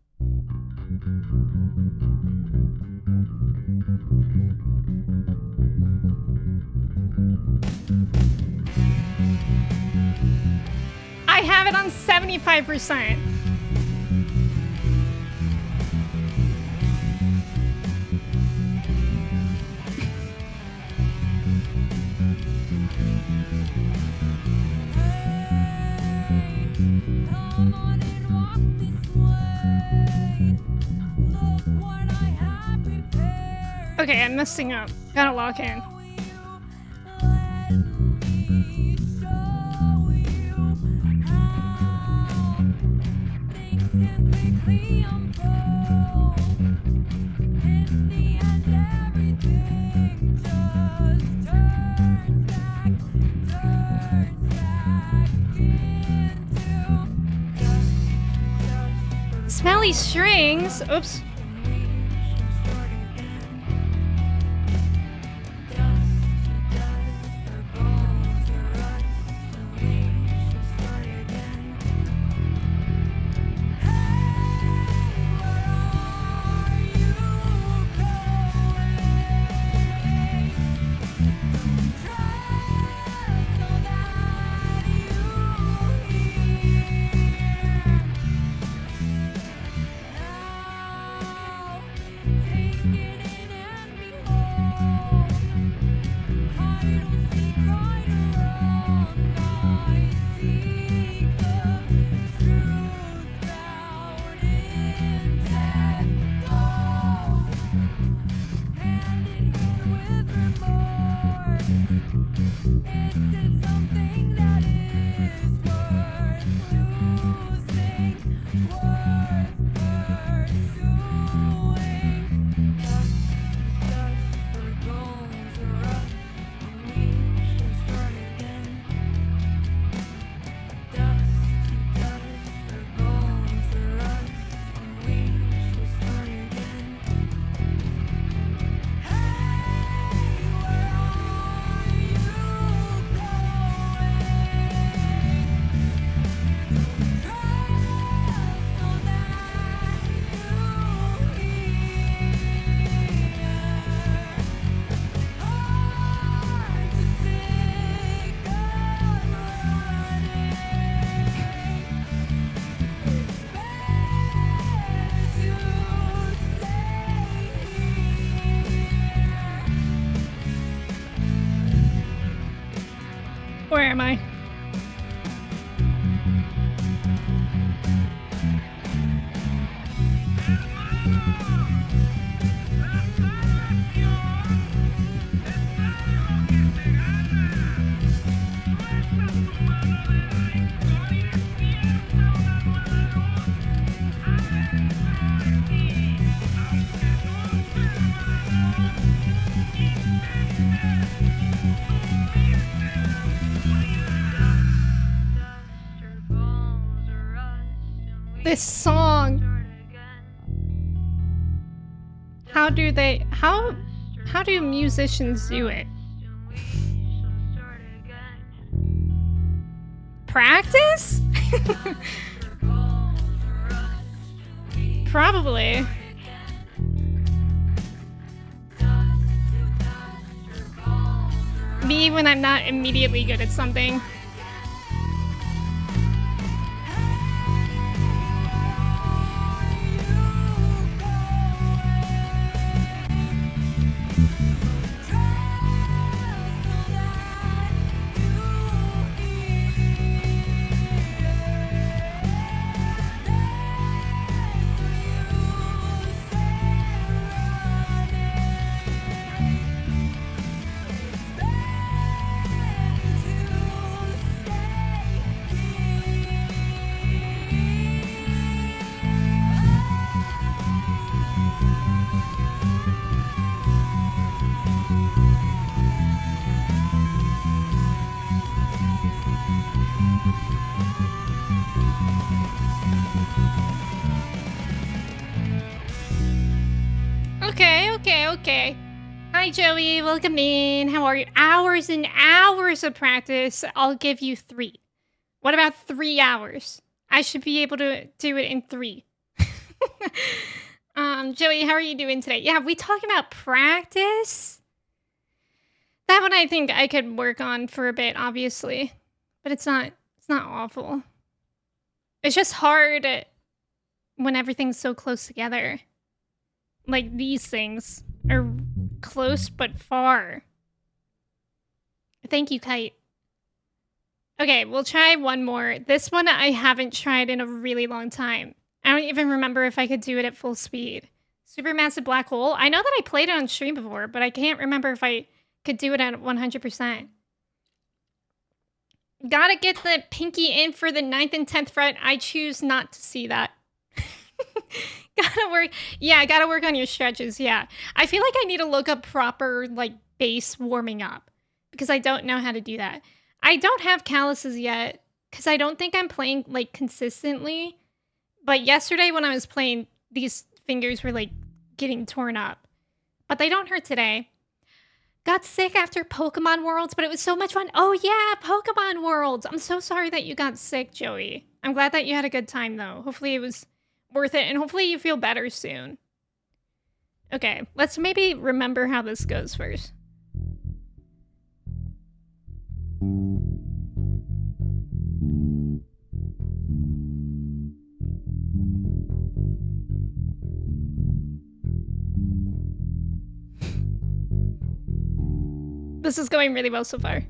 I have it on 75%. Okay, I'm messing up. Gotta lock in. Smelly strings. Oops. Where am I? This song. How do musicians do it? Practice? Probably. Me when I'm not immediately good at something. Okay. Hi, Joey. Welcome in. How are you? Hours and hours of practice. I'll give you 3. What about 3 hours? I should be able to do it in 3. Joey, how are you doing today? Yeah, we talking about practice? That one I think I could work on for a bit, obviously. But it's not awful. It's just hard when everything's so close together. Like, these things are close but far. Thank you, Kite. Okay, we'll try one more. This one I haven't tried in a really long time. I don't even remember if I could do it at full speed. Supermassive Black Hole? I know that I played it on stream before, but I can't remember if I could do it at 100%. Gotta get the pinky in for the 9th and 10th fret. I choose not to see that. Gotta work on your stretches, yeah. I feel like I need to look up proper, like, bass warming up. Because I don't know how to do that. I don't have calluses yet. Because I don't think I'm playing, like, consistently. But yesterday when I was playing, these fingers were, like, getting torn up. But they don't hurt today. Got sick after Pokemon Worlds, but it was so much fun. Oh, yeah, Pokemon Worlds. I'm so sorry that you got sick, Joey. I'm glad that you had a good time, though. Hopefully it was worth it, and hopefully you feel better soon. Okay, let's maybe remember how this goes first. This is going really well so far.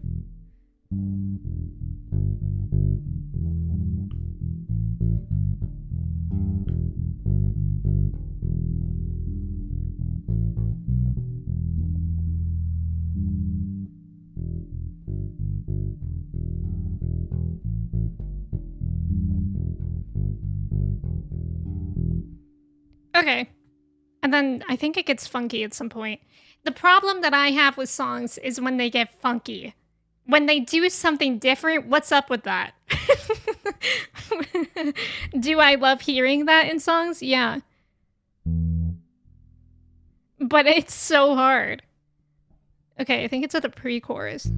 Okay. And then I think it gets funky at some point. The problem that I have with songs is when they get funky. When they do something different, what's up with that? Do I love hearing that in songs? Yeah. But it's so hard. Okay, I think it's at the pre-chorus.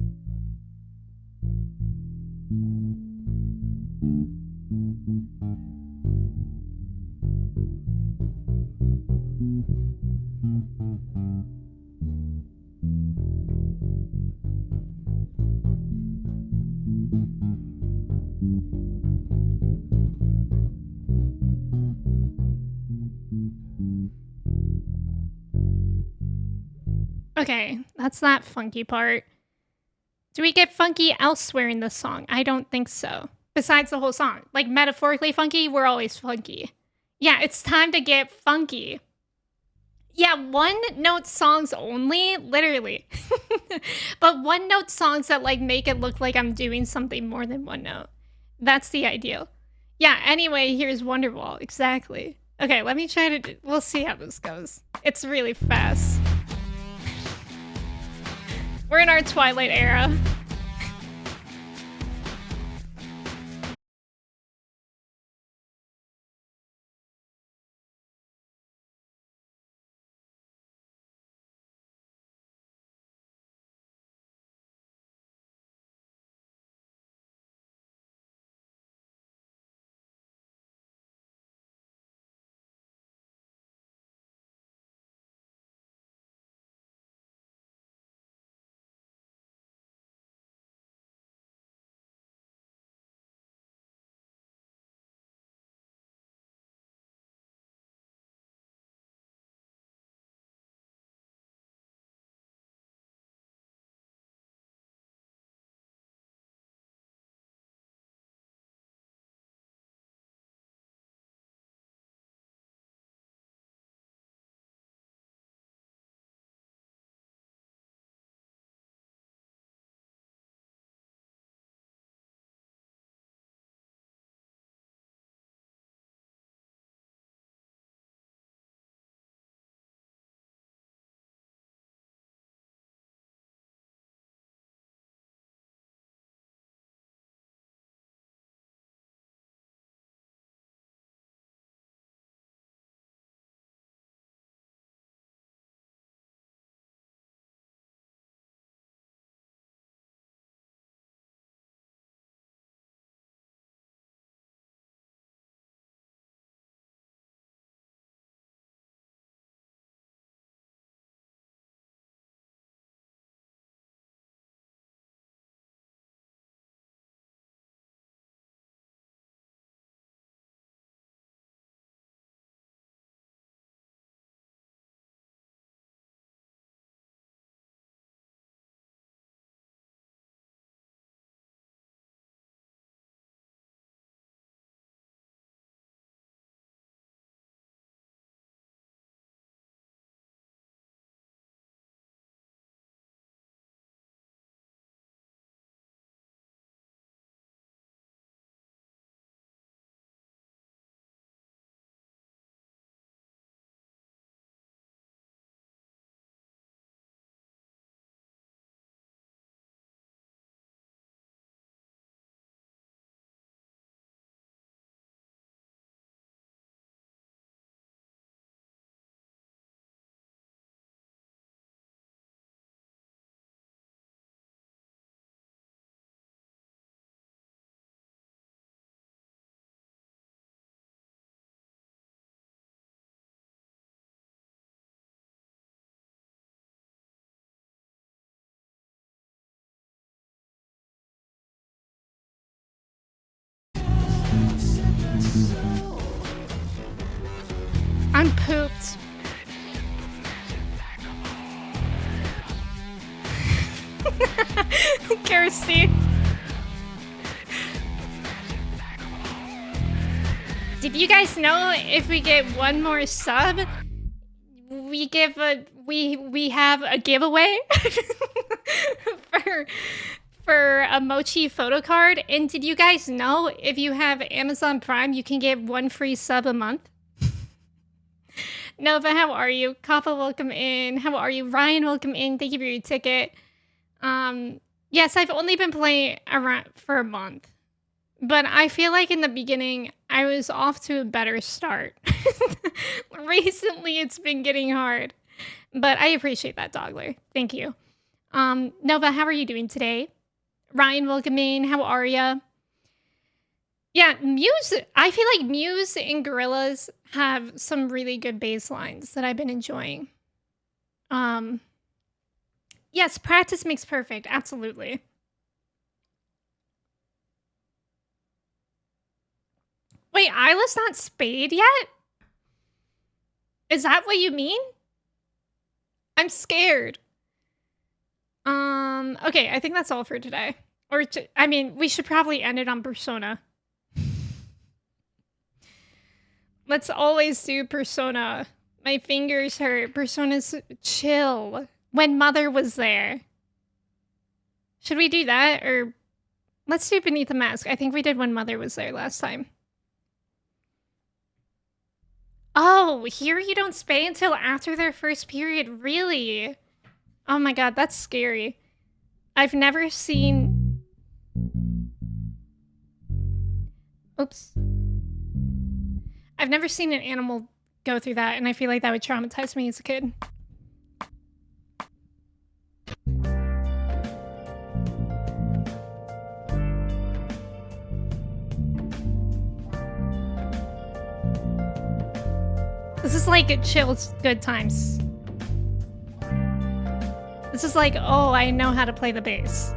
Okay, that's that funky part. Do we get funky elsewhere in the song? I don't think so. Besides the whole song. Like, metaphorically funky, we're always funky. Yeah, it's time to get funky. Yeah, one-note songs only, literally. But one-note songs that, like, make it look like I'm doing something more than one note. That's the ideal. Yeah, anyway, here's Wonderwall. Exactly. Okay, let me try to... We'll see how this goes. It's really fast. We're in our Twilight era. I'm pooped. Kirsty. Did you guys know if we get one more sub, we have a giveaway for a Mochi photo card? And did you guys know if you have Amazon Prime, you can get one free sub a month? Nova, how are you? Kappa, welcome in. How are you? Ryan, welcome in. Thank you for your ticket. Yes, I've only been playing around for a month. But I feel like in the beginning, I was off to a better start. Recently, it's been getting hard. But I appreciate that, Dogler. Thank you. Nova, how are you doing today? Ryan, welcome in. How are ya? Yeah, Muse. I feel like Muse and Gorillas have some really good bass lines that I've been enjoying. Yes, practice makes perfect. Absolutely. Wait, Isla's not spayed yet? Is that what you mean? I'm scared. Okay, I think that's all for today. I mean, we should probably end it on Persona. Let's always do Persona. My fingers hurt. Persona's chill. When Mother was there. Should we do that? Or let's do Beneath the Mask. I think we did When Mother was there last time. Oh, here you don't spay until after their first period. Really? Oh my god, that's scary. I've never seen... Oops. I've never seen an animal go through that, and I feel like that would traumatize me as a kid. This is like chill, good times. This is like, oh, I know how to play the bass.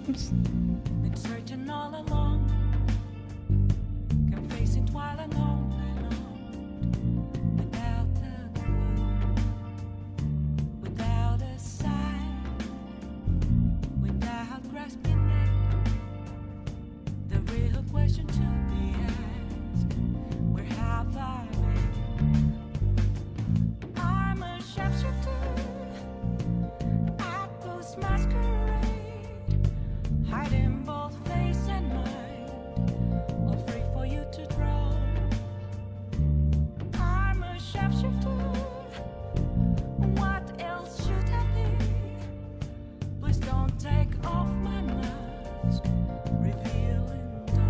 Oops. Been searching all along, confessing while alone without a clue, without a sign, without grasping it. The real question to be asked: where have I been? I'm a sharpshooter at those masquerades. Hiding both face and mind, all free for you to draw. I'm a sharpshooter. What else should I be? Please don't take off my mask, revealing dark.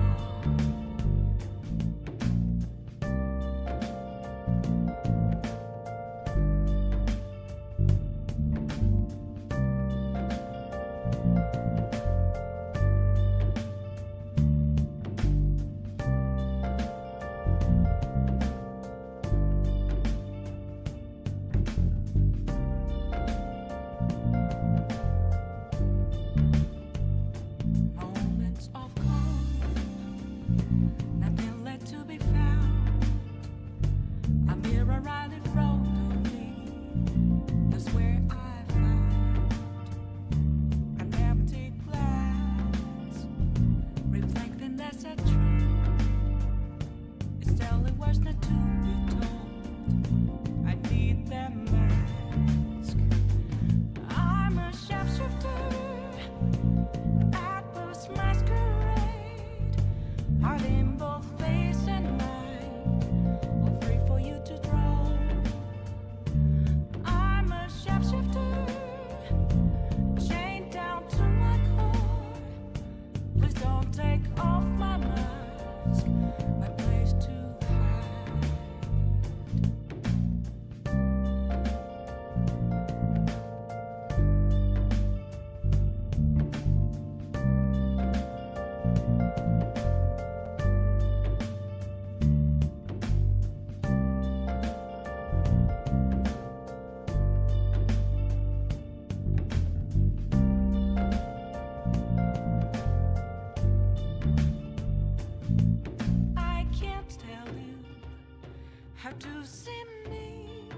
Moments of calm, nothing left to be found. A mirror right in front of me, that's where I found an empty glass, reflecting that's a truth. It's telling words not to be told. I need that mask. I'm a sharpshooter at those masquerade, hiding both face and mind, all free for you to draw. I'm a sharpshooter, chained down to my core. Please don't take off my mask, my place to hide. I can't tell you how to see me.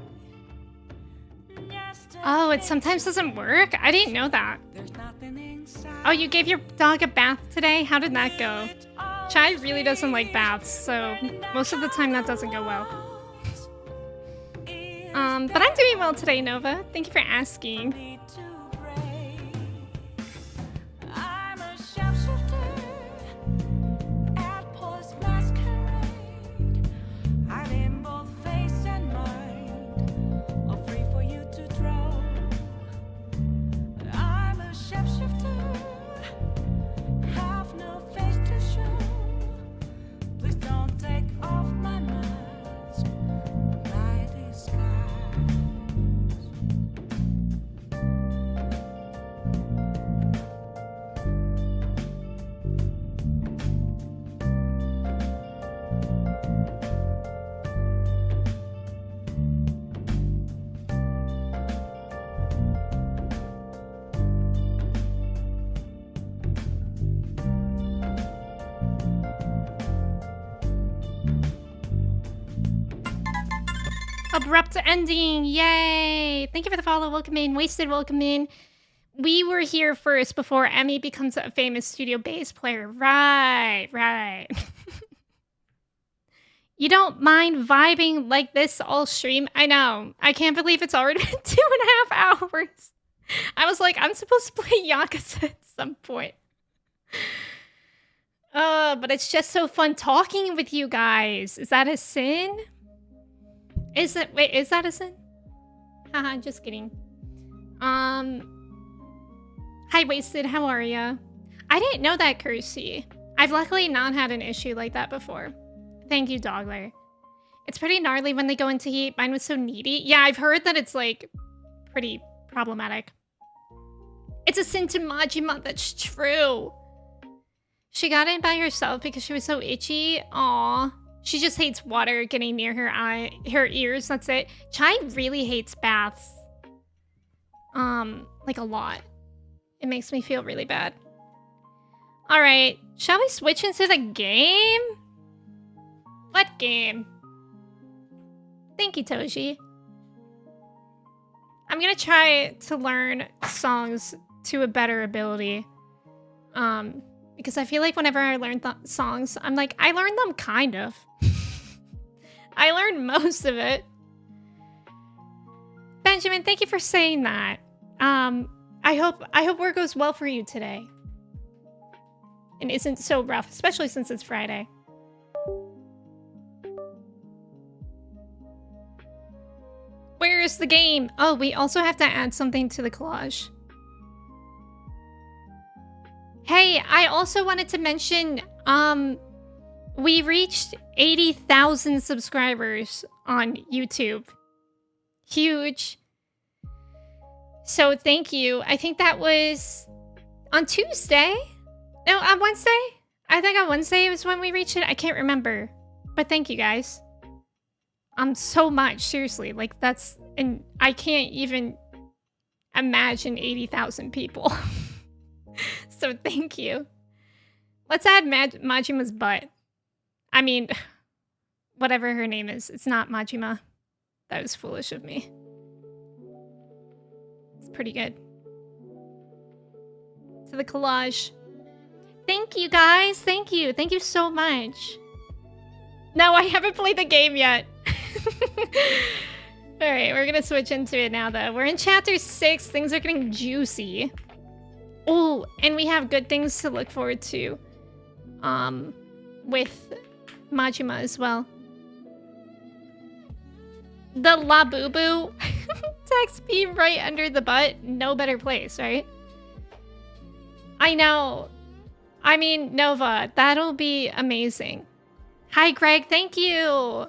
Oh, it sometimes doesn't work? I didn't know that. There's nothing inside. Oh, you gave your dog a bath today? How did that go? Chai really doesn't like baths, so most of the time that doesn't go well. But But I'm doing well today, Nova. Thank you for asking. Abrupt ending. Yay. Thank you for the follow. Welcome in. Wasted, welcome in. We were here first before Emme becomes a famous studio bass player. Right, right. You don't mind vibing like this all stream? I know. I can't believe it's already been 2.5 hours. I was like, I'm supposed to play Yakuza at some point. But it's just so fun talking with you guys. Is that a sin? Is that a sin? Haha, just kidding. Hi, Wasted, how are ya? I didn't know that, Kirsty. I've luckily not had an issue like that before. Thank you, Dogler. It's pretty gnarly when they go into heat. Mine was so needy. Yeah, I've heard that it's, like, pretty problematic. It's a sin to Majima, that's true. She got in by herself because she was so itchy. Aw. She just hates water getting near her ears, that's it. Chai really hates baths. Like a lot. It makes me feel really bad. Alright, shall we switch into the game? What game? Thank you, Toji. I'm gonna try to learn songs to a better ability. Because I feel like whenever I learn songs, I'm like, I learned them kind of. I learned most of it. Benjamin, thank you for saying that. I hope work goes well for you today. And isn't so rough, especially since it's Friday. Where is the game? Oh, we also have to add something to the collage. Hey, I also wanted to mention, we reached 80,000 subscribers on YouTube. Huge. So thank you. I think that was on Tuesday? No, on Wednesday? I think on Wednesday was when we reached it. I can't remember. But thank you guys. So much, seriously. Like that's, and I can't even imagine 80,000 people. So thank you. Let's add Majima's butt. I mean, whatever her name is. It's not Majima. That was foolish of me. It's pretty good. To the collage. Thank you, guys. Thank you. Thank you so much. No, I haven't played the game yet. Alright, we're gonna switch into it now, though. We're in Chapter 6. Things are getting juicy. Oh, and we have good things to look forward to. With Majima as well. The Labubu text beam right under the butt. No better place, right? I know. I mean, Nova, that'll be amazing. Hi, Greg. Thank you.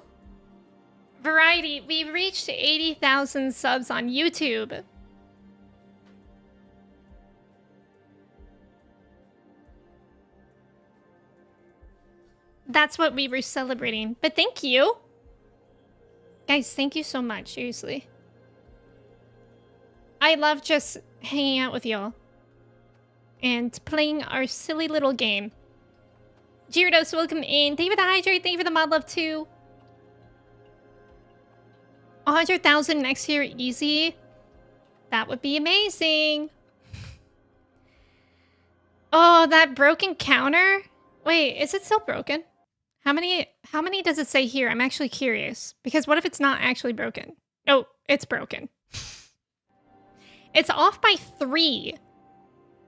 Variety, we've reached 80,000 subs on YouTube. That's what we were celebrating. But thank you. Guys, thank you so much, seriously. I love just hanging out with y'all. And playing our silly little game. Gyarados, welcome in. Thank you for the hydrate. Thank you for the mod love too. 100,000 next year, easy. That would be amazing. Oh, that broken counter? Wait, is it still broken? How many does it say here? I'm actually curious. Because what if it's not actually broken? Oh, it's broken. It's off by 3.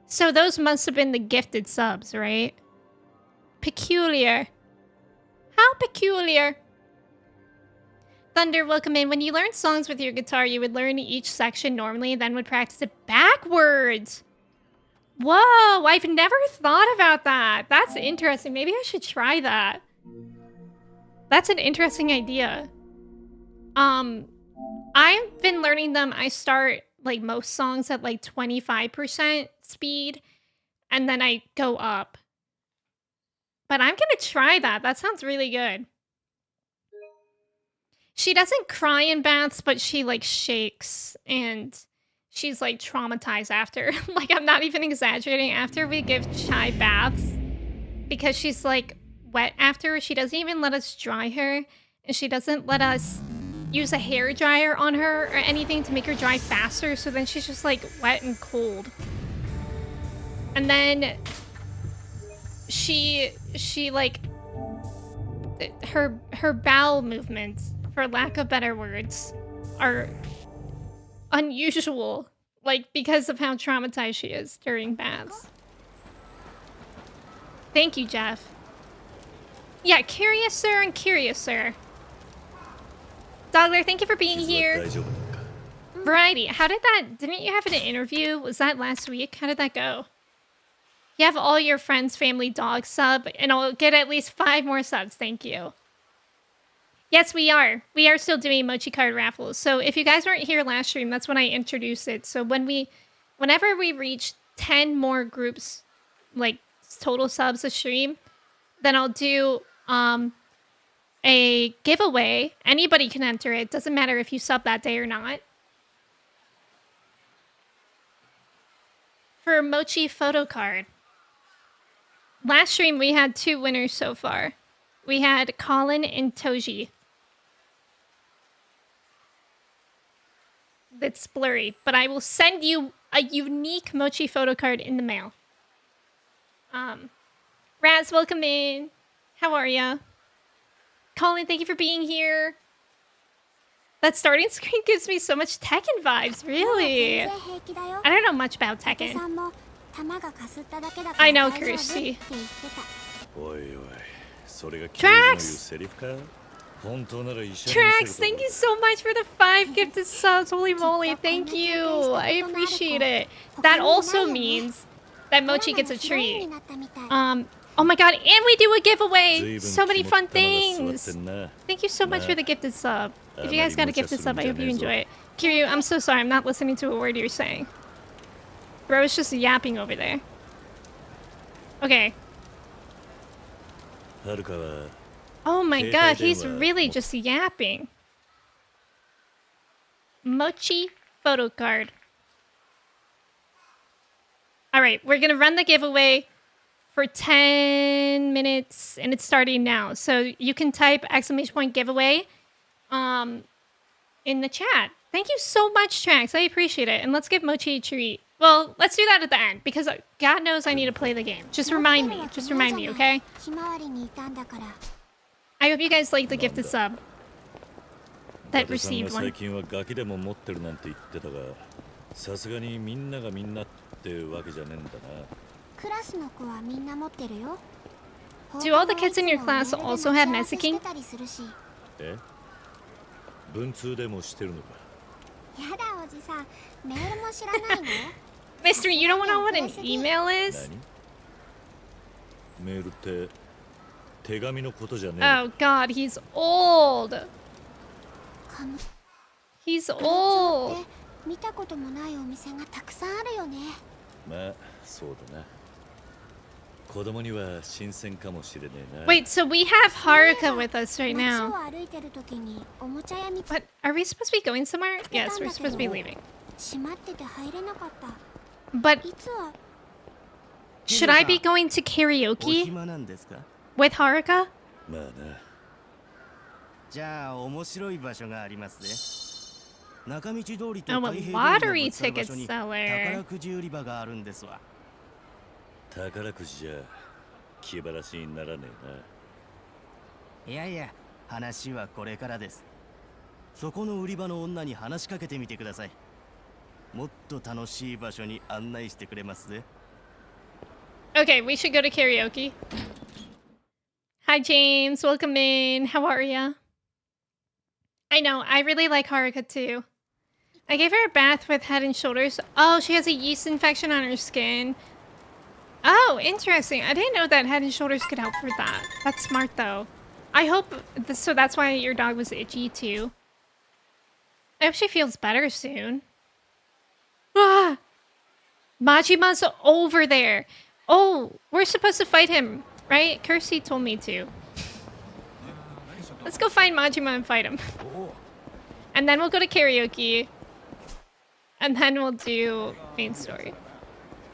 So those must have been the gifted subs, right? Peculiar. How peculiar. Thunder, welcome in. When you learn songs with your guitar, you would learn each section normally, then would practice it backwards. Whoa, I've never thought about that. That's interesting. Maybe I should try that. That's an interesting idea. I've been learning them. I start like most songs at like 25% speed, and then I go up. But I'm gonna try that. That sounds really good. She doesn't cry in baths, but she like shakes and she's like traumatized after. Like, I'm not even exaggerating. After we give Chai baths, because she's like wet after, she doesn't even let us dry her, and she doesn't let us use a hair dryer on her or anything to make her dry faster, so then she's just like wet and cold. And then she like her bowel movements, for lack of better words, are unusual, like because of how traumatized she is during baths. Thank you, Jeff. Yeah, curious sir and curious sir. Dogler, thank you for being here. Variety, how did that... Didn't you have an interview? Was that last week? How did that go? You have all your friends, family, dog sub, and I'll get at least 5 more subs. Thank you. Yes, we are. We are still doing mochi card raffles. So if you guys weren't here last stream, that's when I introduced it. So whenever we reach 10 more groups, like total subs a stream, then I'll do a giveaway. Anybody can enter it. Doesn't matter if you sub that day or not. For mochi photo card. Last stream we had 2 winners so far. We had Colin and Toji. It's blurry, but I will send you a unique mochi photo card in the mail. Raz, welcome in. How are ya? Colin, thank you for being here. That starting screen gives me so much Tekken vibes, really. I don't know much about Tekken. I know, Kirsty. Trax! Trax, thank you so much for the 5 gifted subs. Holy moly, thank you. I appreciate it. That also means that Mochi gets a treat. Oh my god, and we do a giveaway. So many fun things. Thank you so much for the gifted sub. If you guys got a gifted sub, I hope you enjoy it. Kiryu, I'm so sorry. I'm not listening to a word you're saying. Bro is just yapping over there. Okay. Oh my god, he's really just yapping. Mochi photo card. Alright, we're gonna run the giveaway for 10 minutes, and it's starting now. So you can type ! giveaway in the chat. Thank you so much, Trax. I appreciate it. And let's give Mochi a treat. Well, let's do that at the end, because God knows I need to play the game. Just remind me. Just remind me, okay? I hope you guys like the gifted sub that received one. Do all the kids in your class also have messaging? Mister, you don't know what an email is? Oh god, he's old. He's old. Wait, so we have Haruka with us right now. But are we supposed to be going somewhere? Yes, we're supposed to be leaving. But should I be going to karaoke with Haruka? Oh, a lottery ticket seller. Okay, we should go to karaoke. Hi, James. Welcome in. How are ya? I know. I really like Haruka, too. I gave her a bath with Head and Shoulders. Oh, she has a yeast infection on her skin. Oh, interesting. I didn't know that Head and Shoulders could help for that. That's smart, though. I hope... So that's why your dog was itchy, too. I hope she feels better soon. Ah! Majima's over there. Oh, we're supposed to fight him, right? Kirsty told me to. Let's go find Majima and fight him. And then we'll go to karaoke. And then we'll do main story.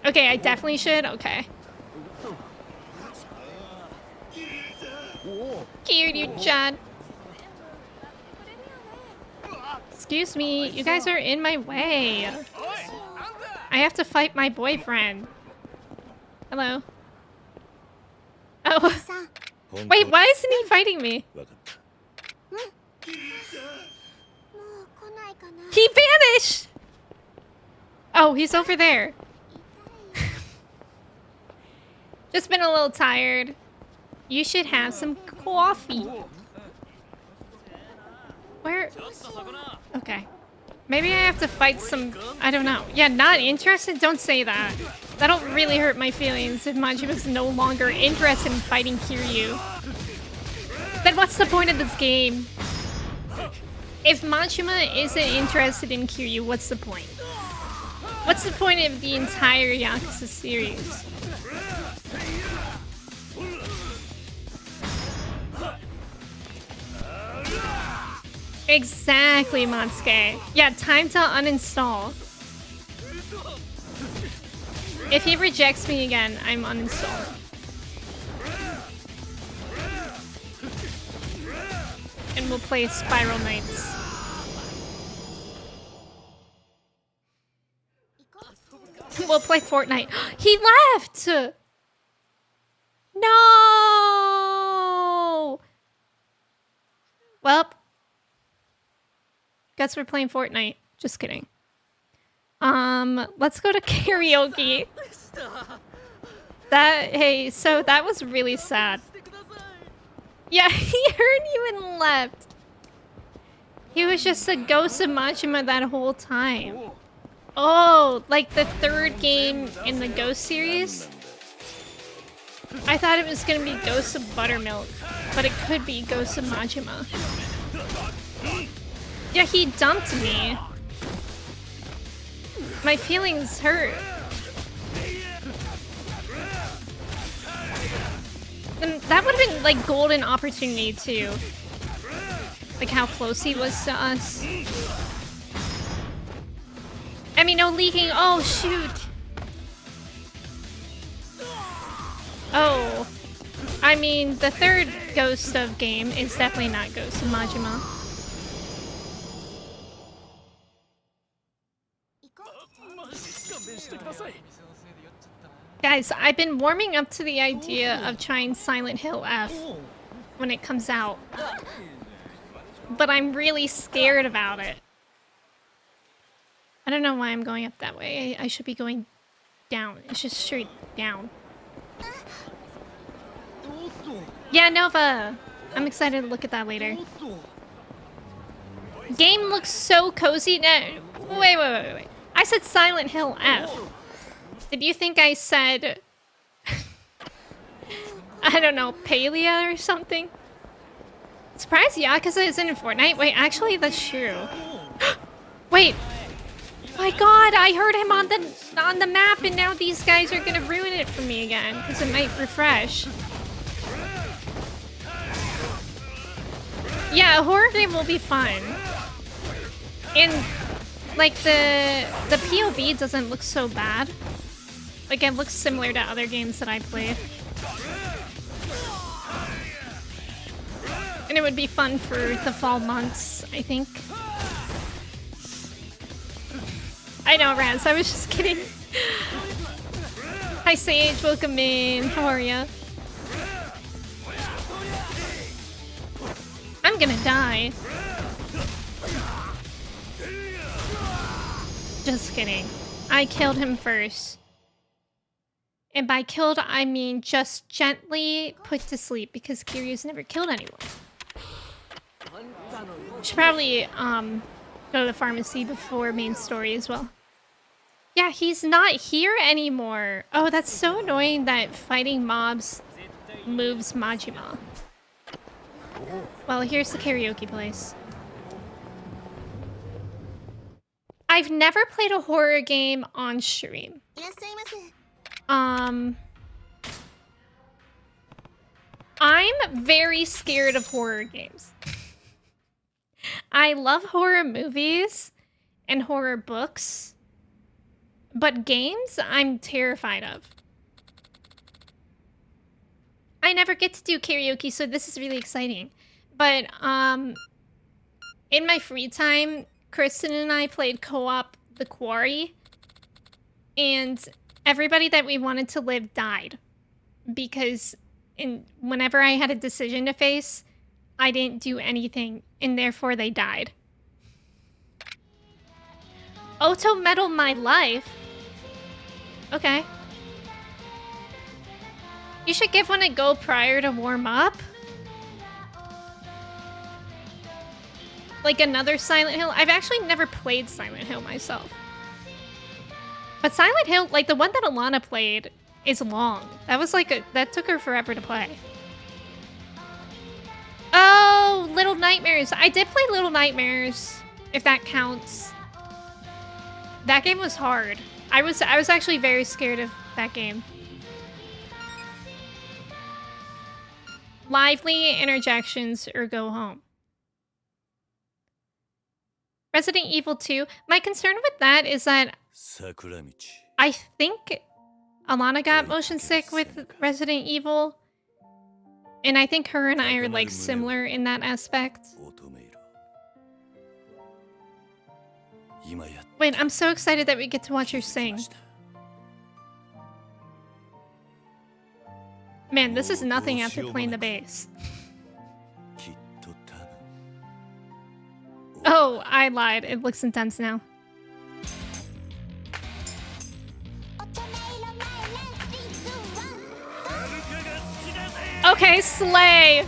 Okay, I definitely should. Okay. Kiryu-chan. Excuse me, you guys are in my way. I have to fight my boyfriend. Hello. Oh. さん Wait, why isn't he fighting me? わかった もう来ないかな He vanished! Oh, he's over there. Just been a little tired. You should have some coffee. Where? Okay. Maybe I have to fight some... I don't know. Yeah, not interested? Don't say that. That'll really hurt my feelings if Majima's no longer interested in fighting Kiryu. Then what's the point of this game? If Majima isn't interested in Kiryu, what's the point? What's the point of the entire Yakuza series? Exactly, Matsuke. Yeah, time to uninstall. If he rejects me again, I'm uninstalling. And we'll play Spiral Knights. We'll play Fortnite. He left! No! Well, guess we're playing Fortnite. Just kidding. Let's go to karaoke. Hey, so that was really sad. Yeah, he heard you and left. He was just a ghost of Majima that whole time. Oh, like the third game in the Ghost series? I thought it was gonna be Ghost of Buttermilk, but it could be Ghost of Majima. Yeah, he dumped me. My feelings hurt. And that would have been like golden opportunity too. Like how close he was to us. I mean, no leaking. Oh, shoot. Oh. I mean, the third Ghost of game is definitely not Ghost of Majima. Guys, I've been warming up to the idea of trying Silent Hill F when it comes out. But I'm really scared about it. I don't know why I'm going up that way. I should be going down. It's just straight down. Yeah, Nova! I'm excited to look at that later. Game looks so cozy. Wait. I said Silent Hill F. Did you think I said... I don't know, Palia or something? Surprised Yakuza isn't in Fortnite? Wait, actually, that's true. Wait! My god, I heard him on the map and now these guys are gonna ruin it for me again because it might refresh. Yeah, a horror game will be fun. And like the POV doesn't look so bad. Like it looks similar to other games that I played. And it would be fun for the fall months, I think. I know, Raz, I was just kidding. Hi, Sage, welcome in. How are ya? I'm gonna die. Just kidding. I killed him first. And by killed, I mean just gently put to sleep because Kiryu's never killed anyone. Should probably go to the pharmacy before main story as well. Yeah, he's not here anymore. Oh, that's so annoying that fighting mobs moves Majima. Well, here's the karaoke place. I've never played a horror game on stream. いらっしゃいませ I'm very scared of horror games. I love horror movies and horror books, but games I'm terrified of. I never get to do karaoke, so this is really exciting. But in my free time, Kristen and I played co-op The Quarry, and everybody that we wanted to live died because whenever I had a decision to face, I didn't do anything, and therefore they died. Auto Metal My Life? Okay. You should give one a go prior to warm up. Like another Silent Hill? I've actually never played Silent Hill myself. But Silent Hill, like the one that Alana played, is long. That was like that took her forever to play. Oh, Little Nightmares. I did play Little Nightmares, if that counts. That game was hard. I was actually very scared of that game. Lively interjections or go home. Resident Evil 2. My concern with that is that I think Alana got motion sick with Resident Evil. And I think her and I are like similar in that aspect. Wait, I'm so excited that we get to watch her sing. Man, this is nothing after playing the bass. Oh, I lied. It looks intense now. Okay, slay!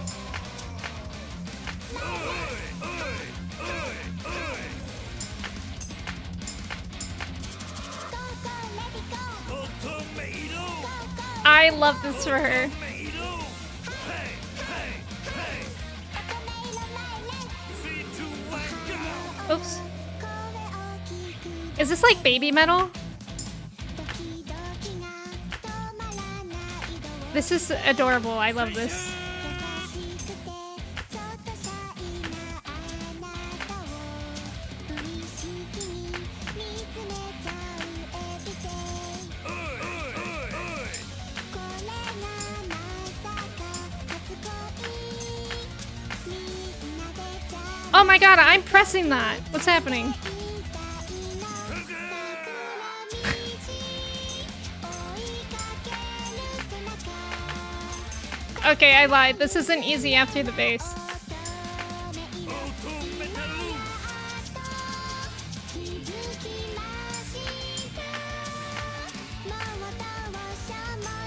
I love this for her. Oops. Is this like baby metal? This is adorable. I love this. Oh my god, I'm pressing that. What's happening? Okay, I lied. This isn't easy after the bass.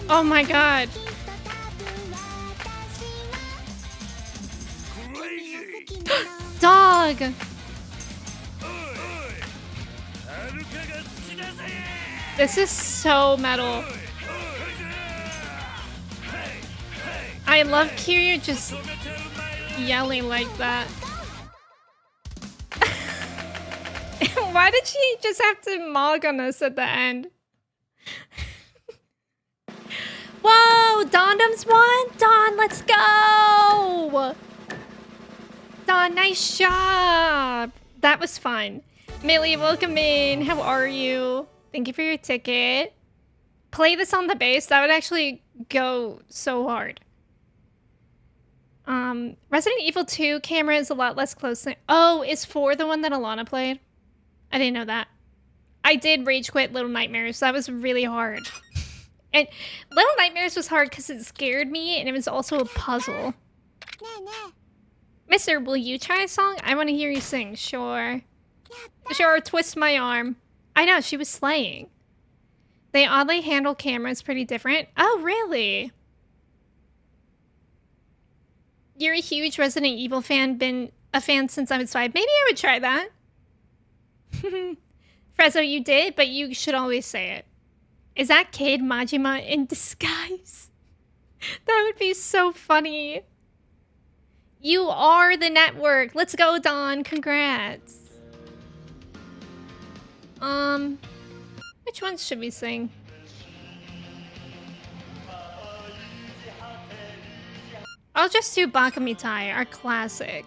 Oh my god. Dog! This is so metal. I love Kiryu just yelling like that. Why did she just have to mog on us at the end? Whoa! Dondom's won! Don, let's go! Don, nice job! That was fun. Millie, welcome in. How are you? Thank you for your ticket. Play this on the bass. That would actually go so hard. Resident Evil 2 camera is a lot less close than... Oh, is 4 the one that Alana played? I didn't know that. I did rage quit Little Nightmares. That was really hard. And Little Nightmares was hard because it scared me and it was also a puzzle. Mister, will you try a song? I want to hear you sing. Sure. Sure, twist my arm. I know, she was slaying. They oddly handle cameras pretty different. Oh, really? You're a huge Resident Evil fan, been a fan since I was 5. Maybe I would try that. Frezzo, you did, but you should always say it. Is that kid Majima in disguise? That would be so funny. You are the network. Let's go, Don. Congrats. Which ones should we sing? I'll just do Bakamitai, our classic.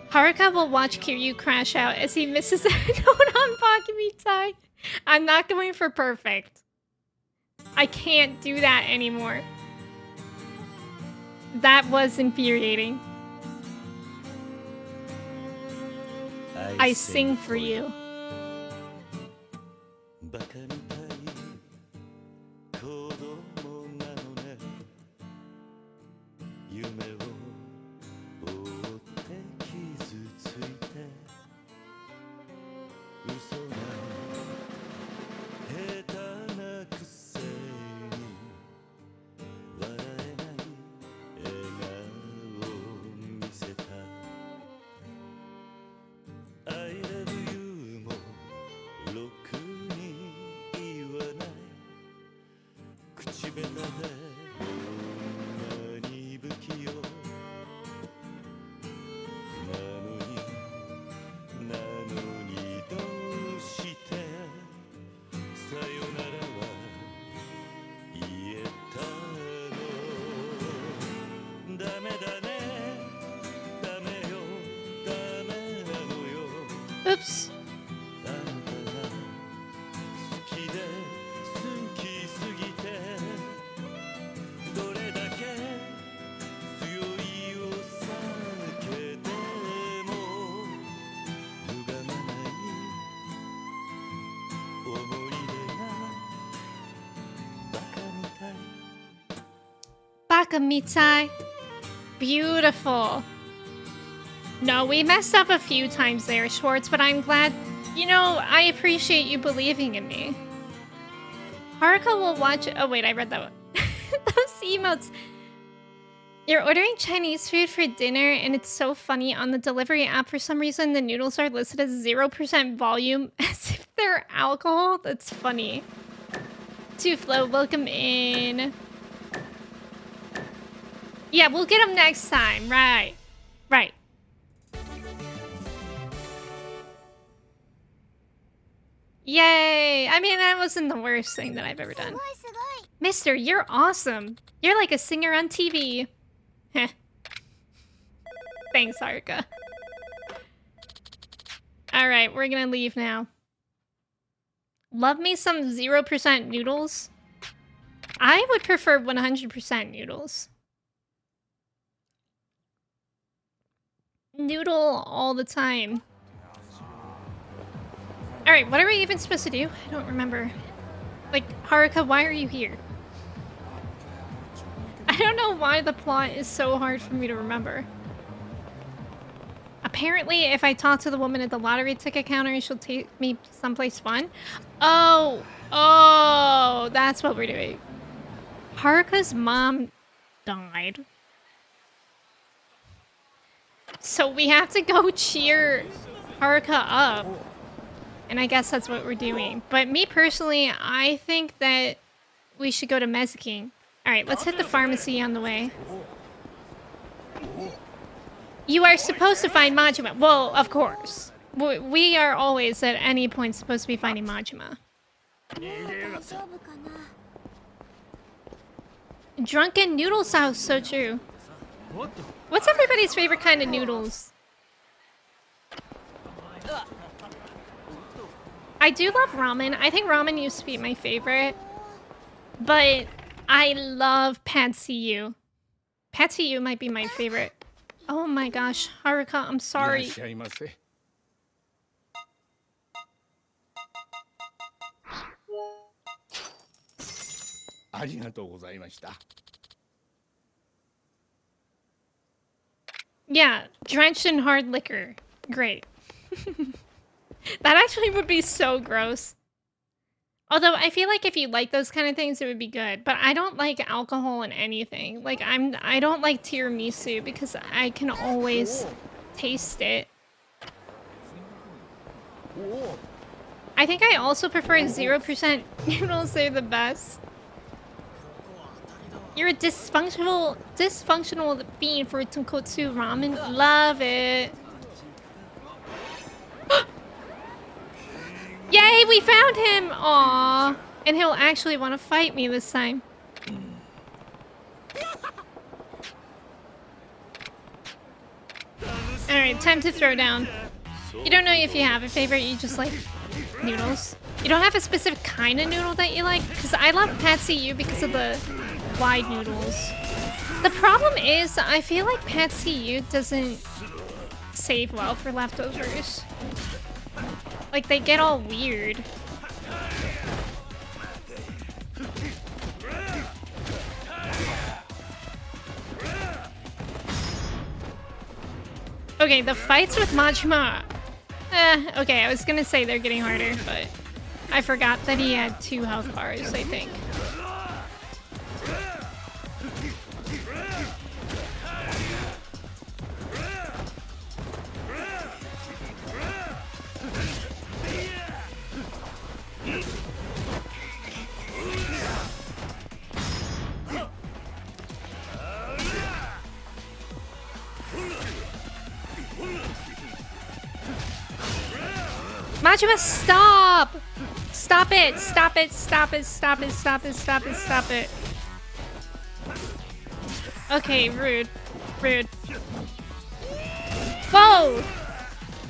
Haruka will watch Kiryu crash out as he misses a note on Bakamitai. I'm not going for perfect. I can't do that anymore. That was infuriating. I sing for you. バカみたい子供なのね夢を追って傷ついて嘘が下手なくせに笑えない笑顔を見せた I love you もろくに言わない口下手で女に不器用なのにどうしてさよならは言えたのダメだねダメよダメなのよ Oops. あんたが好きで好きすぎてどれだけ強いお酒でも歪まない思い出がバカみたい Baka mitai. Beautiful. No, we messed up a few times there, Schwartz, but I'm glad. You know, I appreciate you believing in me. Haruka will watch. Oh, wait, I read that one. Those emotes. You're ordering Chinese food for dinner, and it's so funny. On the delivery app, for some reason, the noodles are listed as 0% volume, as if they're alcohol. That's funny. Tuflo, welcome in. Yeah, we'll get them next time. Right. Right. Yay! I mean, that wasn't the worst thing that I've ever すごい done. すごい Mister, you're awesome. You're like a singer on TV. Heh. Thanks, Haruka. Alright, we're gonna leave now. Love me some 0% noodles. I would prefer 100% noodles. Noodle all the time. Alright, what are we even supposed to do? I don't remember. Like, Haruka, why are you here? I don't know why the plot is so hard for me to remember. Apparently, if I talk to the woman at the lottery ticket counter, she'll take me someplace fun. Oh! Oh! That's what we're doing. Haruka's mom died. So we have to go cheer Haruka up. And I guess that's what we're doing. But me personally, I think that we should go to Meziking. Alright, let's hit the pharmacy on the way. You are supposed to find Majima. Well, of course. We are always at any point supposed to be finding Majima. もう大丈夫かな Drunken noodle sauce, so true. What's everybody's favorite kind of noodles? I do love ramen. I think ramen used to be my favorite. But I love pad see ew. Pad see ew might be my favorite. Oh my gosh, Haruka, I'm sorry. いらっしゃいませ。ありがとうございました。 Yeah, drenched in hard liquor. Great. That actually would be so gross. Although I feel like if you like those kind of things, it would be good. But I don't like alcohol in anything. Like I don't like tiramisu because I can always taste it. I think I also prefer 0% noodles. They're the best. You're a dysfunctional fiend for tonkotsu ramen. Love it. Yay, we found him! Aww. And he'll actually want to fight me this time. Alright, time to throw down. You don't know if you have a favorite, you just like noodles. You don't have a specific kind of noodle that you like? Because I love pad see ew because of the wide noodles. The problem is, I feel like pad see ew doesn't save well for leftovers. Like, they get all weird. Okay, the fights with Majima. Okay, I was gonna say they're getting harder, but I forgot that he had 2 health bars, I think. Majima, stop! Stop it! Stop it! Stop it! Stop it! Stop it! Stop it! Stop it! Okay, rude. Rude. Whoa!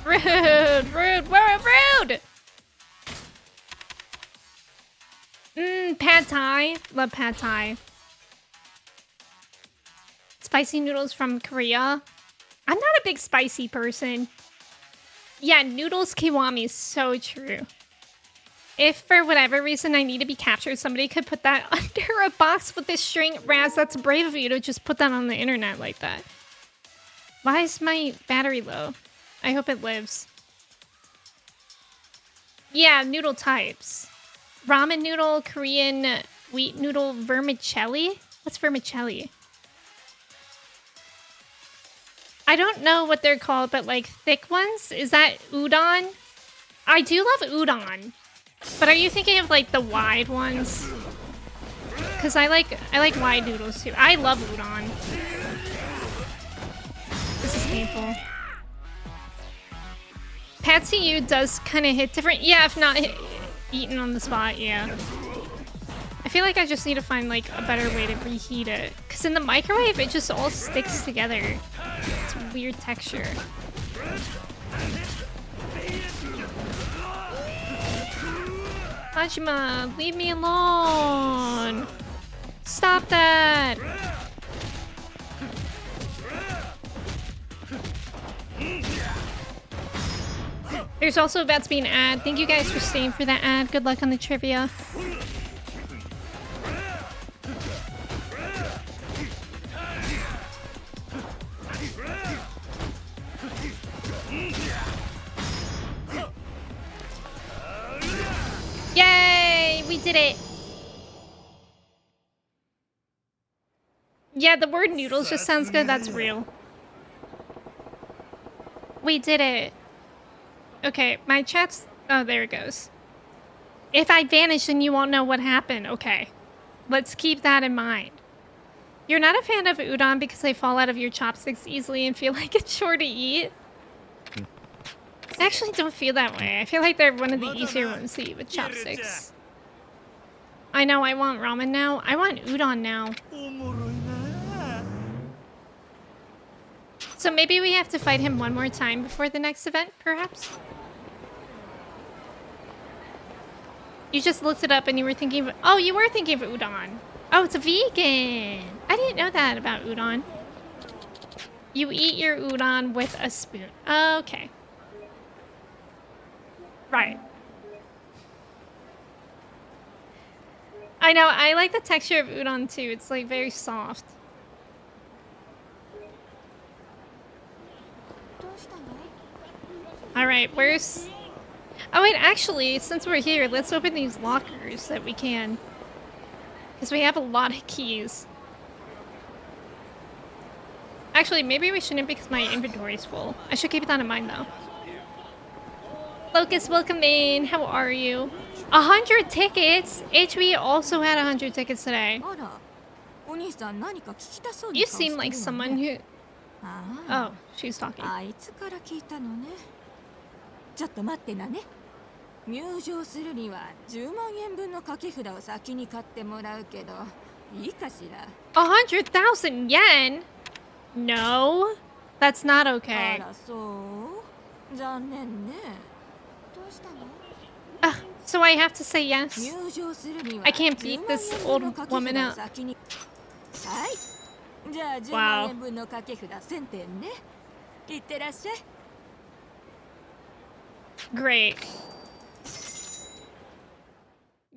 Rude! Rude! Rude! Pad Thai. Love Pad Thai. Spicy noodles from Korea. I'm not a big spicy person. Yeah, noodles Kiwami is so true. If for whatever reason I need to be captured, somebody could put that under a box with this string. Raz, that's brave of you to just put that on the internet like that. Why is my battery low? I hope it lives. Yeah, noodle types. Ramen noodle, Korean wheat noodle, vermicelli? What's vermicelli? I don't know what they're called, but like thick ones? Is that udon? I do love udon. But are you thinking of like the wide ones? Cause I like wide noodles too. I love udon. This is painful. Patsy U does kind of hit different. Yeah, if not eaten on the spot, yeah. I feel like I just need to find like a better way to reheat it. Cause in the microwave, it just all sticks together. It's a weird texture. Majima, leave me alone. Stop that. There's also about to be an ad. Thank you guys for staying for that ad. Good luck on the trivia. Yay! We did it! Yeah, the word noodles just sounds good. That's real. We did it. Okay, my chat's... Oh, there it goes. If I vanish, then you won't know what happened. Okay. Let's keep that in mind. You're not a fan of udon because they fall out of your chopsticks easily and feel like it's chore to eat? I actually don't feel that way. I feel like they're one of the easier ones to eat with chopsticks. I know, I want ramen now. I want udon now. So maybe we have to fight him one more time before the next event, perhaps? You just looked it up and you were thinking of... Oh, you were thinking of udon. Oh, it's a vegan. I didn't know that about udon. You eat your udon with a spoon. Okay. Right. I know, I like the texture of udon too. It's like very soft. Alright, where's... Oh wait, actually, since we're here, let's open these lockers that we can. Because we have a lot of keys. Actually, maybe we shouldn't because my inventory's full. I should keep that in mind though. Locust, welcome in. How are you? 100 tickets? HB also had 100 tickets today. You seem like someone who... Oh, she's talking. ちょっと待ってなね。入場するには10万円分の掛け札を先に買ってもらうけど、いいかしら。100,000 yen? No, that's not okay. あらそう。残念ね。どうしたの？ So I have to say yes. 入場するには I can't beat this old woman out. はい。じゃあ10万円分の掛け札1000点ね。いってらっしゃい。 Great.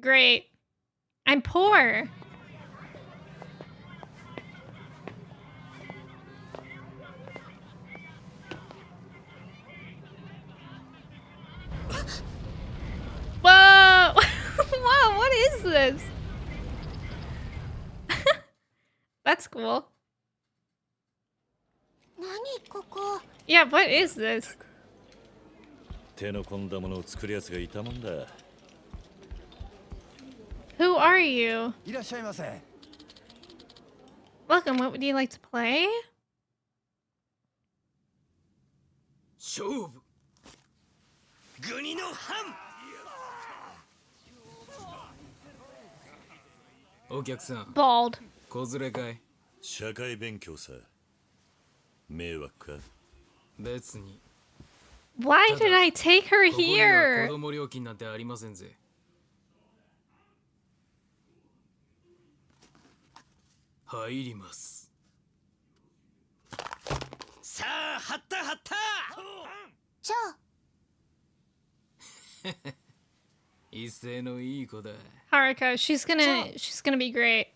Great. I'm poor. Whoa! Whoa, what is this? That's cool. 何ここ Yeah, what is this? 手の込んだものを作るやつがいたもんだ。 Who are you? いらっしゃいませ。 Welcome, what would you like to play? 勝負。国の藩。お客さん、 Bald. 子連れかい？社会勉強さ。迷惑か？別に。 Why did I take her ここには here? 子供料金なんてありませんぜ。入ります。さあ、はったはった。じゃあ一斉のいい子だ。 Haruka, she's gonna be great.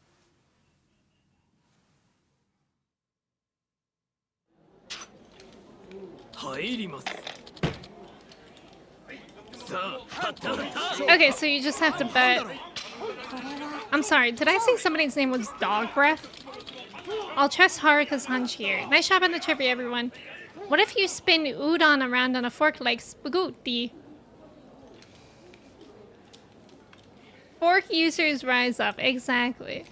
入ります。さあ、はったはった。 Okay, so you just have to bet. I'm sorry, did I say somebody's name was Dog Breath? I'll trust Haruka's hunch here. Nice job on the trivia, everyone. What if you spin udon around on a fork like spaghetti? Fork users rise up. Exactly.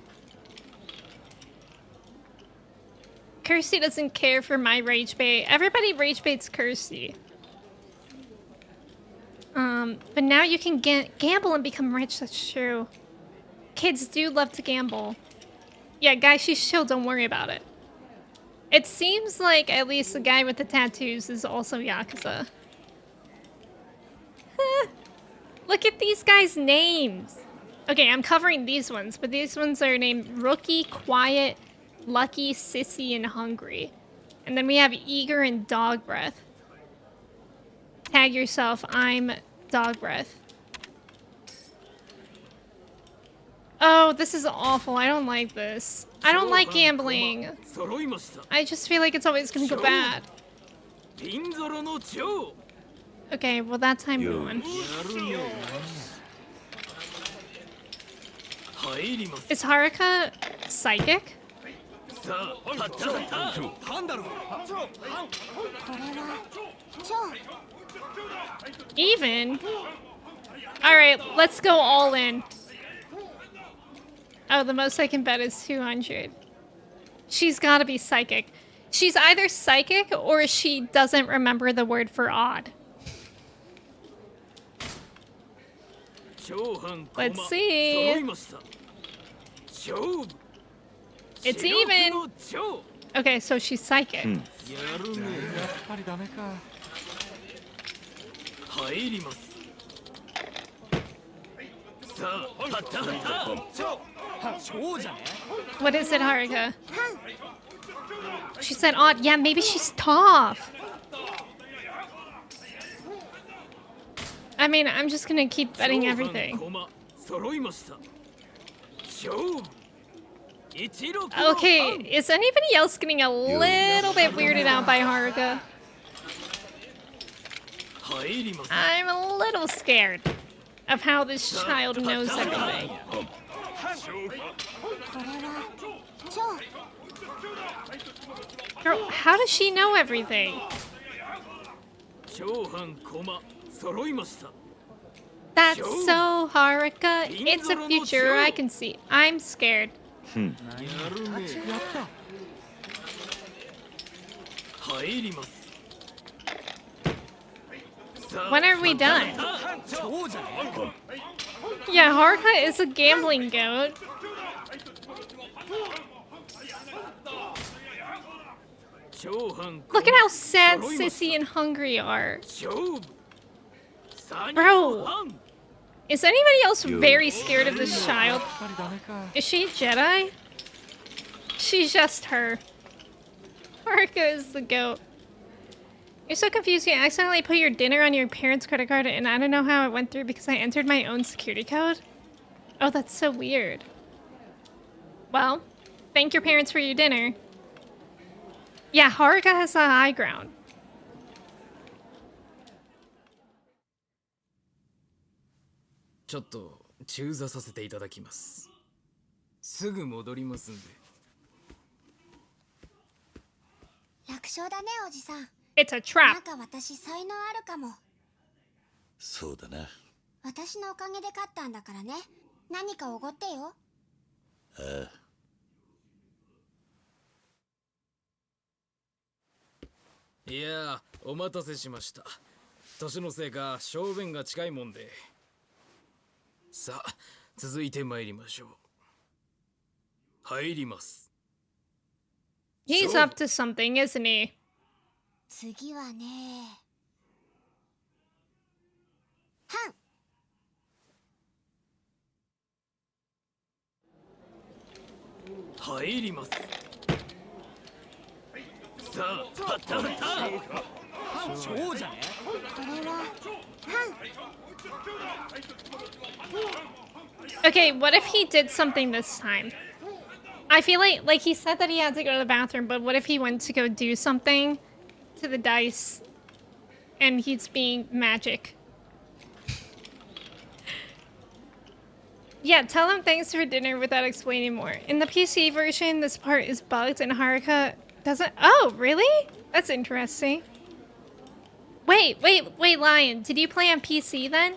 Kirsty doesn't care for my rage bait. Everybody rage baits Kirsty. But now you can gamble and become rich. That's true. Kids do love to gamble. Yeah, guys, she's chill. Don't worry about it. It seems like at least the guy with the tattoos is also Yakuza. Look at these guys' names. Okay, I'm covering these ones, but these ones are named Rookie, Quiet, Lucky, Sissy, and Hungry. And then we have Eager and Dog Breath. Tag yourself, I'm Dog Breath. Oh, this is awful. I don't like this. I don't like gambling. 揃いました。 I just feel like it's always gonna go bad. ピンゾロの蝶。 Okay, well that's how I'm going. 入ります。 Is Haruka psychic? さあ、はったはった。半だろ。これはじゃあ Even? Alright, let's go all in. Oh, the most I can bet is 200. She's gotta be psychic. She's either psychic or she doesn't remember the word for odd. 超半 Let's see. 揃いました。勝負。 It's 白 even. の蝶。 Okay, so she's psychic. やるね。ぱりダメか。入ります。さあ、はったはった。蝶じゃね。 What is it, Haruka? She said odd. Yeah, maybe she's tough. I mean, I'm just gonna keep betting everything. 駒揃いました。勝負。16 Okay, is anybody else getting a little bit weirded out by Haruka? 入ります。 I'm a little scared of how this child knows everything. これはじゃあ Girl, how does she know everything? 超半駒揃いました。 That's so Haruka. It's a future I can see. I'm scared. やるね。入ります。さあ When are we done? 蝶じゃね。 Yeah, Haruka is a gambling goat. 超半 Look at how sad Sissy and Hungry are. 勝負。三 Bro. 半 Is anybody else very scared of this child? やっぱりダメか。 Is she a Jedi? She's just her. Haruka is the goat. You're so confused. You accidentally put your dinner on your parents' credit card, and I don't know how it went through because I entered my own security code. Oh, that's so weird. Well, thank your parents for your dinner. Yeah, Haruka has the high ground. ちょっと中座させていただきます。すぐ戻りますんで。楽勝だねおじさん。 It's a な trap. んか私才能あるかも。そうだな。私のおかげで勝ったんだからね。何かおごってよ。ああ。いやー、お待たせしました。年のせいか小便が近いもんで。さあ、続いて参りましょう。入ります。 He's up to something, isn't he? 次はね。入ります。さあ、はったはった。そうじゃね。これは Okay, what if he did something this time? I feel like he said that he had to go to the bathroom, but what if he went to go do something to the dice and he's being magic? Yeah, tell him thanks for dinner without explaining more. In the PC version, this part is bugged and Haruka doesn't... Oh, really? That's interesting. Wait, Lion. Did you play on PC then?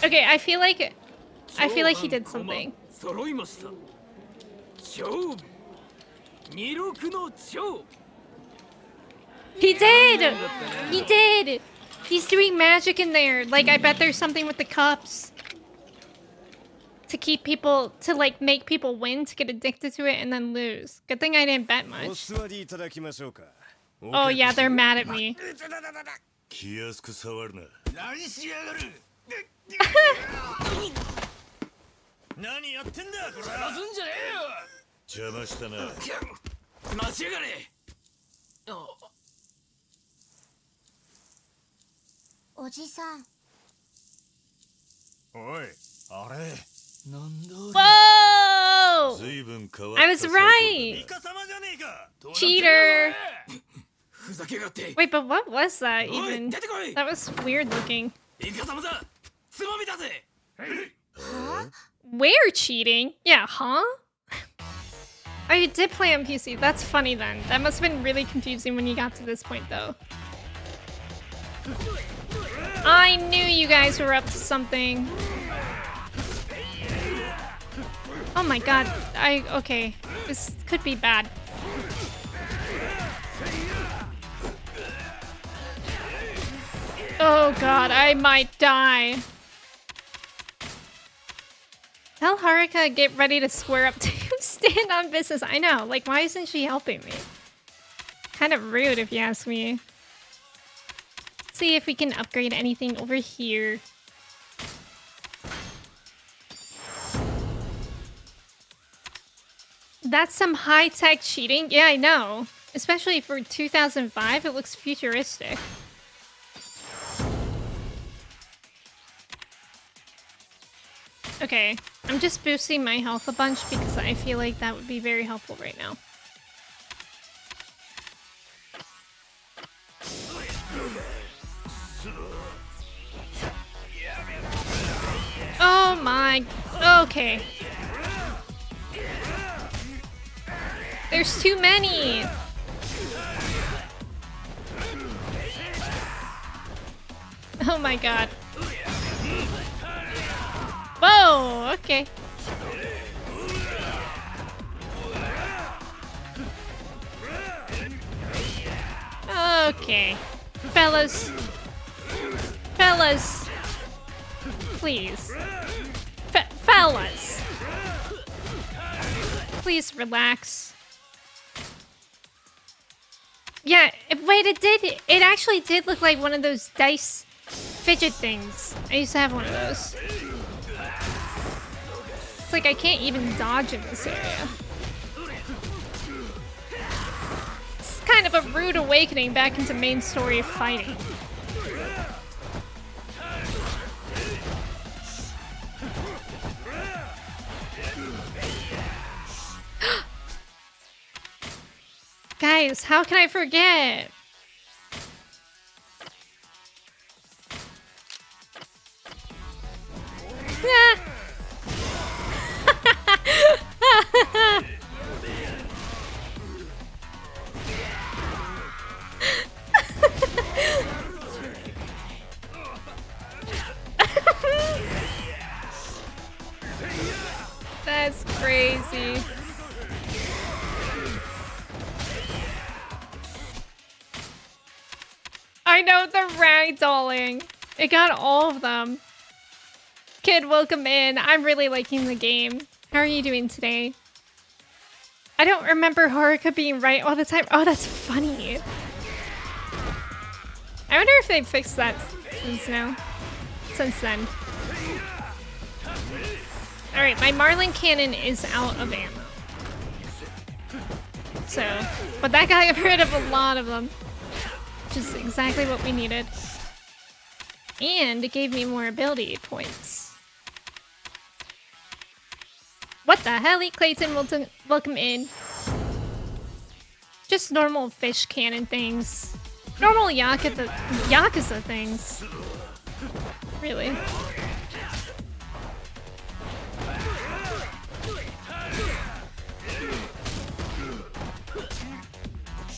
Okay, I feel like he did something. 揃いました。勝負。26の超。 He did! He did! He's doing magic in there. Like, I bet there's something with the cups. To keep people, to like make people win, to get addicted to it and then lose. Good thing I didn't bet much. Oh yeah, they're mad at me. 気安く触るな。何しやがる。何やってんだこれ。邪魔すんじゃねえよ。邪魔したな。待ちやがれ。おじさん。おい、あれ。なんだ。Whoa! 随分変わった。 I was right! イカ様じゃねえか。 Cheater! ふざけやがって。 Wait, but what was that おい、 even? 出てこい。 That was weird looking. イカ様だ。つまみだぜ。 We're cheating? Yeah, huh? Oh, you did play on PC. That's funny then. That must have been really confusing when you got to this point though. I knew you guys were up to something. Oh my god. Okay. This could be bad. Oh god, I might die. Tell Haruka get ready to square up to stand on business. I know, like why isn't she helping me? Kind of rude if you ask me. Let's see if we can upgrade anything over here. That's some high-tech cheating? Yeah, I know. Especially for 2005, it looks futuristic. Okay, I'm just boosting my health a bunch because I feel like that would be very helpful right now. Oh my... Okay. There's too many! Oh my god. Whoa, okay. Okay. Fellas. Fellas. Please. Fellas. Please relax. Yeah, wait, it actually did look like one of those dice fidget things. I used to have one of those. It's like I can't even dodge in this area. kind of a rude awakening back into main story fighting. Guys, how can I forget? Yeah. That's crazy. I know, the ragdolling. It got all of them. Kid, welcome in. I'm really liking the game. How are you doing today? I don't remember Haruka being right all the time. Oh, that's funny. I wonder if they fixed that since then. Alright, my Marlin cannon is out of ammo. So, but that got rid of a lot of them. Which is exactly what we needed. And it gave me more ability points. What the hell? Clayton, welcome in. Just normal fish cannon things. Normal Yakuza things. Really.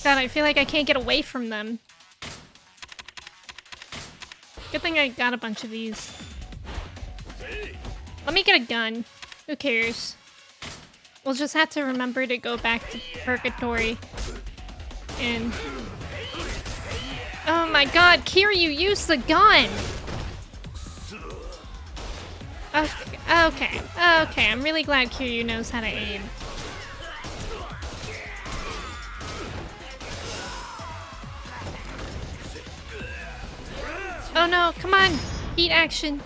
God, I feel like I can't get away from them. Good thing I got a bunch of these. Let me get a gun. Who cares? We'll just have to remember to go back to Purgatory. And... oh my god, Kiryu, use the gun! Okay, I'm really glad Kiryu knows how to aim. Oh no, come on! Heat action!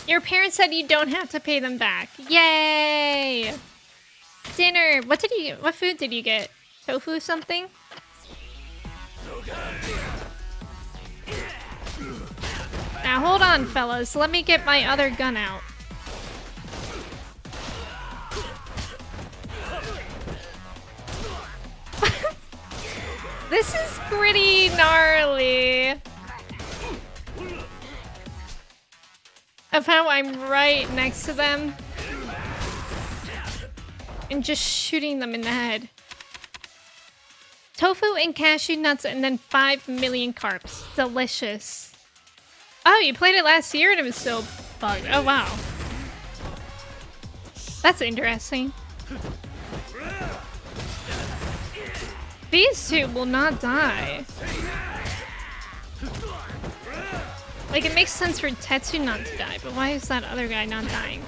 Your parents said you don't have to pay them back. Yay! Dinner! What food did you get? Tofu something? Now hold on, fellas. Let me get my other gun out. This is pretty gnarly. Of how I'm right next to them and just shooting them in the head. Tofu and cashew nuts and then 5 million carbs. Delicious. Oh, you played it last year and it was still bugged. Oh, wow. That's interesting. These two will not die. Like, it makes sense for Tetsu not to die, but why is that other guy not dying?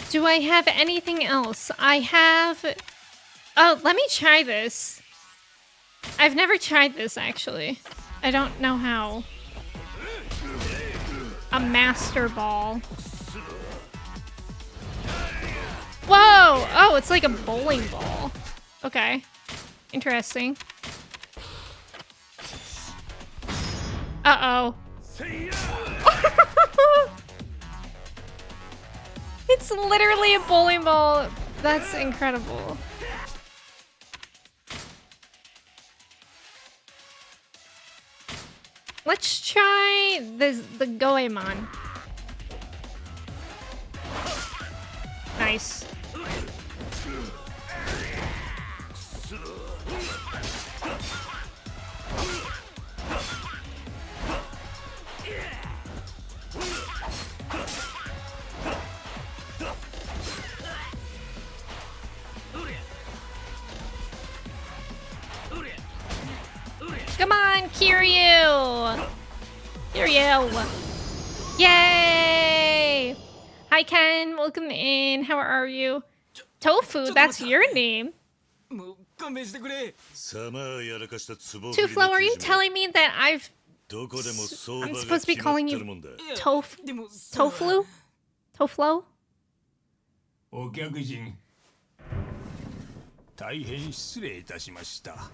Do I have anything else? I have... oh, let me try this. I've never tried this, actually. I don't know how. A master ball. Whoa! Oh, it's like a bowling ball. Okay. Interesting. Uh-oh. It's literally a bowling ball. That's incredible. Let's try the Goemon. Nice. Come on, Kiryu! Kiryu! Yay! Hi, Ken. Welcome in. How are you? Tofu, that's your name. 勘弁してくれ。 Sama やらかしたツボ Two Flow, are you telling me that I'm どこでも相場 I'm が supposed to be 決まっ calling て you るもんだ。でもそれは Toflu? Toflo? お客人、大変失礼いたしました。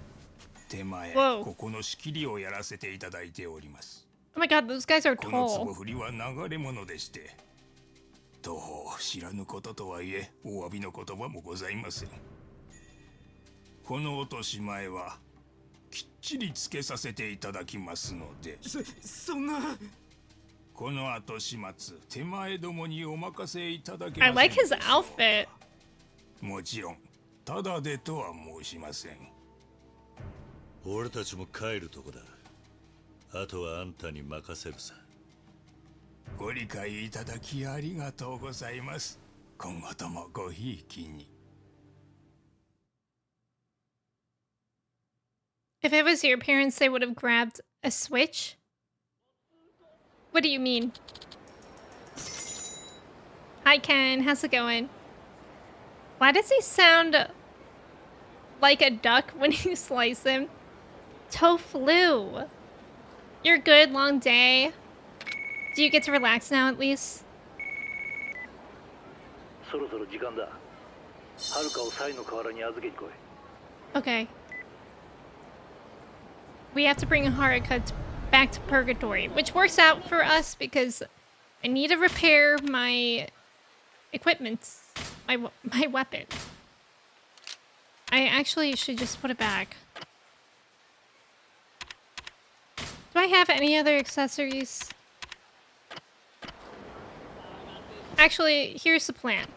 手前 Whoa. ここの仕切りをやらせていただいております。 Oh my god, those guys are この tall. 壺振りは流れ物でして、当方知らぬこととはいえお詫びの言葉もございません。この落とし前はきっちりつけさせていただきますので、そんな。この後始末手前どもにお任せいただけ I ません like でしょ his うか。 outfit. もちろんただでとは申しません。俺たちも帰るとこだ。あとはあんたに任せるさ。ご理解いただきありがとうございます。今後ともごひいきに。 If it was your parents, they would have grabbed a Switch? What do you mean? Hi Ken, how's it going? Why does he sound like a duck when you slice him? Toflu. You're good, long day. Do you get to relax now at least? そろそろ時間だ。はるかをサイの河原に預けに来い。 Okay. We have to bring Haruka back to Purgatory, which works out for us because I need to repair my equipment, my weapon. I actually should just put it back. Do I have any other accessories? Actually, here's the plan.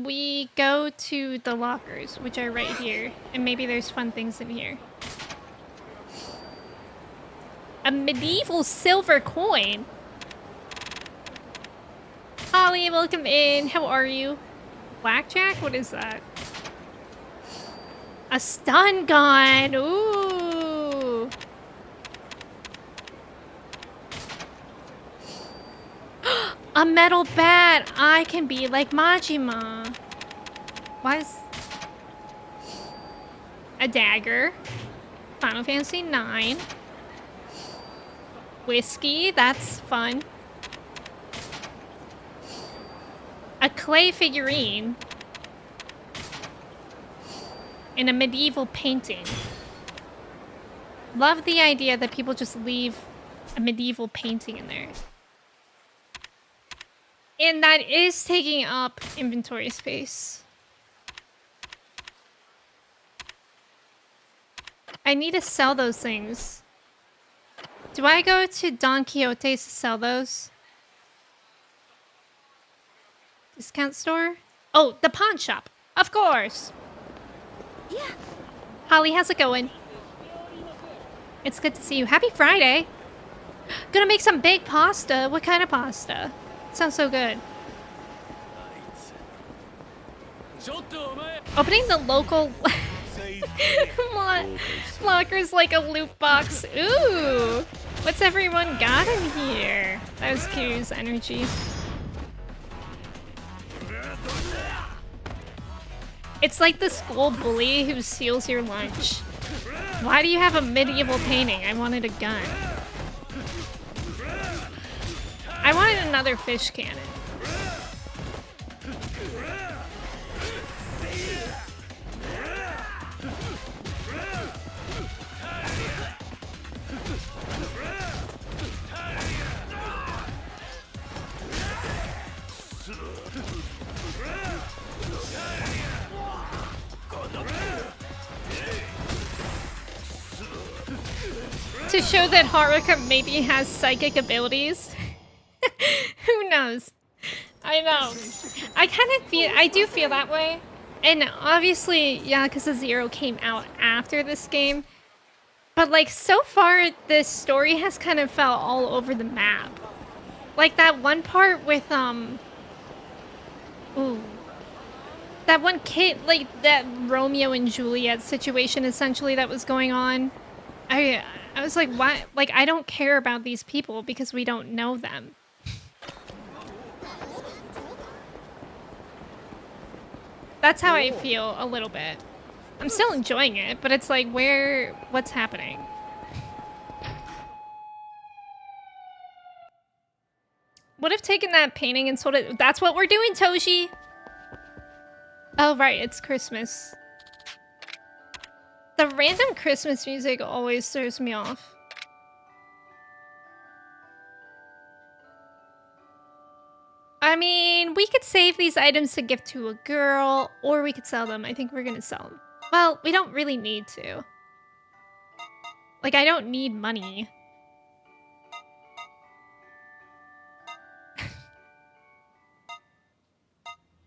We go to the lockers, which are right here, and maybe there's fun things in here. A medieval silver coin? Holly, welcome in. How are you? Blackjack? What is that? A stun gun! Ooh! A metal bat! I can be like Majima. Why is... A dagger. Final Fantasy 9. Whiskey, that's fun. A clay figurine. And a medieval painting. Love the idea that people just leave a medieval painting in there. And that is taking up inventory space. I need to sell those things. Do I go to Don Quixote's to sell those? Discount store? Oh, the pawn shop. Of course. Yeah. Holly, how's it going? It's good to see you. Happy Friday. Gonna make some big pasta. What kind of pasta? Sounds so good. Opening the local lockers like a loot box. Ooh. What's everyone got in here? That was Kiryu's energy. It's like the school bully who steals your lunch. Why do you have a medieval painting? I wanted a gun. I wanted another fish cannon. To show that Haruka maybe has psychic abilities. Who knows? I know. I do feel that way. And obviously, Yakuza 0 came out after this game. But like, so far, this story has kind of felt all over the map. Like that one part with, ooh. That one kid, like that Romeo and Juliet situation essentially that was going on. I was like, why? Like, I don't care about these people because we don't know them. That's how I feel a little bit. I'm still enjoying it, but it's like, what's happening? Would have taken that painting and sold it. That's what we're doing, Toshi. Oh, right, it's Christmas. The random Christmas music always throws me off. I mean, we could save these items to give to a girl, or we could sell them. I think we're gonna sell them. Well, we don't really need to. Like, I don't need money.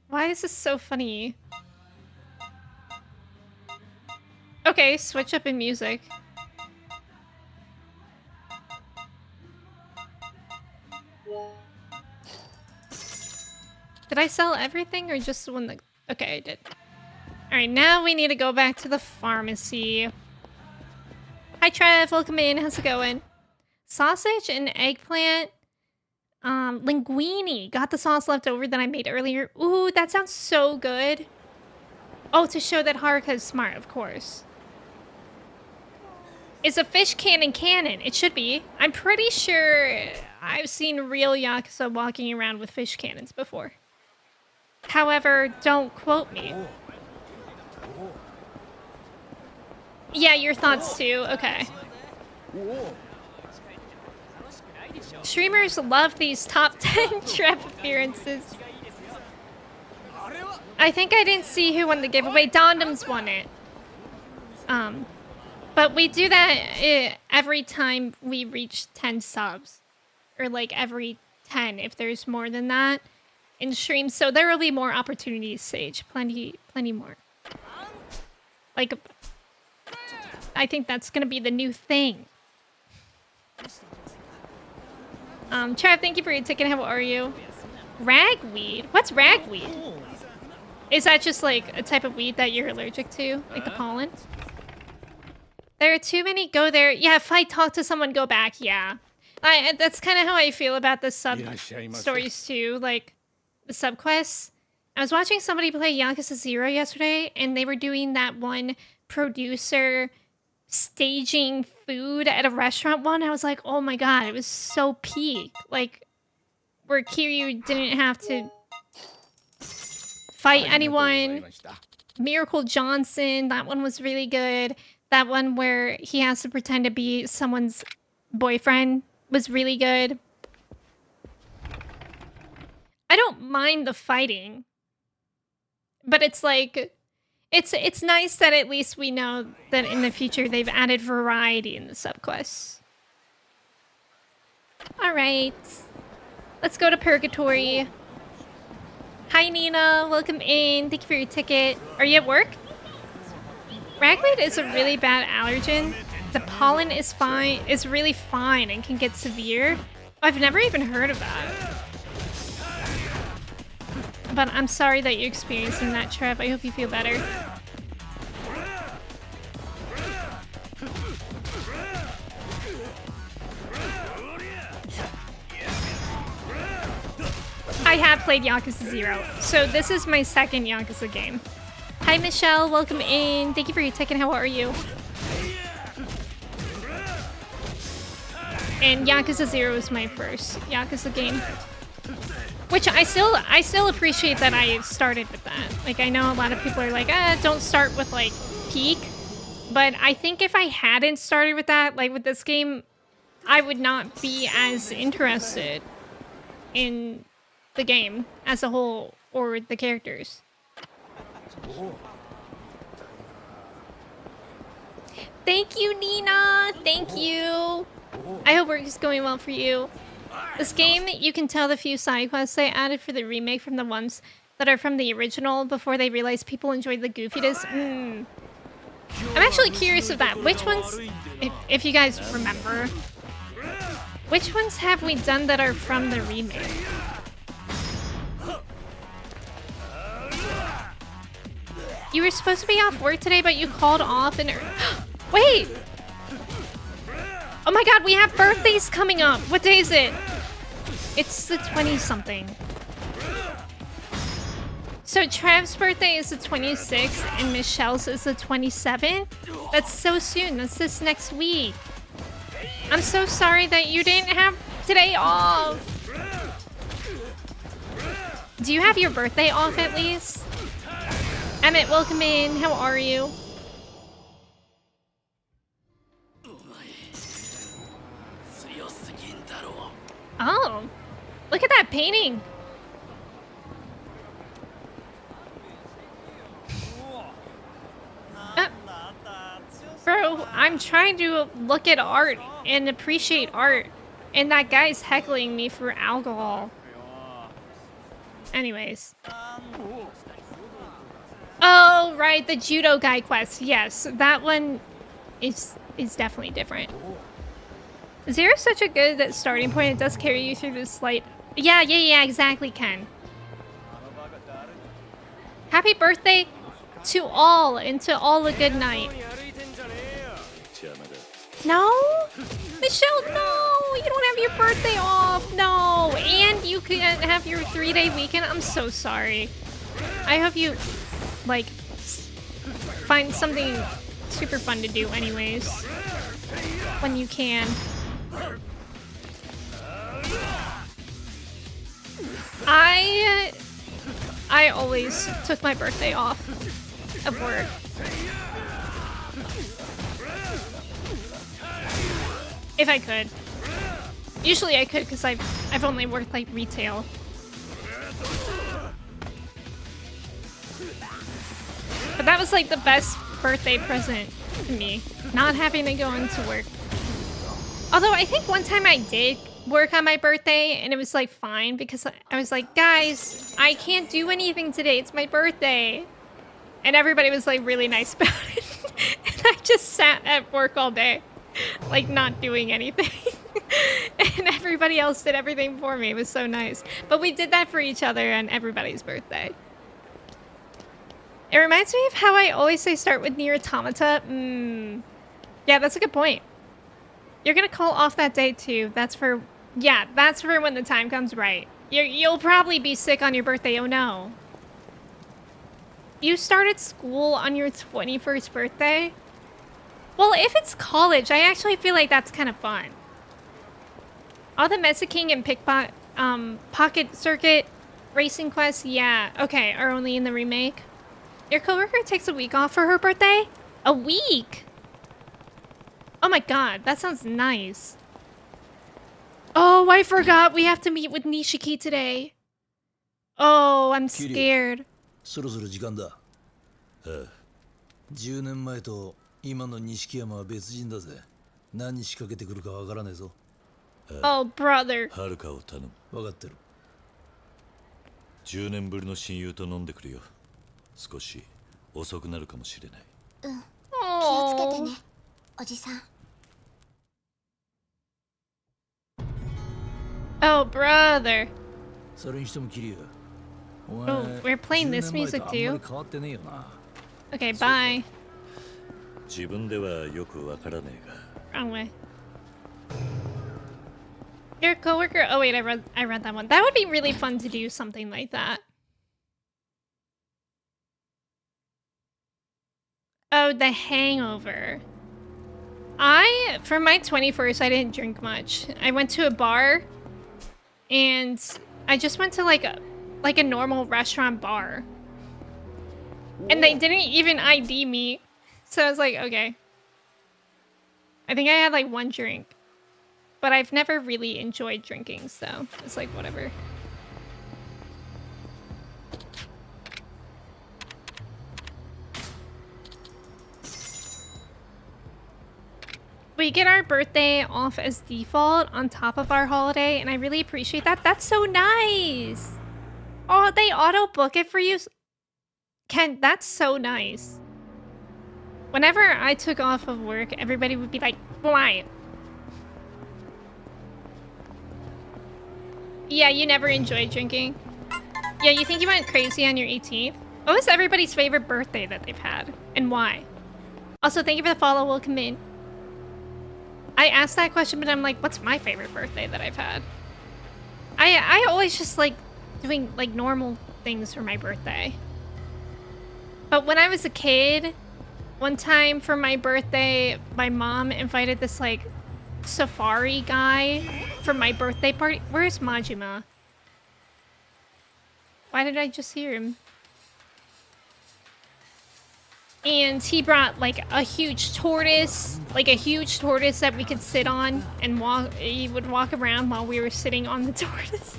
Why is this so funny? Okay, switch up in music. Did I sell everything or just the one that... Okay, I did. Alright, now we need to go back to the pharmacy. Hi Trev, welcome in. How's it going? Sausage and eggplant. Linguine. Got the sauce left over that I made earlier. Ooh, that sounds so good. Oh, to show that Haruka is smart, of course. Is a fish cannon canon? It should be. I'm pretty sure I've seen real Yakuza walking around with fish cannons before. However, don't quote me. Yeah, your thoughts too. Okay. Streamers love these top 10 trap appearances. I think I didn't see who won the giveaway. Dondums won it. But we do that every time we reach 10 subs. Or like every 10 if there's more than that in streams. So there will be more opportunities, Sage. Plenty more. Like, I think that's gonna be the new thing. Trav, thank you for your ticket. How are you? Ragweed? What's ragweed? Is that just like a type of weed that you're allergic to? Like the pollen? There are too many. Go there. Yeah, if I talk to someone, go back. Yeah. That's kind of how I feel about the sub stories too. Like the sub quests. I was watching somebody play Yakuza 0 yesterday, and they were doing that one producer staging food at a restaurant one. I was like, oh my god, it was so peak. Like, where Kiryu didn't have to fight anyone. Miracle Johnson, that one was really good. That one where he has to pretend to be someone's boyfriend was really good. I don't mind the fighting, but it's like, it's nice that at least we know that in the future they've added variety in the subquests. Alright. Let's go to Purgatory. Hi Nina, welcome in. Thank you for your ticket. Are you at work? Ragweed is a really bad allergen. The pollen is fine, is really fine and can get severe. I've never even heard of that. But I'm sorry that you're experiencing that, Trev. I hope you feel better. I have played Yakuza 0, so this is my second Yakuza game. Hi Michelle, welcome in. Thank you for your ticket. How are you? And Yakuza 0 is my first Yakuza game. Which I still appreciate that I started with that. Like, I know a lot of people are like, don't start with, like, peak. But I think if I hadn't started with that, like, with this game, I would not be as interested in the game as a whole, or the characters. Thank you, Nina! Thank you! I hope work is going well for you. This game, you can tell the few side quests they added for the remake from the ones that are from the original before they realized people enjoyed the goofiness. I'm actually curious of that. Which ones, if you guys remember, which ones have we done that are from the remake? You were supposed to be off work today, but you called off and... Wait! Oh my god, we have birthdays coming up! What day is it? It's the 20-something. So Trev's birthday is the 26th and Michelle's is the 27th? That's so soon. That's this next week. I'm so sorry that you didn't have today off. Do you have your birthday off at least? Emmett, welcome in. How are you? Oh, look at that painting. Bro, I'm trying to look at art and appreciate art, and that guy's heckling me for alcohol. Anyways. Oh, right, the judo guy quest. Yes, that one is definitely different. Zero is such a good starting point. It does carry you through this slight... Yeah, exactly, Ken. Happy birthday to all, and to all a good night. No? Michelle, no! You don't have your birthday off! No! And you can't have your 3-day weekend? I'm so sorry. I hope you, like, find something super fun to do anyways. When you can. I always took my birthday off of work. If I could. Usually I could because I've only worked like retail. But that was like the best birthday present to me. Not having to go into work. Although I think one time I did work on my birthday and it was like fine because I was like, guys, I can't do anything today. It's my birthday. And everybody was like really nice about it. And I just sat at work all day, like not doing anything. And everybody else did everything for me. It was so nice. But we did that for each other on everybody's birthday. It reminds me of how I always say start with Nier Automata. Yeah, that's a good point. You're gonna call off that day too. That's for... Yeah, that's for when the time comes, right. You'll probably be sick on your birthday, oh no. You started school on your 21st birthday? Well, if it's college, I actually feel like that's kind of fun. All the Mesa King and Pocket Circuit racing quests, yeah, okay, are only in the remake. Your coworker takes a week off for her birthday? A week? Oh my god, that sounds nice. Oh, I forgot we have to meet with Nishiki today. Oh, I'm scared. そろそろ時間だ。ああ、10年前と今の錦山は別人だぜ。何仕掛けてくるかわからねえぞ。Oh, brother. はるかを頼む。わかってる。10年ぶりの親友と飲んでくるよ。少し遅くなるかもしれない。うん。気をつけてね、おじさん。Oh, brother. それにしてもキリア。Oh, we're playing this music too. Okay, bye. 自分ではよくわからねえが。 Wrong way. Your coworker. Oh wait, I read that one. That would be really fun to do something like that. Oh, The Hangover. For my 21st, I didn't drink much. I went to a bar, and I just went to like a normal restaurant bar. And they didn't even ID me. So I was like, okay. I think I had like one drink. But I've never really enjoyed drinking, so it's like whatever. We get our birthday off as default on top of our holiday, and I really appreciate that. That's so nice. Oh, they auto book it for you? Ken, that's so nice. Whenever I took off of work, everybody would be like, why? Yeah, you never enjoyed drinking. Yeah, you think you went crazy on your 18th? What was everybody's favorite birthday that they've had? And why? Also, thank you for the follow. Welcome in. I asked that question, but I'm like, what's my favorite birthday that I've had? I always just like doing like normal things for my birthday. But when I was a kid, one time for my birthday, my mom invited this like safari guy for my birthday party. Where's Majima? Why did I just hear him? And he brought like a huge tortoise, that we could sit on and walk. He would walk around while we were sitting on the tortoise.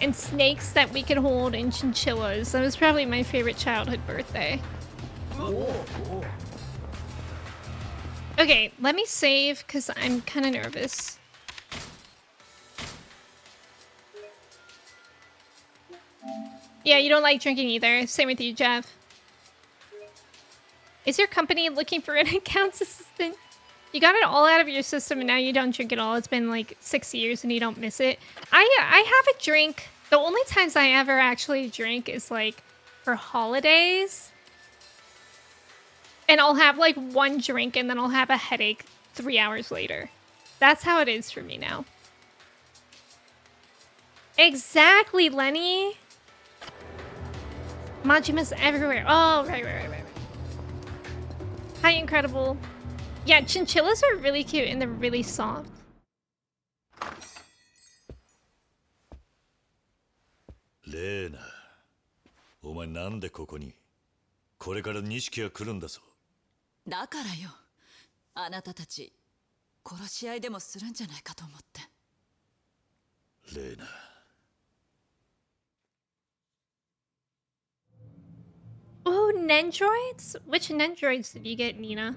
And snakes that we could hold, and chinchillas. That was probably my favorite childhood birthday. Okay, let me save because I'm kind of nervous. Yeah, you don't like drinking either. Same with you, Jeff. Is your company looking for an accounts assistant? You got it all out of your system and now you don't drink it all. It's been like 6 years and you don't miss it. I have a drink. The only times I ever actually drink is like for holidays. And I'll have like one drink and then I'll have a headache 3 hours later. That's how it is for me now. Exactly, Lenny. Majima's everywhere. Oh, right. Hi, Incredible. Yeah, chinchillas are really cute and they're really soft. Lena, お前なんでここに？これから錦が来るんだぞ。だからよ。あなたたち殺し合いでもするんじゃないかと思って。レナ。Oh, Nendroids? Which Nendroids did you get, Nina?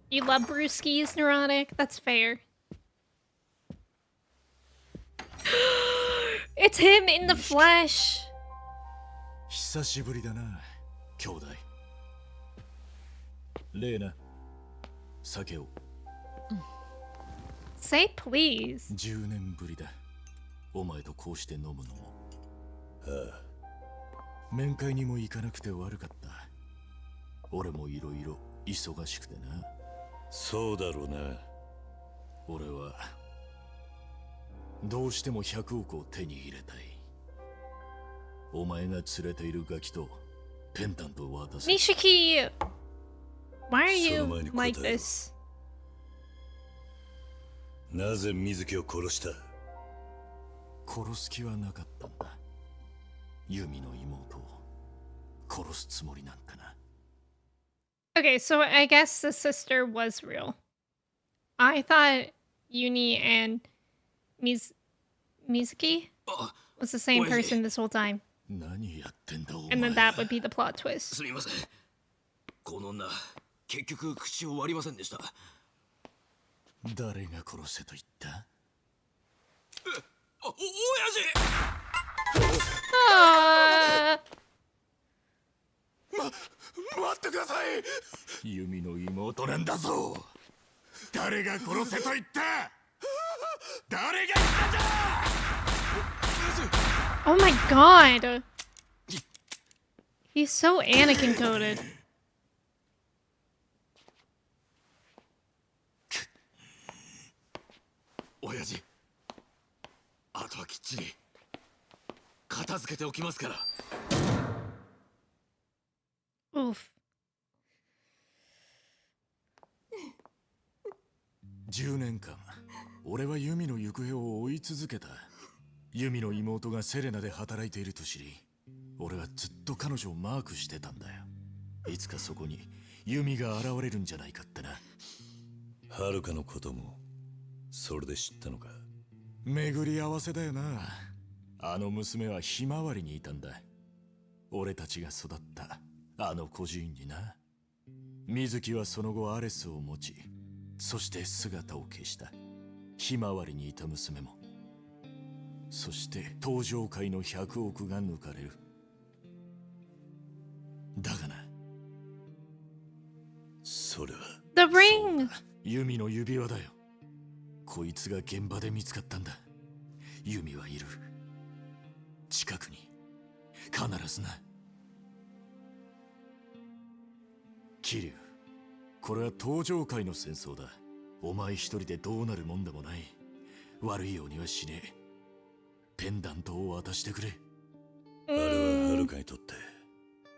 You love brewskis, Neurotic? That's fair. It's him in the flesh! 久しぶりだな、兄弟。レナ、酒を。Say please. 10年ぶりだ。お前とこうして飲むのも。ああ。面会にも行かなくて悪かった。俺もいろいろ忙しくてな。そうだろうな。俺はどうしても100億を手に入れたい。お前が連れているガキとペンダントを渡す。Nishiki, why are you like this? なぜ水木を殺した？殺す気はなかったんだ。ユミの妹を殺すつもりなんかな。Okay, so I guess the sister was real. I thought Uni and Mizuki was the same person this whole time. And then that would be the plot twist. すみません。この女、結局口を割りませんでした。誰が殺せと言った？親父！待ってください！ユミの妹なんだぞ。誰が殺せと言った？誰が言ったんだ！ Oh my god! He's so Anakin coded. 親父、あとはきっちり片付けておきますから。Oof. 10年間、俺はユミの行方を追い続けた。ユミの妹がセレナで働いていると知り、俺はずっと彼女をマークしてたんだよ。いつかそこにユミが現れるんじゃないかってな。はるかのこともそれで知ったのか。巡り合わせだよな。あの娘はひまわりにいたんだ。俺たちが育ったあの孤児院にな。水木はその後アレスを持ち、そして姿を消した。ひまわりにいた娘も。そして登場界の100億が抜かれる。だがな、それは The ring! ユミの指輪だよ。こいつが現場で見つかったんだ。ユミはいる。近くに必ずな。桐生、これは登場界の戦争だ。お前一人でどうなるもんでもない。悪いようにはしねえ。ペンダントを渡してくれ。あれははるかにとって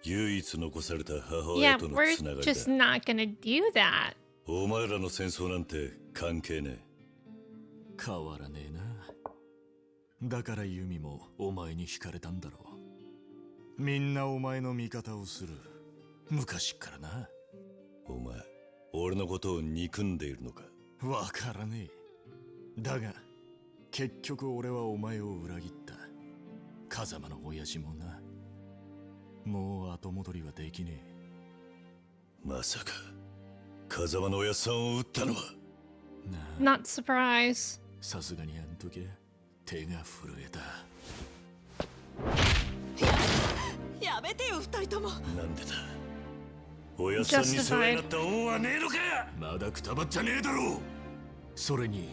唯一残された母 Yeah, 親との we're つながり just だ。 not gonna do that. お前らの戦争なんて関係ね変わらねえな。だからユミもお前に惹かれたんだろう。みんなお前の味方をする。昔っからな。え。お前、俺のことを憎んでいるのか。わからねえ。だが結局俺はお前を裏切った。風間の親父もな。もう後戻りはできねえ。まさか風間の親さんを撃ったのは。なあ、 Not surprised. さすがにあん時は手が震えた。やめてよ二人とも。なんでだ。親さんに世話になった恩はねえのか。まだくたばっちゃねえだろう。それに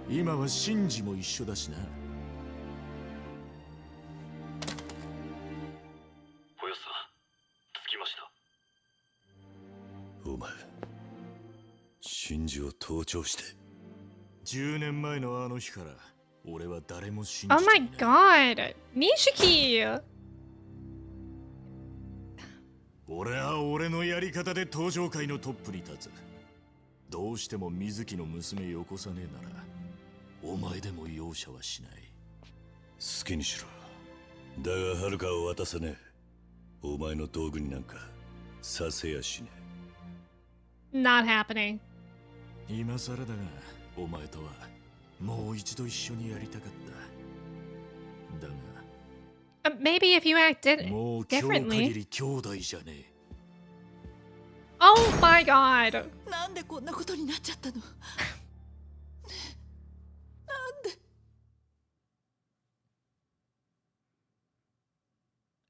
今はシンジも一緒だしな。おやさん、着きました。お前、真珠を盗聴して。10年前のあの日から俺は誰も信じ Oh てい my ない。 god. Nishiki! 俺は俺のやり方で登場界のトップに立つ。どうしても水木の娘よこさねえならお前でも容赦はしない。好きにしろ。だがはるかを渡さねえ。お前の道具になんかさせやしね Not happening. 今更だがお前とはもう一度一緒にやりたかった。だ Maybe if you が acted もう今日限 differently. り兄弟じゃねえ。 Oh my god. なんでこんなことになっちゃったの。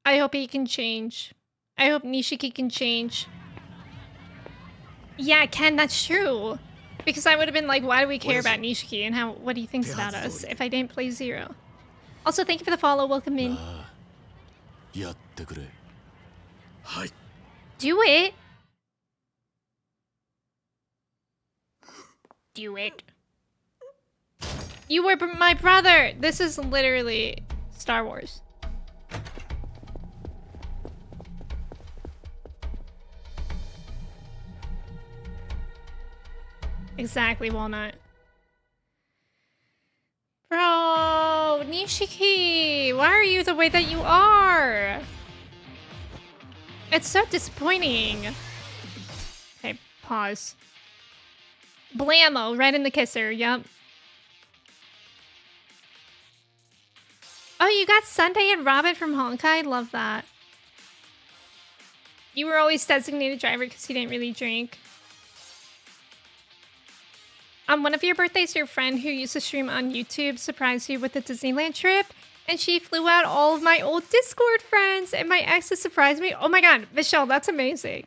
I hope he can change. I hope Nishiki can change. Yeah, Ken, that's true. Because I would have been like, why do we care about Nishiki and what he thinks about us if I didn't play Zero? Also, thank you for the follow. Welcome in. ああ、やってくれ。はい。 Do it. Do it. You were my brother. This is literally Star Wars. Exactly, Walnut. Bro, Nishiki, why are you the way that you are? It's so disappointing. Okay, pause. Blammo, right in the kisser, yep. Oh, you got Sunday and Robin from Honkai? Love that. You were always designated driver because you didn't really drink. On one of your birthdays, your friend who used to stream on YouTube surprised you with a Disneyland trip, and she flew out all of my old Discord friends, and my exes surprised me. Oh my god, Michelle, that's amazing.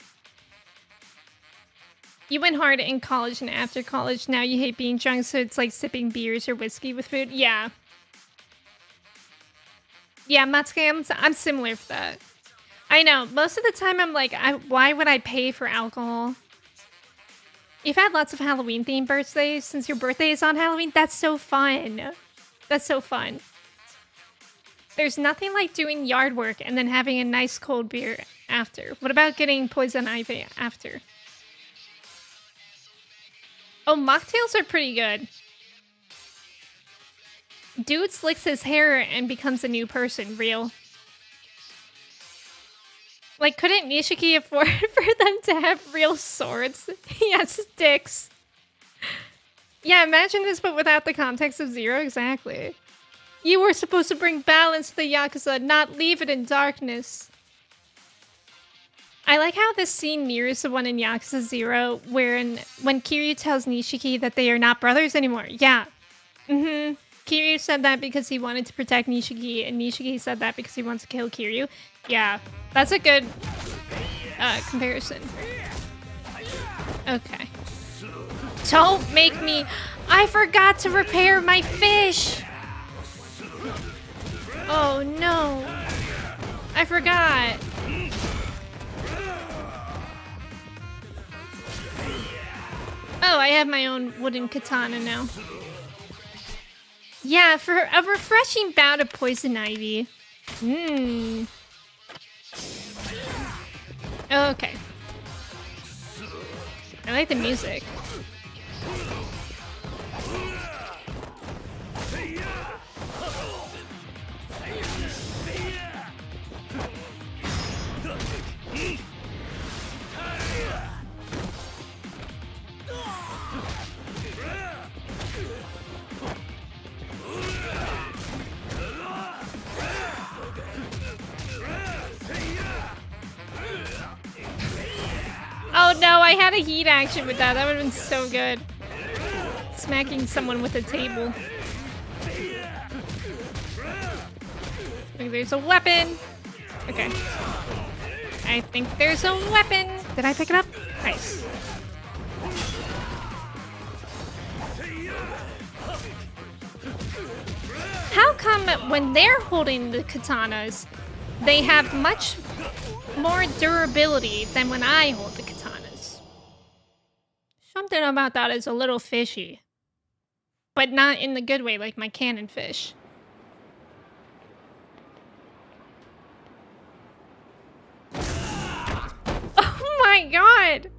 You went hard in college and after college, now you hate being drunk, so it's like sipping beers or whiskey with food. Yeah. Yeah, Matsuke, I'm similar for that. I know, most of the time I'm like, why would I pay for alcohol? You've had lots of Halloween-themed birthdays since your birthday is on Halloween. That's so fun. That's so fun. There's nothing like doing yard work and then having a nice cold beer after. What about getting poison ivy after? Oh, mocktails are pretty good. Dude slicks his hair and becomes a new person. Real. Like, couldn't Nishiki afford for them to have real swords? Yes, sticks. Yeah, imagine this, but without the context of Zero. Exactly. You were supposed to bring balance to the Yakuza, not leave it in darkness. I like how this scene mirrors the one in Yakuza 0, when Kiryu tells Nishiki that they are not brothers anymore. Yeah. Kiryu said that because he wanted to protect Nishiki, and Nishiki said that because he wants to kill Kiryu. Yeah, that's a good comparison. Okay. Don't make me... I forgot to repair my fish! Oh no. I forgot. Oh, I have my own wooden katana now. Yeah, for a refreshing bout of poison ivy. Mmm. Okay. I like the music. Oh no, I had a heat action with that. That would have been so good. Smacking someone with a table. I think there's a weapon. Okay. I think there's a weapon. Did I pick it up? Nice. How come when they're holding the katanas, they have much more durability than when I hold the katanas? Something about that is a little fishy. But not in the good way, like my cannon fish. Oh my god!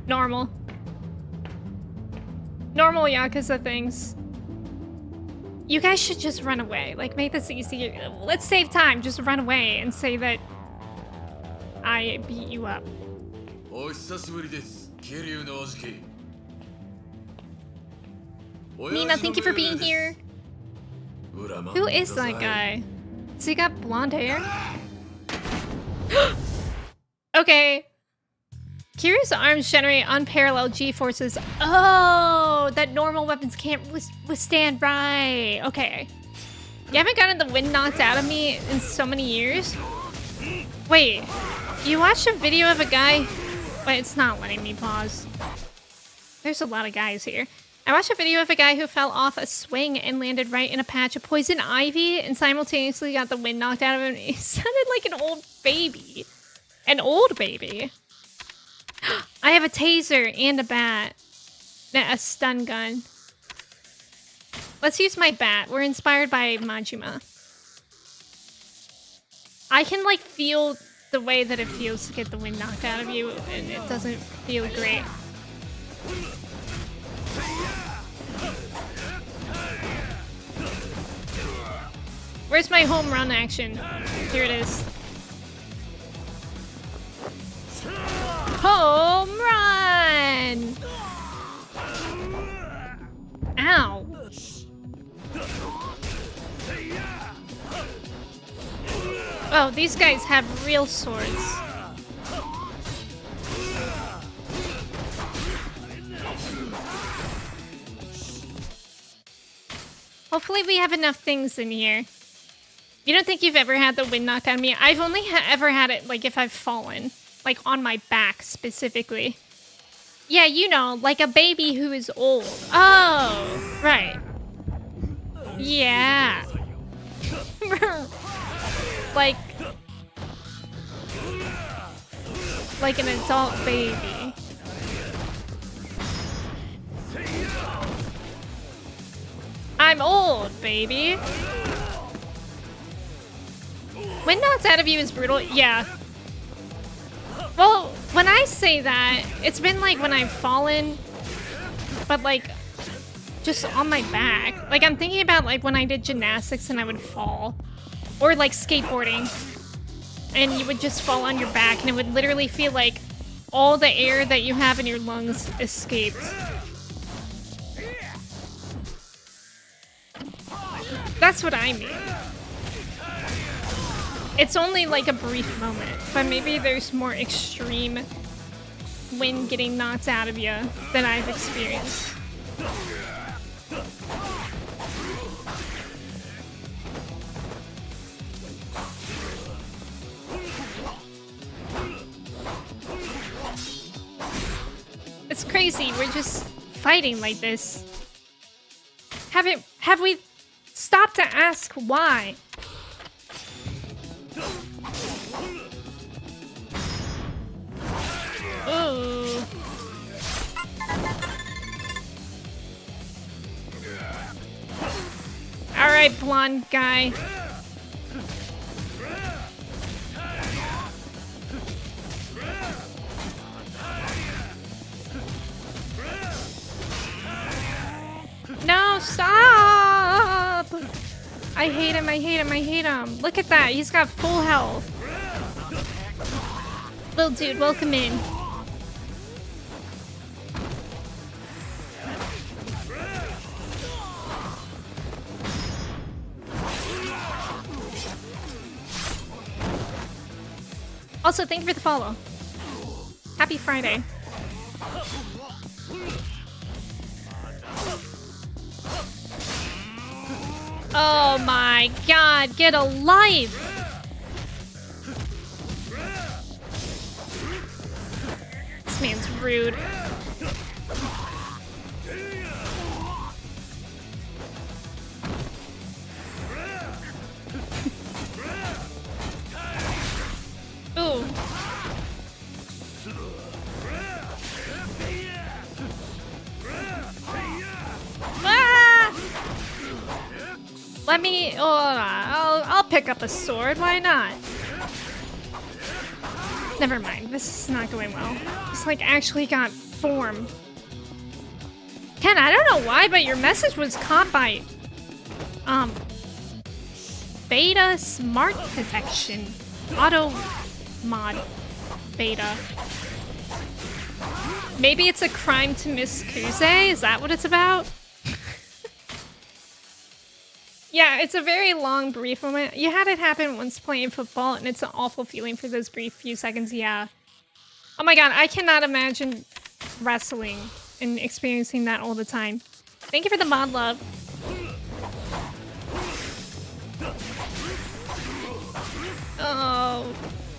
Normal. Normal Yakuza things. You guys should just run away. Like, make this easier. Let's save time. Just run away and say that I beat you up. Nina, thank you for being here. Who is that guy? Does he got blonde hair? Okay. Kiryu's arms generate unparalleled G-forces. Oh, that normal weapons can't withstand. Right. Okay. You haven't gotten the wind knocked out of me in so many years? Wait. You watched a video of a guy... Wait, it's not letting me pause. There's a lot of guys here. I watched a video of a guy who fell off a swing and landed right in a patch of poison ivy and simultaneously got the wind knocked out of him. He sounded like an old baby. An old baby. I have a taser and a bat. A stun gun. Let's use my bat. We're inspired by Majima. I can like feel the way that it feels to get the wind knocked out of you, and it doesn't feel great. Where's my home run action? Here it is. Home run! Ow. Oh, these guys have real swords. Hopefully we have enough things in here. You don't think you've ever had the wind knocked out of me? I've only ever had it, like, if I've fallen. Like, on my back, specifically. Yeah, you know, like a baby who is old. Oh, right. Yeah. Like an adult baby. I'm old, baby. Wind knocked out of you is brutal. Yeah. Well, when I say that, it's been like when I've fallen, but like just on my back. Like I'm thinking about like when I did gymnastics and I would fall, or like skateboarding, and you would just fall on your back and it would literally feel like all the air that you have in your lungs escaped. That's what I mean. It's only like a brief moment, but maybe there's more extreme wind getting knocked out of you than I've experienced. It's crazy, we're just fighting like this. Have we stopped to ask why? Ooh. Alright, blonde guy. No, stop! I hate him, I hate him, I hate him. Look at that, he's got full health. Little dude, welcome in. Also, thank you for the follow. Happy Friday. Oh my god, get a life! This man's rude. Ooh. Ah! Let me. Oh, I'll pick up a sword. Why not? Never mind. This is not going well. It's like actually got form. Ken, I don't know why, but your message was caught by beta smart detection auto mod beta. Maybe it's a crime to miss Kuze? Is that what it's about? Yeah, it's a very long, brief moment. You had it happen once playing football, and it's an awful feeling for those brief few seconds, yeah. Oh my god, I cannot imagine wrestling and experiencing that all the time. Thank you for the mod love. Oh,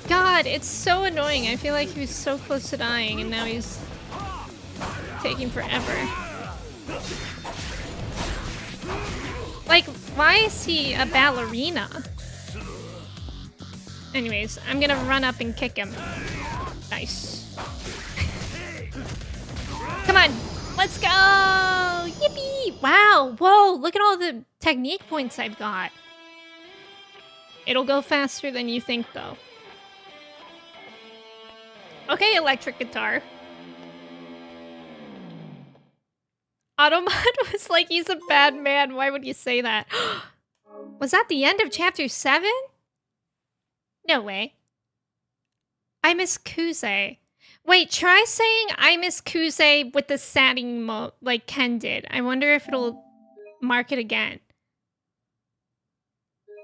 god, it's so annoying. I feel like he was so close to dying, and now he's taking forever. Like, why is he a ballerina? Anyways, I'm gonna run up and kick him. Nice. Come on, let's go! Yippee! Wow, whoa, look at all the technique points I've got. It'll go faster than you think, though. Okay, electric guitar. Automod was like, he's a bad man. Why would you say that? Was that the end of chapter 7? No way. I miss Kuze. Wait, try saying I miss Kuze with the setting mode like Ken did. I wonder if it'll mark it again.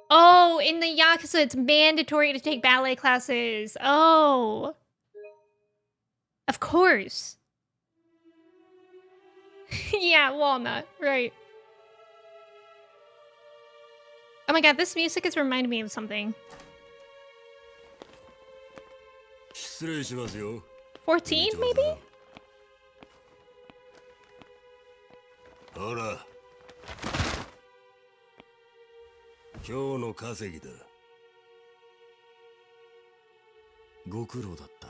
Oh, in the Yakuza, it's mandatory to take ballet classes. Oh. Of course. Yeah, walnut, right. Oh my god, this music is reminding me of something. 14, maybe? ほら今日の稼ぎだご苦労だった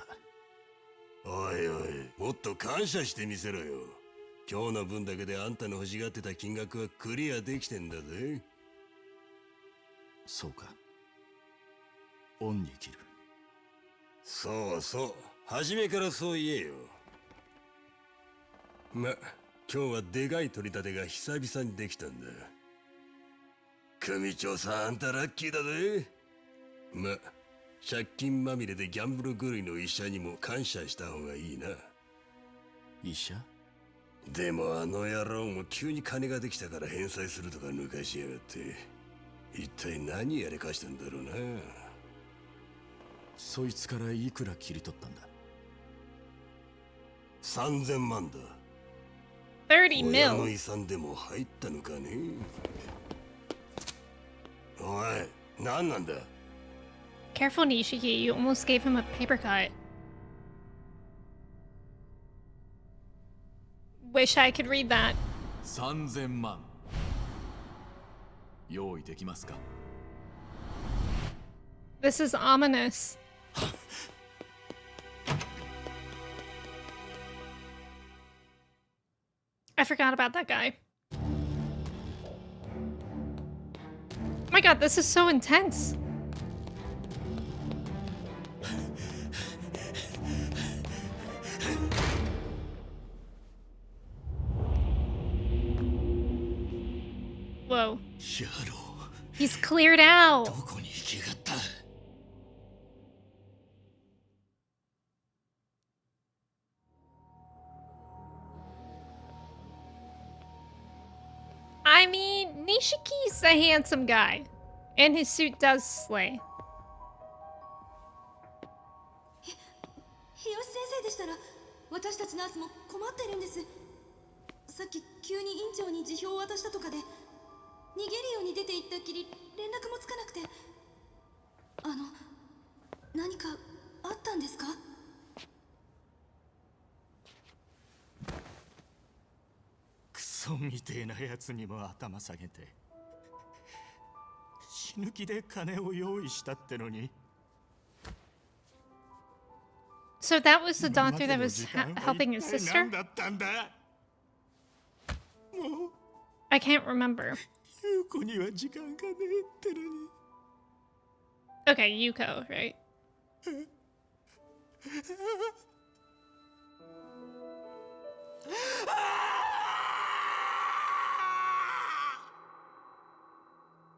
おいおいもっと感謝してみせろよ今日の分だけであんたの欲しがってた金額はクリアできてんだぜそうか恩に着るそうそう初めからそう言えよま今日はでかい取り立てが久々にできたんだ組長さんあんたラッキーだぜま借金まみれでギャンブル狂いの医者にも感謝した方がいいな医者でもあの野郎も急に金ができたから返済するとか抜かしやがって一体何やりかしたんだろうなそいつからいくら切り取ったんだ3000万だ30 親の mil. 遺産でも入ったのかねおい何なんだ Careful, Nishiki. You almost gave him a paper cut. Wish I could read that. 3000万用意できますか This is ominous. I forgot about that guy. My god, this is so intense. Whoa. 野郎 He's cleared out. どこに行きやがった I mean, Nishiki's a handsome guy. And his suit does slay. 日吉先生でしたら私たちナースも困ってるんです。さっき急に院長に辞表を渡したとかで逃げるように出て行ったきり連絡もつかなくて、何かあったんですか？クソみてえなやつにも頭下げて死ぬ気で金を用意したってのに So that was the doctor that was helping his sister? 何だったんだ I can't remember. 優子には時間がねえってのに Okay, Yuko, right?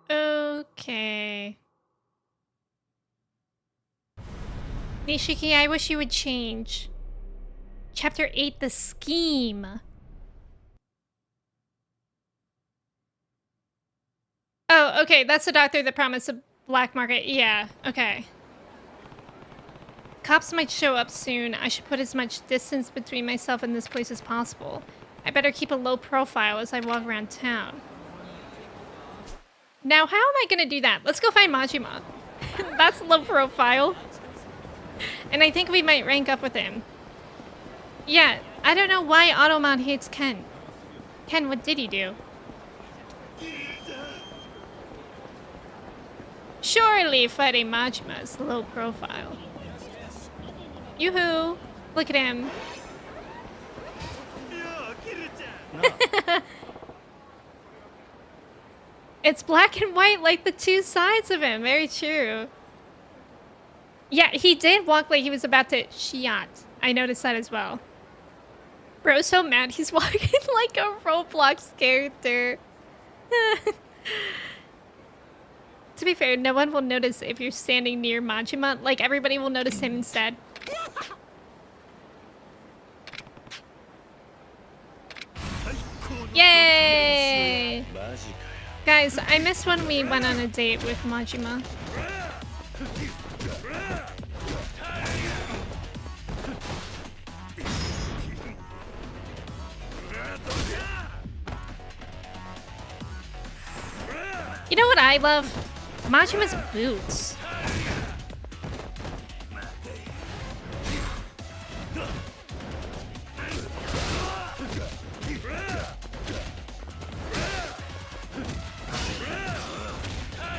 Okay. Nishiki, I wish you would change. Chapter 8, The Scheme. Oh, okay, that's the doctor that promised a black market. Yeah, okay. Cops might show up soon. I should put as much distance between myself and this place as possible. I better keep a low profile as I walk around town. Now, how am I gonna do that? Let's go find Majima. That's low profile. And I think we might rank up with him. Yeah, I don't know why Automon hates Ken. Ken, what did he do? Surely fighting Majima is low profile. Yoo-hoo! Look at him. It's black and white like the two sides of him. Very true. Yeah, he did walk like he was about to shiat. I noticed that as well. Bro's so mad he's walking like a Roblox character. To be fair, no one will notice if you're standing near Majima. Like, everybody will notice him instead. Yay! Guys, I missed when we went on a date with Majima. You know what I love? Majima's boots.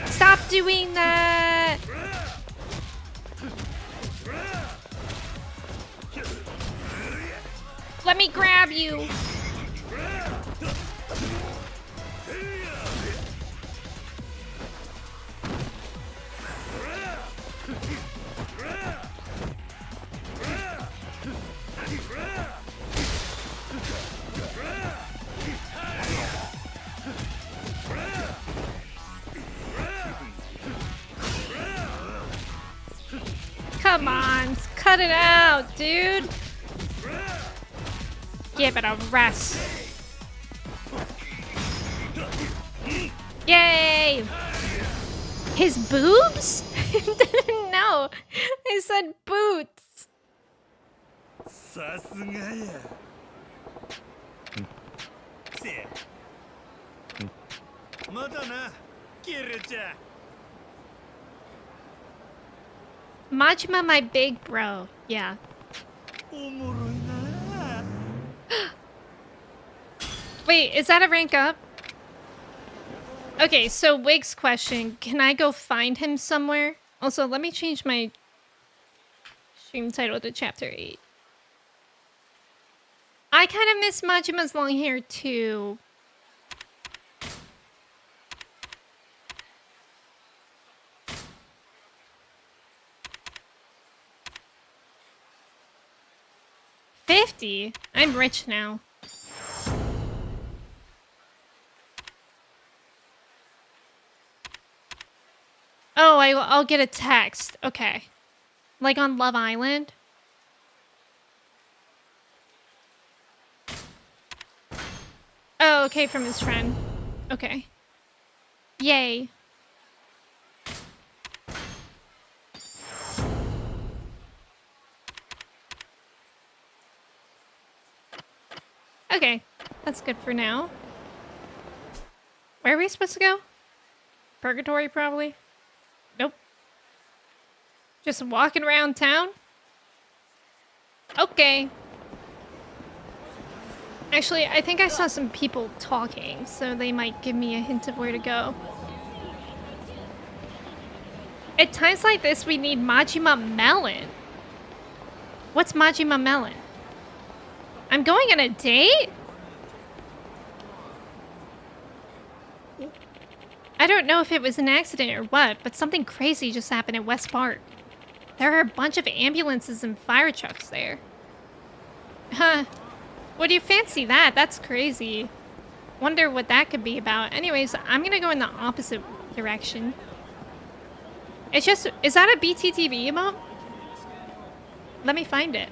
Stop doing that! Let me grab you! Come on, cut it out, dude. Give it a rest. Yay! His boobs? No, I said boots. さすがや。せまだな、キルちゃん。 Majima, my big bro. Yeah. おもろいな。Wait, is that a rank up? Okay, so Wig's question. Can I go find him somewhere? Also, let me change my stream title to Chapter 8. I kind of miss Majima's long hair too. 50? I'm rich now. Oh, I'll get a text. Okay. Like on Love Island? Oh, okay, from his friend. Okay. Yay. Okay, that's good for now. Where are we supposed to go? Purgatory, probably? Nope. Just walking around town? Okay. Actually, I think I saw some people talking, so they might give me a hint of where to go. At times like this, we need Majima Melon. What's Majima Melon? I'm going on a date? I don't know if it was an accident or what, but something crazy just happened at West Park. There are a bunch of ambulances and fire trucks there. Huh. Would you fancy that? That's crazy. Wonder what that could be about. Anyways, I'm gonna go in the opposite direction. It's just... Is that a BTTV emote? Let me find it.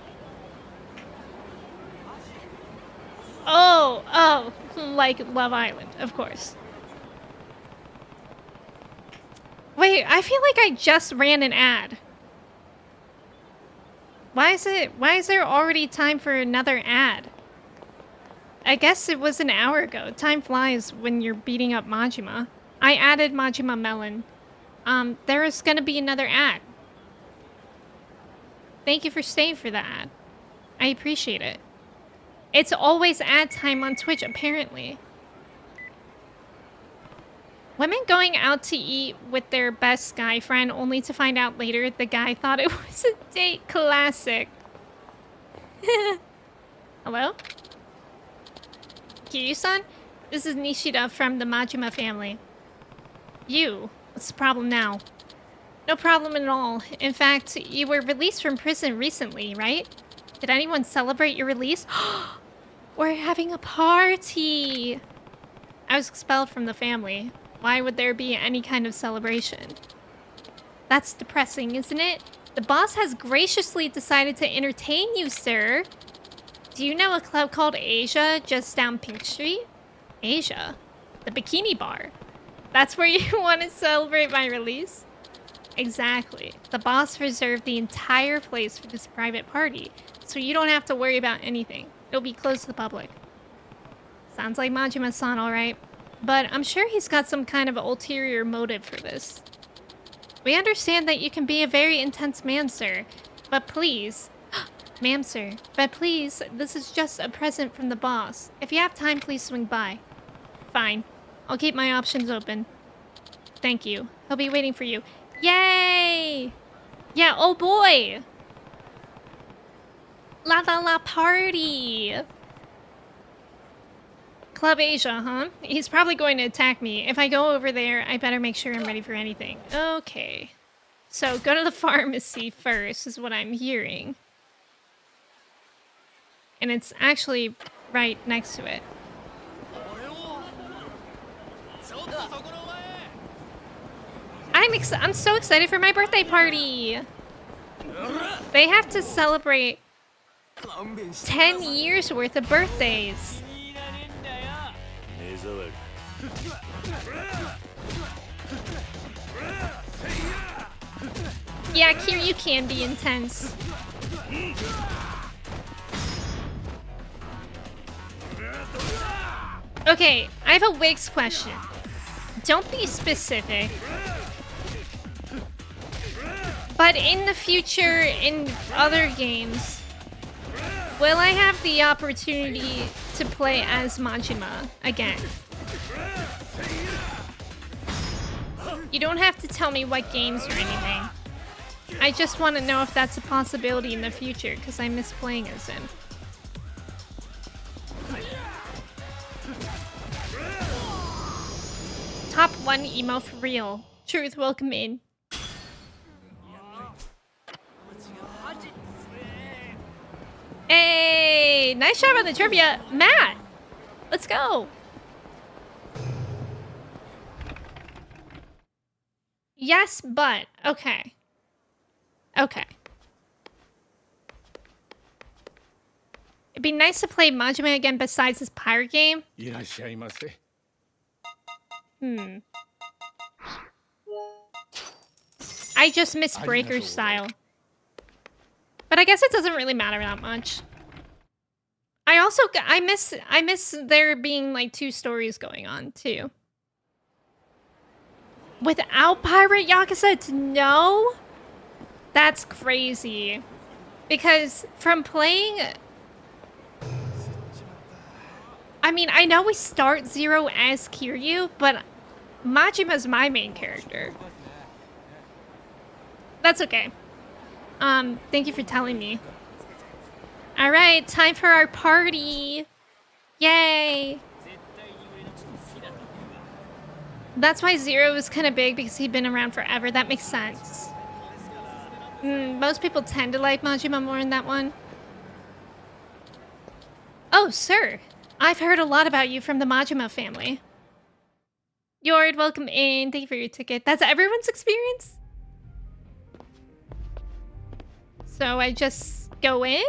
Oh, like Love Island, of course. Wait, I feel like I just ran an ad. Why is there already time for another ad? I guess it was an hour ago. Time flies when you're beating up Majima. I added Majima Melon. There is gonna be another ad. Thank you for staying for the ad. I appreciate it. It's always ad time on Twitch, apparently. Women going out to eat with their best guy friend only to find out later the guy thought it was a date. Classic. Hello? Kiryu-san? This is Nishida from the Majima family. You? What's the problem now? No problem at all. In fact, you were released from prison recently, right? Did anyone celebrate your release? We're having a party! I was expelled from the family. Why would there be any kind of celebration? That's depressing, isn't it? The boss has graciously decided to entertain you, sir. Do you know a club called Asia just down Pink Street? Asia? The bikini bar. That's where you want to celebrate my release? Exactly. The boss reserved the entire place for this private party, so you don't have to worry about anything. It'll be closed to the public. Sounds like Majima-san, alright. But I'm sure he's got some kind of ulterior motive for this. We understand that you can be a very intense man, sir. But please... Ma'am, sir. But please, this is just a present from the boss. If you have time, please swing by. Fine. I'll keep my options open. Thank you. He'll be waiting for you. Yay! Yeah, oh boy! La la la party! Club Asia, huh? He's probably going to attack me. If I go over there, I better make sure I'm ready for anything. Okay. So, go to the pharmacy first, is what I'm hearing. And it's actually right next to it. I'm so excited for my birthday party! They have to celebrate 10 years worth of birthdays. Yeah, Kiryu can be intense. Okay, I have a Wigs question. Don't be specific. But in the future, in other games, will I have the opportunity to play as Majima again? You don't have to tell me what games or anything. I just want to know if that's a possibility in the future, because I miss playing as him. Top 1 emo for real. Truth will come in. Hey, nice job on the trivia. Matt, let's go. Yes, but. Okay. Okay. It'd be nice to play Majima again besides this pirate game. I just miss Breaker style. But I guess it doesn't really matter that much. I miss there being like 2 stories going on too. Without Pirate Yakuza to know? That's crazy. Because from playing... I mean, I know we start 0 as Kiryu, but Majima's my main character. That's okay. Thank you for telling me. Alright, time for our party. Yay! That's why 0 is kind of big, because he'd been around forever. That makes sense. Most people tend to like Majima more in that one. Oh, sir. I've heard a lot about you from the Majima family. Yord, welcome in. Thank you for your ticket. That's everyone's experience? So I just go in?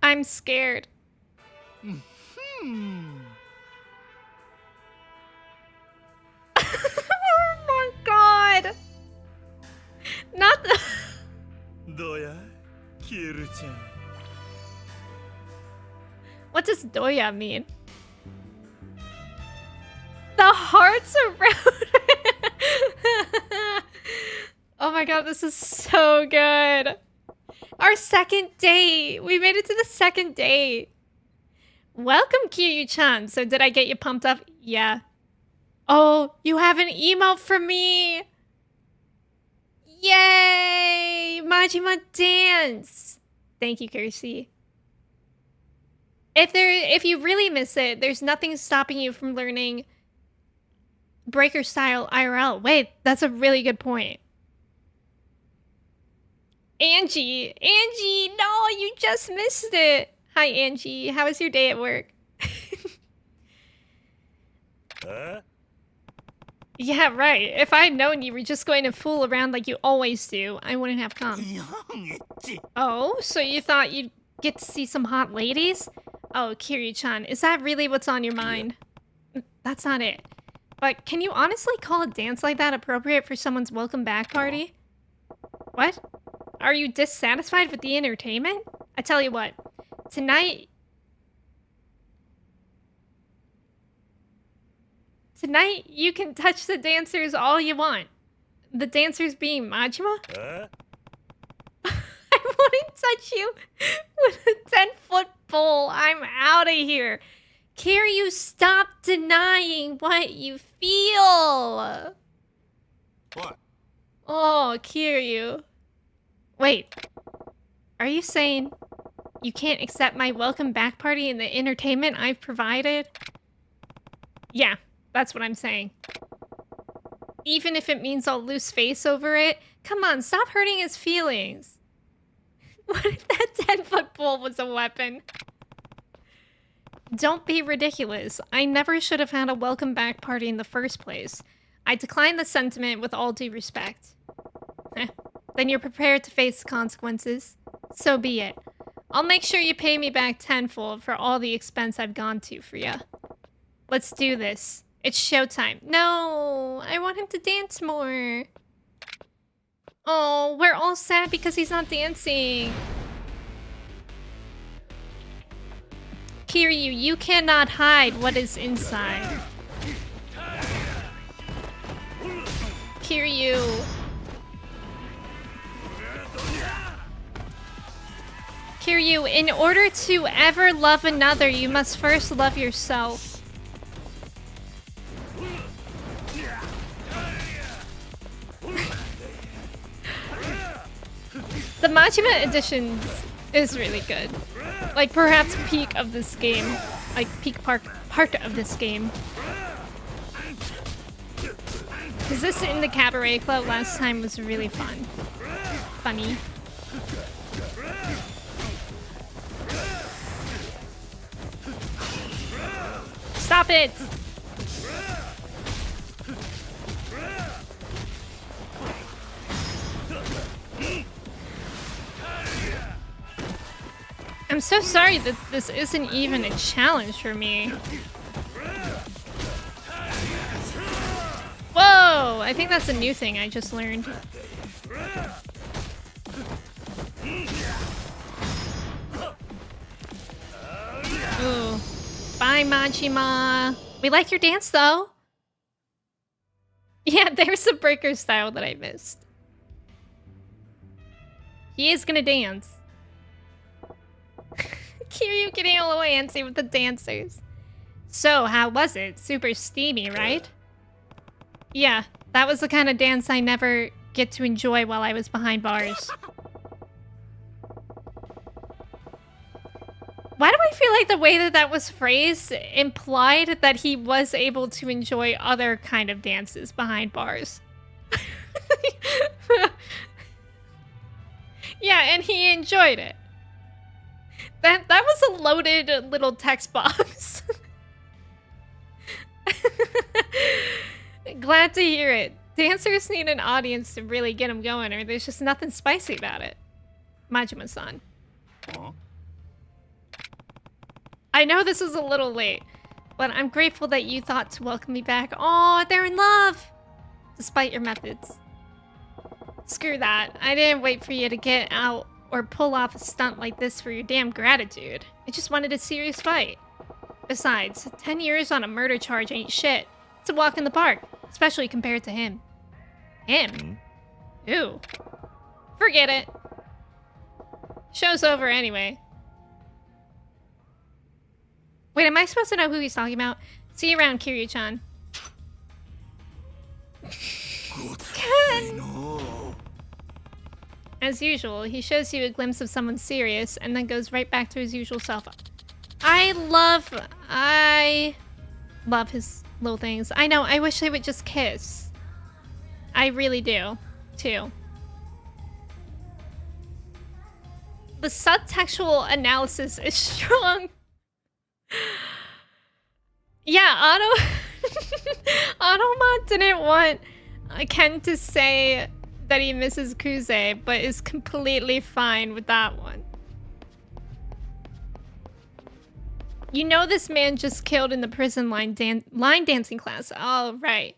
I'm scared. Oh my god! Not the... どうやキルちゃん What does Doya mean? The hearts around Oh my god, this is so good. Our second date. We made it to the second date. Welcome, Kiryu-chan. So did I get you pumped up? Yeah. Oh, you have an email from me. Yay! Majima dance. Thank you, Kirsty. If you really miss it, there's nothing stopping you from learning Breaker style IRL. Wait, that's a really good point. Angie, no, you just missed it. Hi, Angie. How was your day at work? Yeah, right. If I'd known you were just going to fool around like you always do, I wouldn't have come. Oh, so you thought you'd get to see some hot ladies? Oh, Kiryu-chan, is that really what's on your mind? That's not it. But can you honestly call a dance like that appropriate for someone's welcome back party? What? Are you dissatisfied with the entertainment? I tell you what, tonight you can touch the dancers all you want. The dancers being Majima? I wouldn't touch you with a 10-foot pole. I'm out of here. Kiryu, stop denying what you feel. What? Oh, Kiryu. Wait. Are you saying you can't accept my welcome back party and the entertainment I've provided? Yeah, that's what I'm saying. Even if it means I'll lose face over it? Come on, stop hurting his feelings. What if that 10-foot pole was a weapon? Don't be ridiculous. I never should have had a welcome back party in the first place. I decline the sentiment with all due respect. Then you're prepared to face the consequences. So be it. I'll make sure you pay me back tenfold for all the expense I've gone to for ya. Let's do this. It's showtime. No, I want him to dance more. Oh, we're all sad because he's not dancing. Kiryu, you cannot hide what is inside. Kiryu. Kiryu, in order to ever love another, you must first love yourself. The Majima edition is really good. Like, perhaps peak of this game. Like, peak part of this game. Because this in the cabaret club last time was really fun. Funny. Stop it! I'm so sorry that this isn't even a challenge for me. Whoa! I think that's a new thing I just learned. Ooh. Bye, Majima. We like your dance, though. Yeah, there's a breaker style that I missed. He is gonna dance. Kiryu getting a little antsy with the dancers. So, how was it? Super steamy, right? Yeah, that was the kind of dance I never get to enjoy while I was behind bars. Why do I feel like the way that that was phrased implied that he was able to enjoy other kind of dances behind bars? Yeah, and he enjoyed it. That was a loaded little text box. Glad to hear it. Dancers need an audience to really get them going, or there's just nothing spicy about it. Majima-san. Huh? I know this is a little late, but I'm grateful that you thought to welcome me back. Aw, they're in love! Despite your methods. Screw that. I didn't wait for you to get out or pull off a stunt like this for your damn gratitude. I just wanted a serious fight. Besides, 10 years on a murder charge ain't shit. It's a walk in the park, especially compared to him. Him? Who? Forget it. Show's over anyway. Wait, am I supposed to know who he's talking about? See you around, Kiryu-chan. As usual, he shows you a glimpse of someone serious and then goes right back to his usual self. I love his little things. I know, I wish they would just kiss. I really do, too. The subtextual analysis is strong. Yeah, Automon didn't want Ken to say that he misses Kuze, but is completely fine with that one. You know this man just killed in the prison line dancing class. Oh, right.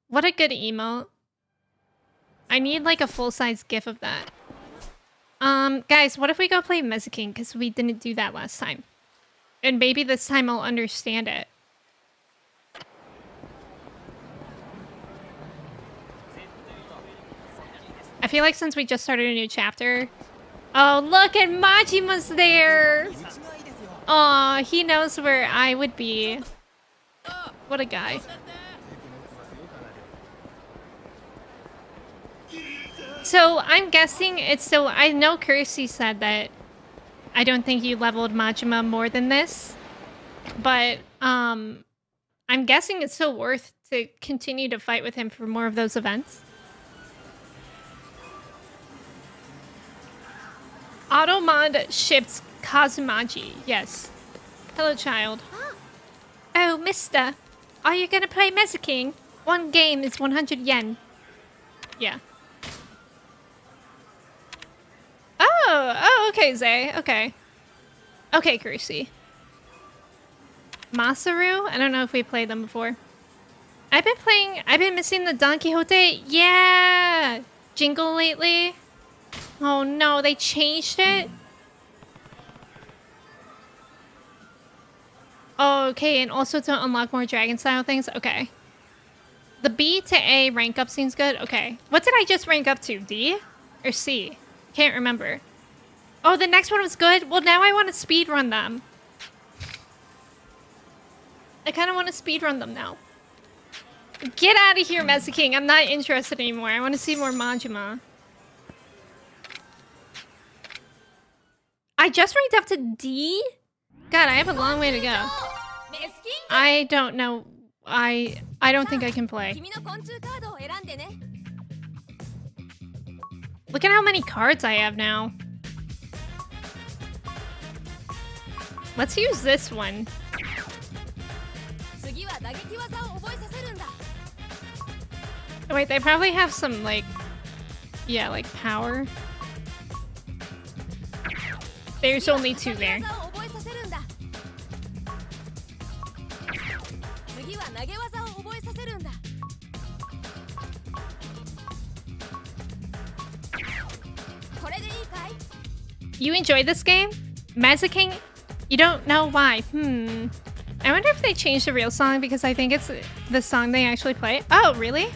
What a good emote. I need like a full-size gif of that. Guys, what if we go play Mexican? Because we didn't do that last time. And maybe this time I'll understand it. I feel like since we just started a new chapter... Oh, look, and Majima's there! Aw, he knows where I would be. What a guy. So, I'm guessing it's so... I know Kirsty said that I don't think you leveled Majima more than this. But, I'm guessing it's still worth to continue to fight with him for more of those events. Automod ships Kazumaji, yes. Hello, child. Oh, mister. Are you gonna play Mesa King? One game is 100 yen. Yeah. Oh, okay, Zay. Okay. Okay, Kurusi. Masaru? I don't know if we played them before. I've been missing the Don Quixote. Yeah! Jingle lately. Oh no, they changed it? Oh, okay, and also to unlock more dragon style things? Okay. The B to A rank up seems good? Okay. What did I just rank up to? D? Or C? Can't remember. Oh, the next one was good? Well, now I want to speedrun them. I kind of want to speedrun them now. Get out of here, Mesa King. I'm not interested anymore. I want to see more Majima. I just ranked up to D? God, I have a long way to go. I don't know. I don't think I can play. 君の昆虫カードを選んでね。 Look at how many cards I have now. Let's use this one. 次は打撃技を覚えさせるんだ。 Wait, they probably have some, like... Yeah, like, power. There's only 2 there. 技を覚えさせるんだ。次は投げ技を覚えさせるんだ。これでいいかい？ You enjoy this game? King? You don't know why. I wonder if they changed the real song because I think it's the song they actually play. Oh, really?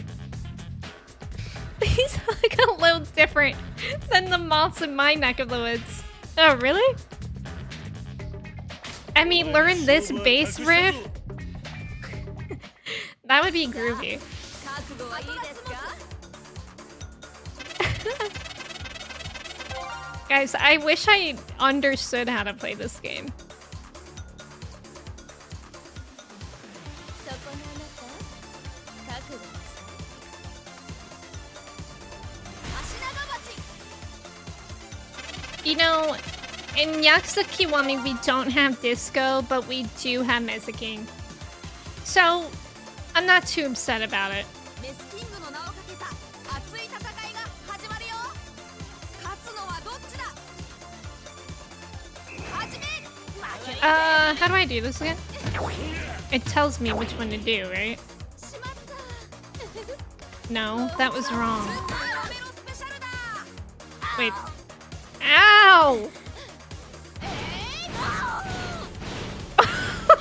These are like a little different than the moths in my neck of the woods. Oh, really? I mean, learn this bass riff? That would be groovy. 覚悟はいいですか？ Guys, I wish I understood how to play this game. そこのあなた、覚悟なさい。足長鉢。 You know, in Yakuza Kiwami, we don't have disco, but we do have King. So, I'm not too upset about it. メスキングの名をかけた熱い戦いが始まるよ。勝つのはどっちだ？始め！負けないぜ。 How do I do this again? It tells me which one to do, right? しまった。 No, that was wrong. スーパーロメロスペシャルだ。 Wait. Ow!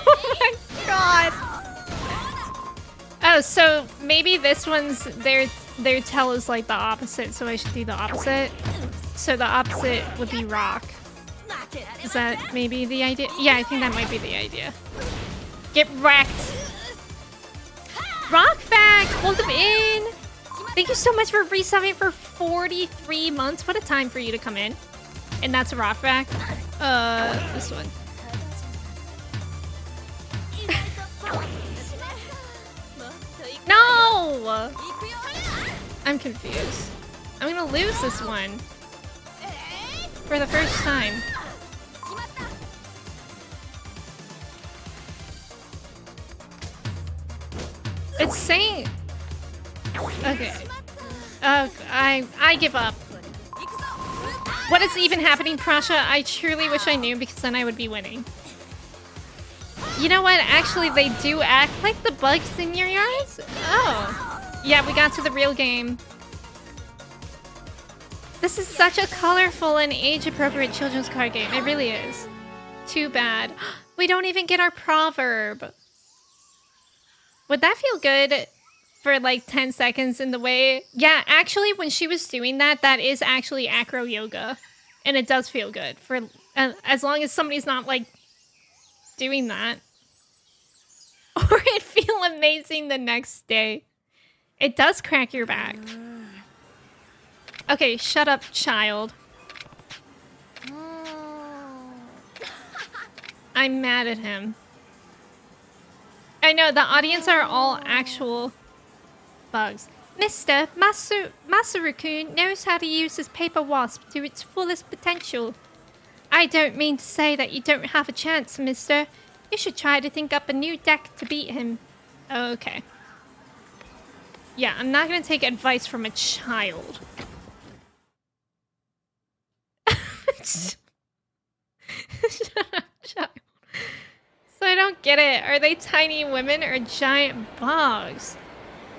Oh my god! Oh, so maybe this one's their tell is like the opposite, so I should do the opposite. So the opposite would be rock. Is that maybe the idea? Yeah, I think that might be the idea. Get wrecked! Rock fact! Hold him in! Thank you so much for resubbing for 43 months. What a time for you to come in. And that's a rock fact. This one. No! I'm confused. I'm gonna lose this one. For the first time. It's saying... Okay. I give up. What is even happening, Prasha? I truly wish I knew because then I would be winning. You know what? Actually, they do act like the bugs in your yards? Oh. Yeah, we got to the real game. This is such a colorful and age-appropriate children's card game. It really is. Too bad. We don't even get our proverb. Would that feel good for like 10 seconds in the way? Yeah, actually, when she was doing that, that is actually acro yoga. And it does feel good for as long as somebody's not like doing that. Or it'd feel amazing the next day. It does crack your back. Okay, shut up, child. I'm mad at him. I know, the audience are all actual bugs. Mr. Masaru-kun knows how to use his paper wasp to its fullest potential. I don't mean to say that you don't have a chance, mister. You should try to think up a new deck to beat him. Okay. Yeah, I'm not gonna take advice from a child. Shut up, child. So I don't get it. Are they tiny women or giant bugs?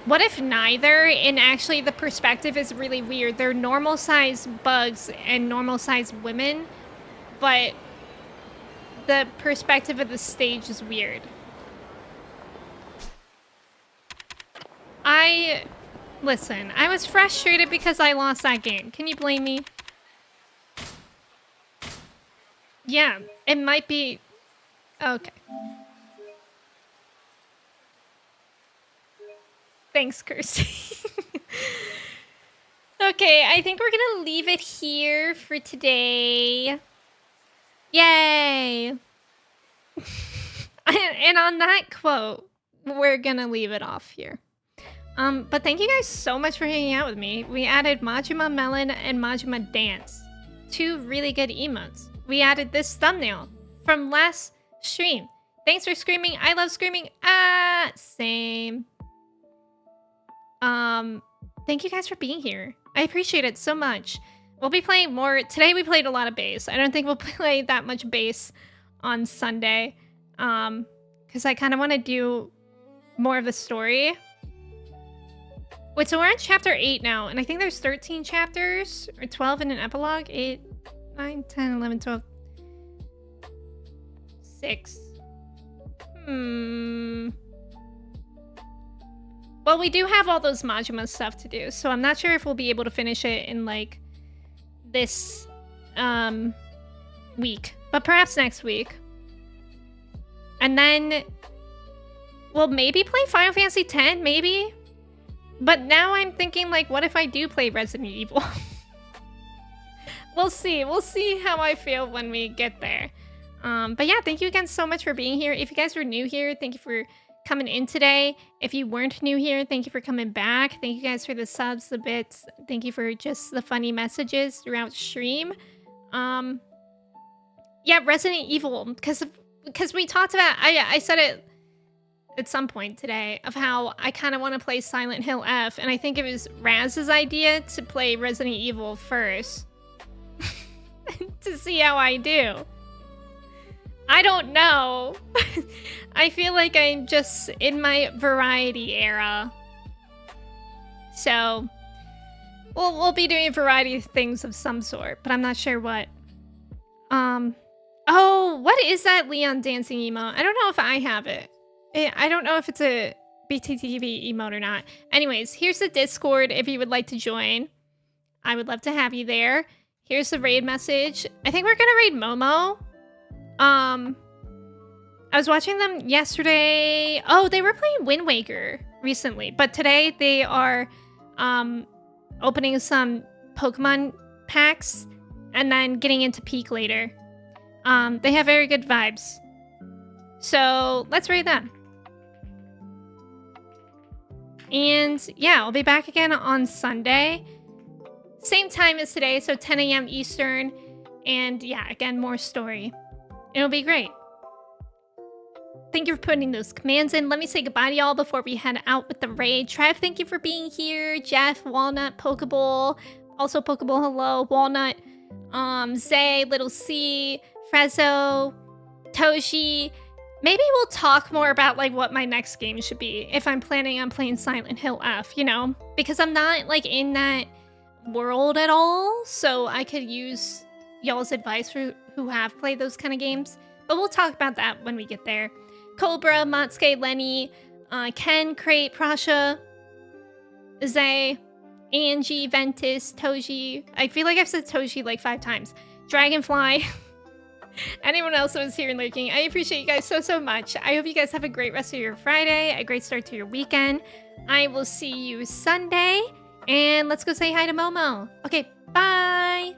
What if neither? And actually the perspective is really weird. They're normal-sized bugs and normal-sized women, but the perspective of the stage is weird. Listen, I was frustrated because I lost that game. Can you blame me? Yeah, it might be... Okay. Thanks, Kirsty. Okay, I think we're gonna leave it here for today. Yay! And on that quote, we're gonna leave it off here. But thank you guys so much for hanging out with me. We added Majima Melon and Majima Dance. 2 really good emotes. We added this thumbnail from last stream. Thanks for screaming. I love screaming. Ah, same. Thank you guys for being here. I appreciate it so much. We'll be playing more. Today we played a lot of bass. I don't think we'll play that much bass on Sunday. Because I kind of want to do more of the story. Wait, so we're on chapter 8 now, and I think there's 13 chapters, or 12 in an epilogue. 8, 9, 10, 11, 12. 6. Well, we do have all those Majima stuff to do, so I'm not sure if we'll be able to finish it in, like, this, week. But perhaps next week. And then we'll maybe play Final Fantasy X, maybe? But now I'm thinking, like, what if I do play Resident Evil? We'll see. We'll see how I feel when we get there. But yeah, thank you again so much for being here. If you guys were new here, thank you for coming in today. If you weren't new here, thank you for coming back. Thank you guys for the subs, the bits. Thank you for just the funny messages throughout stream. Yeah, Resident Evil, because we talked about, I said it at some point today, of how I kind of want to play Silent Hill F, and I think it was Raz's idea to play Resident Evil first. To see how I do. I don't know. I feel like I'm just in my variety era. So, we'll be doing a variety of things of some sort, but I'm not sure what. Oh, what is that Leon dancing emote? I don't know if I have it. I don't know if it's a BTTV emote or not. Anyways, here's the Discord if you would like to join. I would love to have you there. Here's the raid message. I think we're gonna raid Momo. I was watching them yesterday. Oh, they were playing Wind Waker recently, but today they are opening some Pokemon packs and then getting into Peak later. They have very good vibes. So let's raid them. And yeah, I'll be back again on Sunday. Same time as today, so 10 a.m. Eastern. And yeah, again, more story. It'll be great. Thank you for putting those commands in. Let me say goodbye to y'all before we head out with the raid. Trev, thank you for being here. Jeff, Walnut, Pokeball. Also Pokeball, hello. Walnut, Zay, Little C, Frezzo, Toshi. Maybe we'll talk more about like what my next game should be if I'm planning on playing Silent Hill F, you know? Because I'm not like in that world at all, so I could use y'all's advice for who have played those kind of games. But we'll talk about that when we get there. Cobra, Matsuke, Lenny, Ken, Crate, Prasha, Zay, Angie, Ventus, Toji. I feel like I've said Toji like 5 times. Dragonfly. Anyone else that was here and lurking, I appreciate you guys so much. I hope you guys have a great rest of your Friday, a great start to your weekend. I will see you Sunday, and let's go say hi to Momo. Okay, bye!